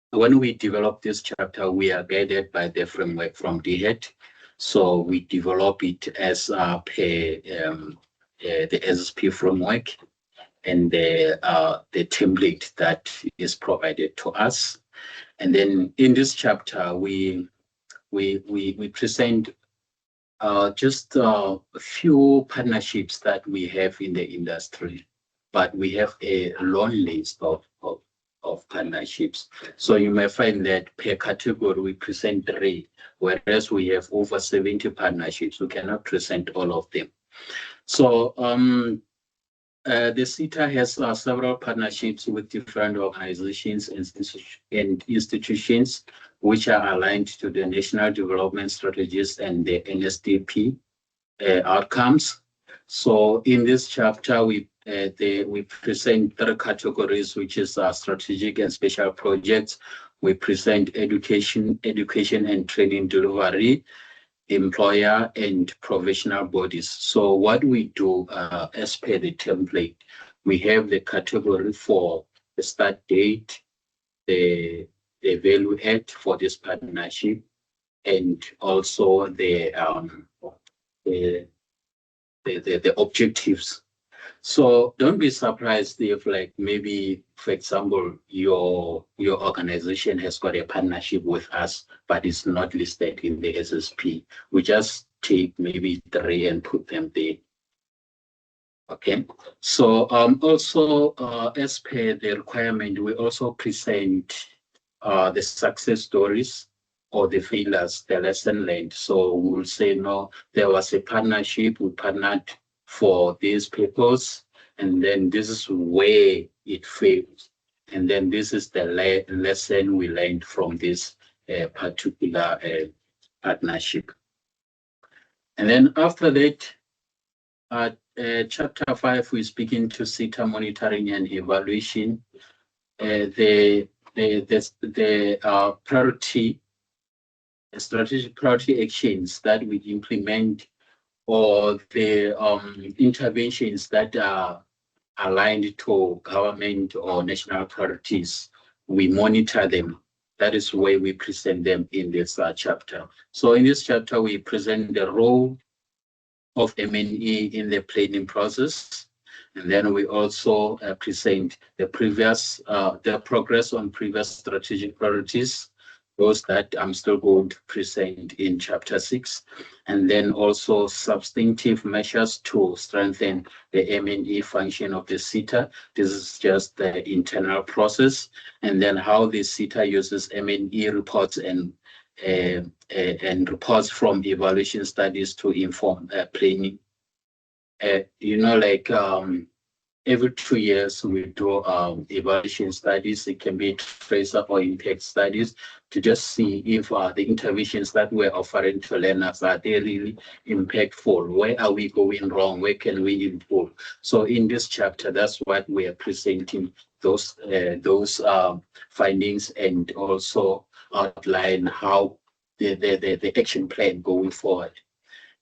when we develop this chapter, we are guided by the framework from DHET. So we develop it as per the SSP framework and the template that is provided to us. And then in this chapter, we present just a few partnerships that we have in the industry, but we have a long list of partnerships. So you may find that per category we present 3, whereas we have over 70 partnerships. We cannot present all of them. So the Seta has several partnerships with different organizations and institutions which are aligned to the national development strategies and the NSDP outcomes. So in this chapter, we present 3 categories, which is strategic and special projects. We present education and training delivery, employer and professional bodies. So what we do as per the template, we have the category for the start date, the value add for this partnership, and also the objectives. So don't be surprised if, like, maybe, for example, your organization has got a partnership with us, but it's not listed in the SSP. We just take maybe 3 and put them there. Okay. So also as per the requirement, we also present the success stories or the failures, the lesson learned. So we'll say, no, there was a partnership, we partnered for these purpose, and then this is where it failed. And then this is the lesson we learned from this particular partnership. And then after that, chapter 5, we speak into Seta monitoring and evaluation. The strategic priority actions that we implement, or the interventions that are aligned to government or national priorities, we monitor them. That is where we present them in this chapter. So in this chapter, we present the role of M&E in the planning process. And then we also present the progress on previous strategic priorities, those that I'm still going to present in chapter 6. And then also substantive measures to strengthen the M&E function of the Seta. This is just the internal process. And then how the Seta uses M&E reports and reports from evaluation studies to inform planning. Every 2 years we do evaluation studies. It can be tracer or impact studies to just see if the interventions that we're offering to learners, are they really impactful? Where are we going wrong? Where can we improve? So in this chapter, that's what we are presenting, those findings, and also outline how the action plan going forward.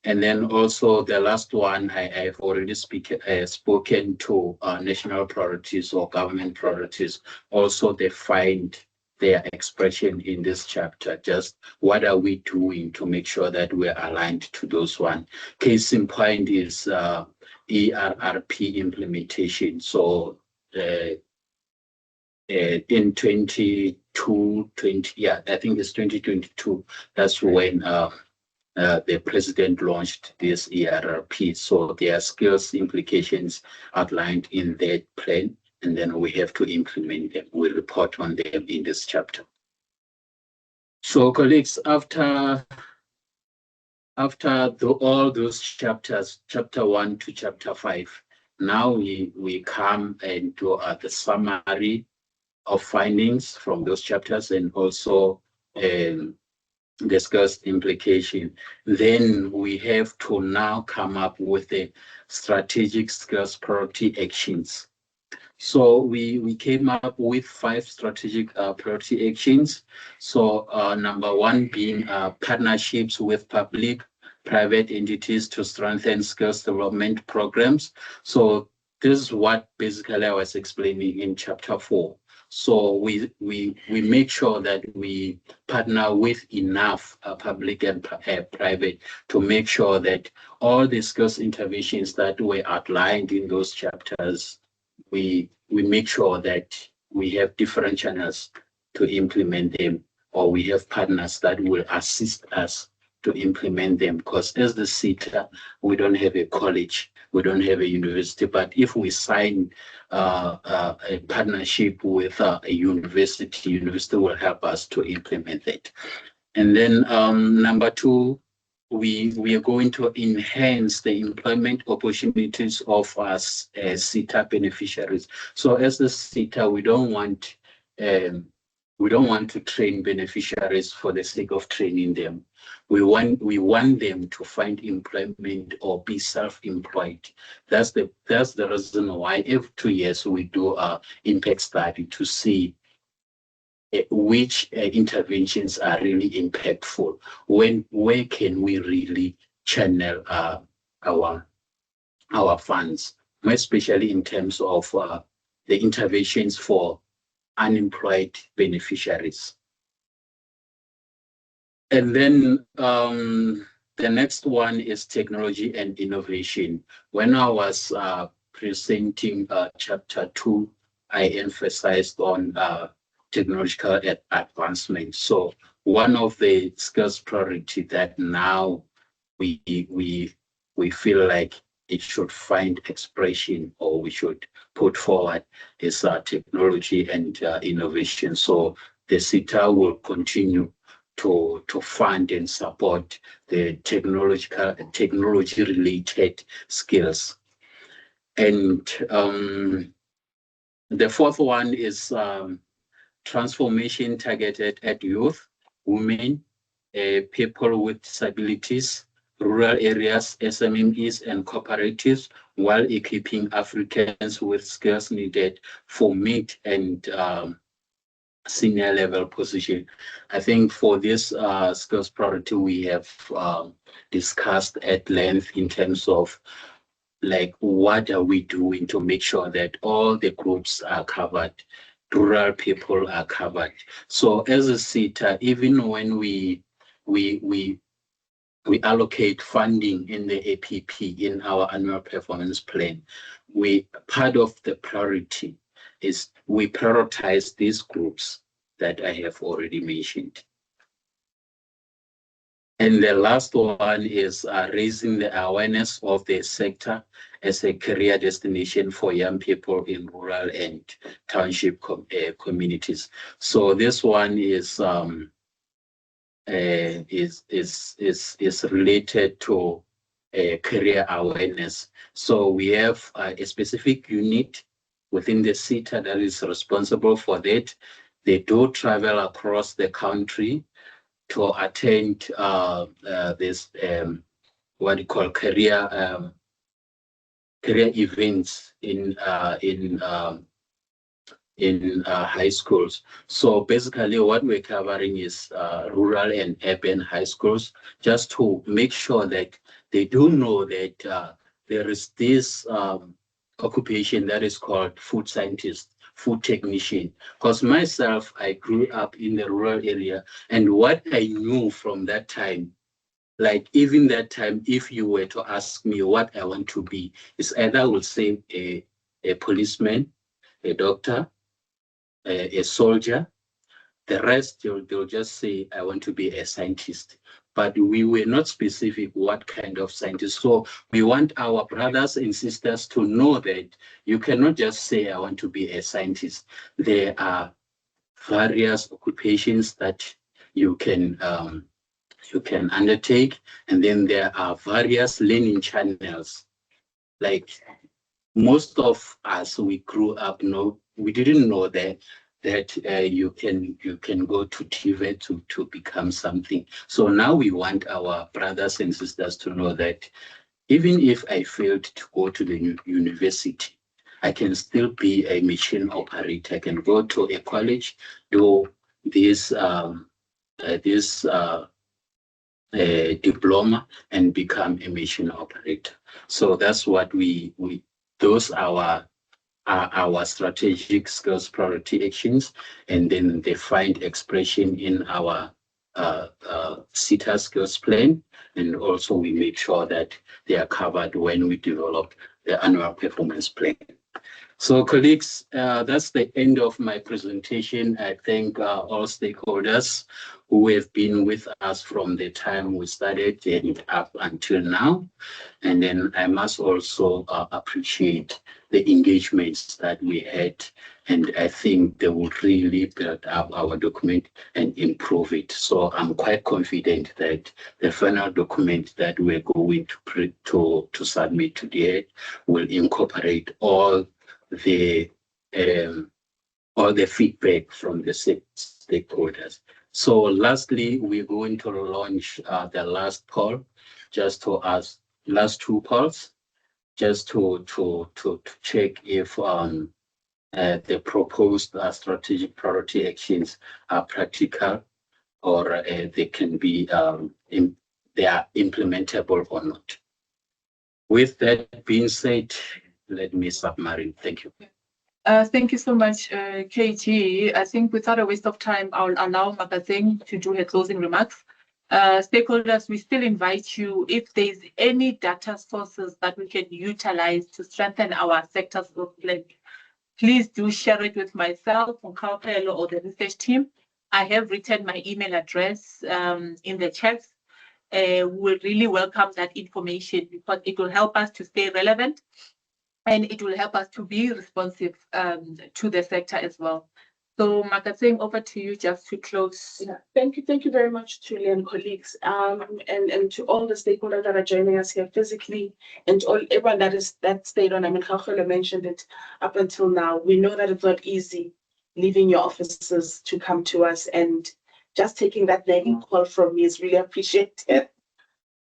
And then also the last one, I've already spoken to national priorities or government priorities. Also, they find their expression in this chapter. Just what are we doing to make sure that we're aligned to those one? Case in point is ERRP implementation. So in 2020, yeah, I think it's 2022, that's when the president launched this ERRP. So there are skills implications outlined in that plan, and then we have to implement them. We'll report on them in this chapter. So colleagues, after all those chapters, chapter 1 to chapter 5, now we come and do the summary of findings from those chapters and also discuss implication. Then we have to now come up with the strategic skills priority actions. So we came up with 5 strategic priority actions. So number 1 being partnerships with public, private entities to strengthen skills development programs. So this is what basically I was explaining in chapter 4. So we make sure that we partner with enough public and private to make sure that all the skills interventions that were outlined in those chapters, we make sure that we have different channels to implement them, or we have partners that will assist us to implement them. Because as the Seta, we don't have a college, we don't have a university, but if we sign a partnership with a university will help us to implement that. And then number 2, we are going to enhance the employment opportunities of us as Seta beneficiaries. So as the Seta, we don't want to train beneficiaries for the sake of training them. We want them to find employment or be self-employed. That's the reason why every 2 years we do an impact study to see which interventions are really impactful. Where can we really channel our funds, especially in terms of the interventions for unemployed beneficiaries. And then the next one is technology and innovation. When I was presenting chapter 2, I emphasized on technological advancement. So one of the skills priority that now we feel like it should find expression, or we should put forward, is technology and innovation. So the Seta will continue to fund and support the technology related skills. And the 4th one is transformation targeted at youth, women, people with disabilities, rural areas, SMEs and cooperatives, while equipping Africans with skills needed for mid and senior level position. I think for this skills priority, we have discussed at length in terms of like what are we doing to make sure that all the groups are covered, rural people are covered. So as a Seta, even when we allocate funding in the APP, in our annual performance plan, part of the priority is we prioritize these groups that I have already mentioned. And the last one is raising the awareness of the sector as a career destination for young people in rural and township communities. So this one is related to career awareness. So we have a specific unit within the Seta that is responsible for that. They do travel across the country to attend this what you call career events in high schools. So basically what we're covering is rural and urban high schools, just to make sure that they do know that there is this occupation that is called food scientist, food technician. Because myself, I grew up in the rural area, and what I knew from that time, Like even that time, if you were to ask me what I want to be, it's either I will say a policeman, a doctor, a soldier. The rest, they'll just say, I want to be a scientist. But we were not specific what kind of scientist. So we want our brothers and sisters to know that you cannot just say, I want to be a scientist. There are various occupations that you can undertake, and then there are various learning channels. Like most of us, we grew up, we didn't know that you can go to TV to become something. So now we want our brothers and sisters to know that even if I failed to go to the university, I can still be a machine operator. I can go to a college, do this diploma and become a machine operator. So that's what those are our strategic skills priority actions, and then they find expression in our Seta skills plan, and also we make sure that they are covered when we develop the annual performance plan. So colleagues, that's the end of my presentation. I thank all stakeholders who have been with us from the time we started and up until now. And then I must also appreciate the engagements that we had. And I think they will really build up our document and improve it. So I'm quite confident that the final document that we're going to submit today will incorporate all the feedback from the stakeholders. So lastly, we're going to launch the last poll, just to ask last two polls, just to check if the proposed strategic priority actions are practical, or they can be they are implementable or not. With that being said, let me submarine. Thank you. Thank you so much, KG. I think without a waste of time, I'll allow Makaseng to do her closing remarks. Stakeholders, we still invite you, if there's any data sources that we can utilize to strengthen our sector's plan, please do share it with myself, Nkaupelo, or the research team. I have written my email address in the chat. We really welcome that information because it will help us to stay relevant, and it will help us to be responsive to the sector as well. So Makaseng, over to you just to close. Yeah, thank you very much, Julie and colleagues, and to all the stakeholders that are joining us here physically, and everyone that stayed on. I mean, Khawhelo mentioned it up until now. We know that it's not easy leaving your offices to come to us, and just taking that nagging call from me is really appreciated.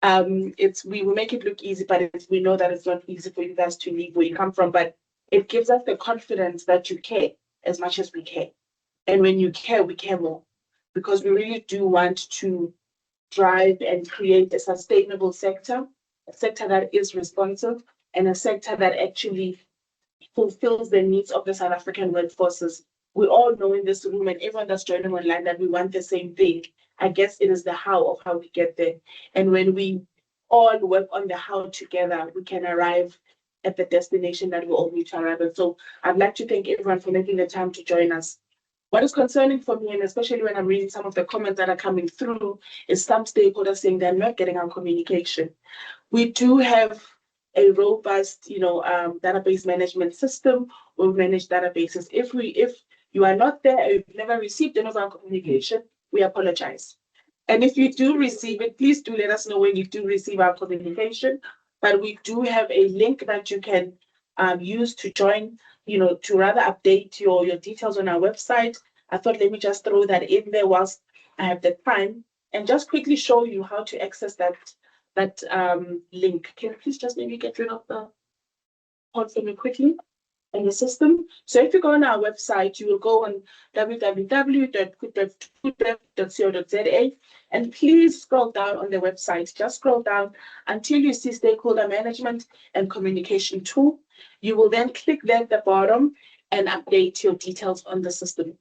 We will make it look easy, but we know that it's not easy for you guys to leave where you come from, but it gives us the confidence that you care as much as we care. And when you care, we care more, because we really do want to drive and create a sustainable sector, a sector that is responsive, and a sector that actually fulfills the needs of the South African workforces. We all know in this room, and everyone that's joining online, that we want the same thing. I guess it is the how of how we get there. And when we all work on the how together, we can arrive at the destination that we all need to arrive at. So I'd like to thank everyone for making the time to join us. What is concerning for me, and especially when I'm reading some of the comments that are coming through, is some stakeholders saying they're not getting our communication. We do have a robust, database management system. We manage databases. If you are not there, or you've never received any of our communication, we apologize. And if you do receive it, please do let us know when you do receive our communication. But we do have a link that you can use to join, to rather update your details on our website. I thought, let me just throw that in there whilst I have the time, and just quickly show you how to access that link. Can you please just maybe get rid of the pause for me quickly in the system? So if you go on our website, you will go on www.foodbev.co.za, and please scroll down on the website. Just scroll down until you see stakeholder management and communication tool. You will then click there at the bottom and update your details on the system.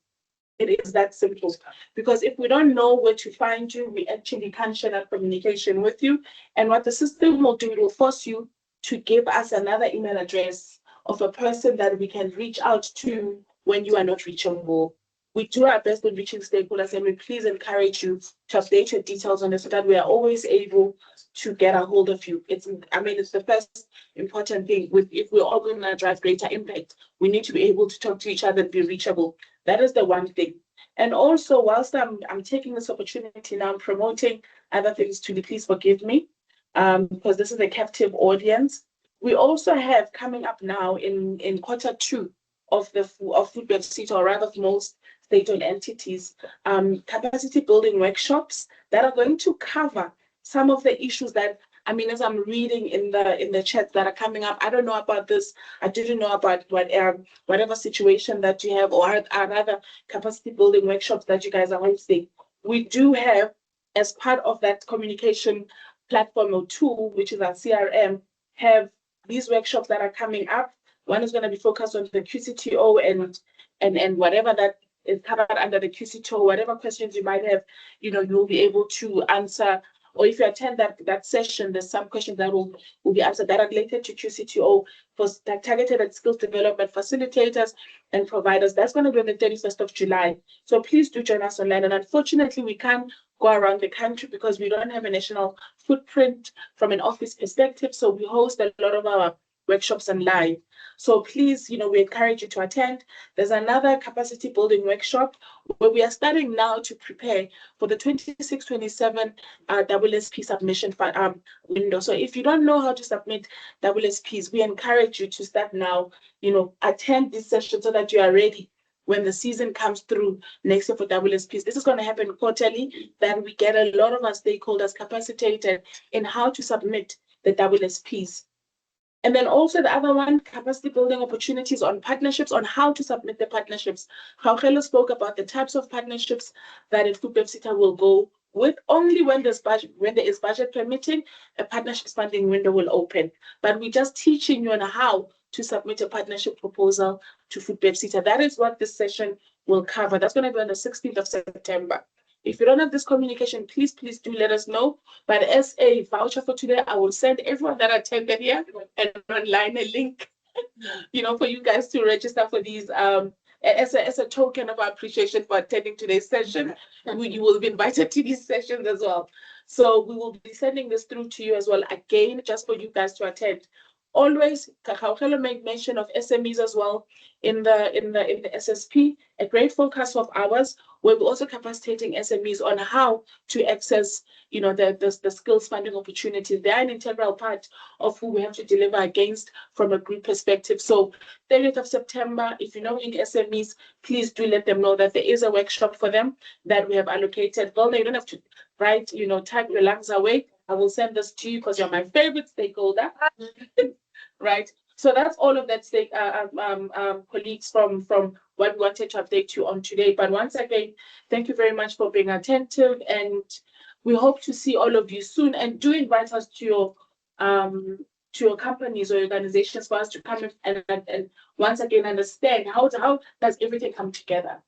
It is that simple. Because if we don't know where to find you, we actually can't share that communication with you. And what the system will do, it will force you to give us another email address of a person that we can reach out to when you are not reachable. We do our best in reaching stakeholders, and we please encourage you to update your details on this so that we are always able to get a hold of you. It's the first important thing. If we're all going to drive greater impact, we need to be able to talk to each other and be reachable. That is the one thing. And also, whilst I'm taking this opportunity now, I'm promoting other things to please forgive me, because this is a captive audience. We also have coming up now in Q2 of Foodbev Seta, or rather of most state-owned entities, capacity building workshops that are going to cover some of the issues that, as I'm reading in the chats that are coming up, I don't know about this, I didn't know about whatever situation that you have, or other capacity building workshops that you guys are hosting. We do have, as part of that communication platform or tool, which is our CRM, have these workshops that are coming up. One is going to be focused on the QCTO and whatever that is covered under the QCTO, whatever questions you might have, you'll be able to answer. Or if you attend that session, there's some questions that will be answered that are related to QCTO for targeted at skills development facilitators and providers. That's going to be on the 31st of July. So please do join us online. And unfortunately, we can't go around the country because we don't have a national footprint from an office perspective. So we host a lot of our workshops online. So please, we encourage you to attend. There's another capacity building workshop where we are starting now to prepare for the 26-27 WSP submission window. So if you don't know how to submit WSPs, we encourage you to start now, attend this session so that you are ready when the season comes through next year for WSPs. This is going to happen quarterly, that we get a lot of our stakeholders capacitated in how to submit the WSPs. And then also the other one, capacity building opportunities on partnerships, on how to submit the partnerships. Gaugelo spoke about the types of partnerships that at Foodbev Seta will go with. Only when there is budget permitting, a partnerships funding window will open. But we're just teaching you on how to submit a partnership proposal to Foodbev Seta. That is what this session will cover. That's going to be on the 16th of September. If you don't have this communication, please do let us know. But as a voucher for today, I will send everyone that attended here and online a link, for you guys to register for these. As a token of our appreciation for attending today's session, you will be invited to these sessions as well. So we will be sending this through to you as well, again, just for you guys to attend. Always, Gaugelo made mention of SMEs as well in the SSP, a great focus of ours, where we're also capacitating SMEs on how to access, the skills funding opportunities. They are an integral part of who we have to deliver against from a group perspective. So 30th of September, if you know any SMEs, please do let them know that there is a workshop for them that we have allocated. Well, you don't have to write, type your lungs away. I will send this to you because you're my favorite stakeholder. Right. So that's all of that colleagues from what we wanted to update you on today. But once again, thank you very much for being attentive, and we hope to see all of you soon. And do invite us to your companies or organizations for us to come and once again understand how does everything come together.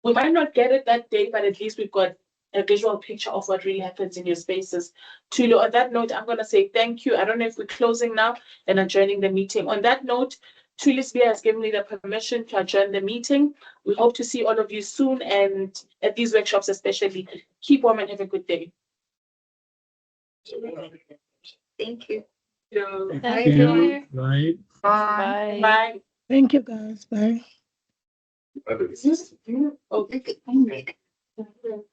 We might not get it that day, but at least we've got a visual picture of what really happens in your spaces. Tulu, on that note, I'm going to say thank you. I don't know if we're closing now and adjourning the meeting. On that note, Tulu has given me the permission to adjourn the meeting. We hope to see all of you soon, and at these workshops especially. Keep warm and have a good day. Thank you. Thank you. Bye. Bye. Bye. Thank you, guys. Bye. Okay. Thank you.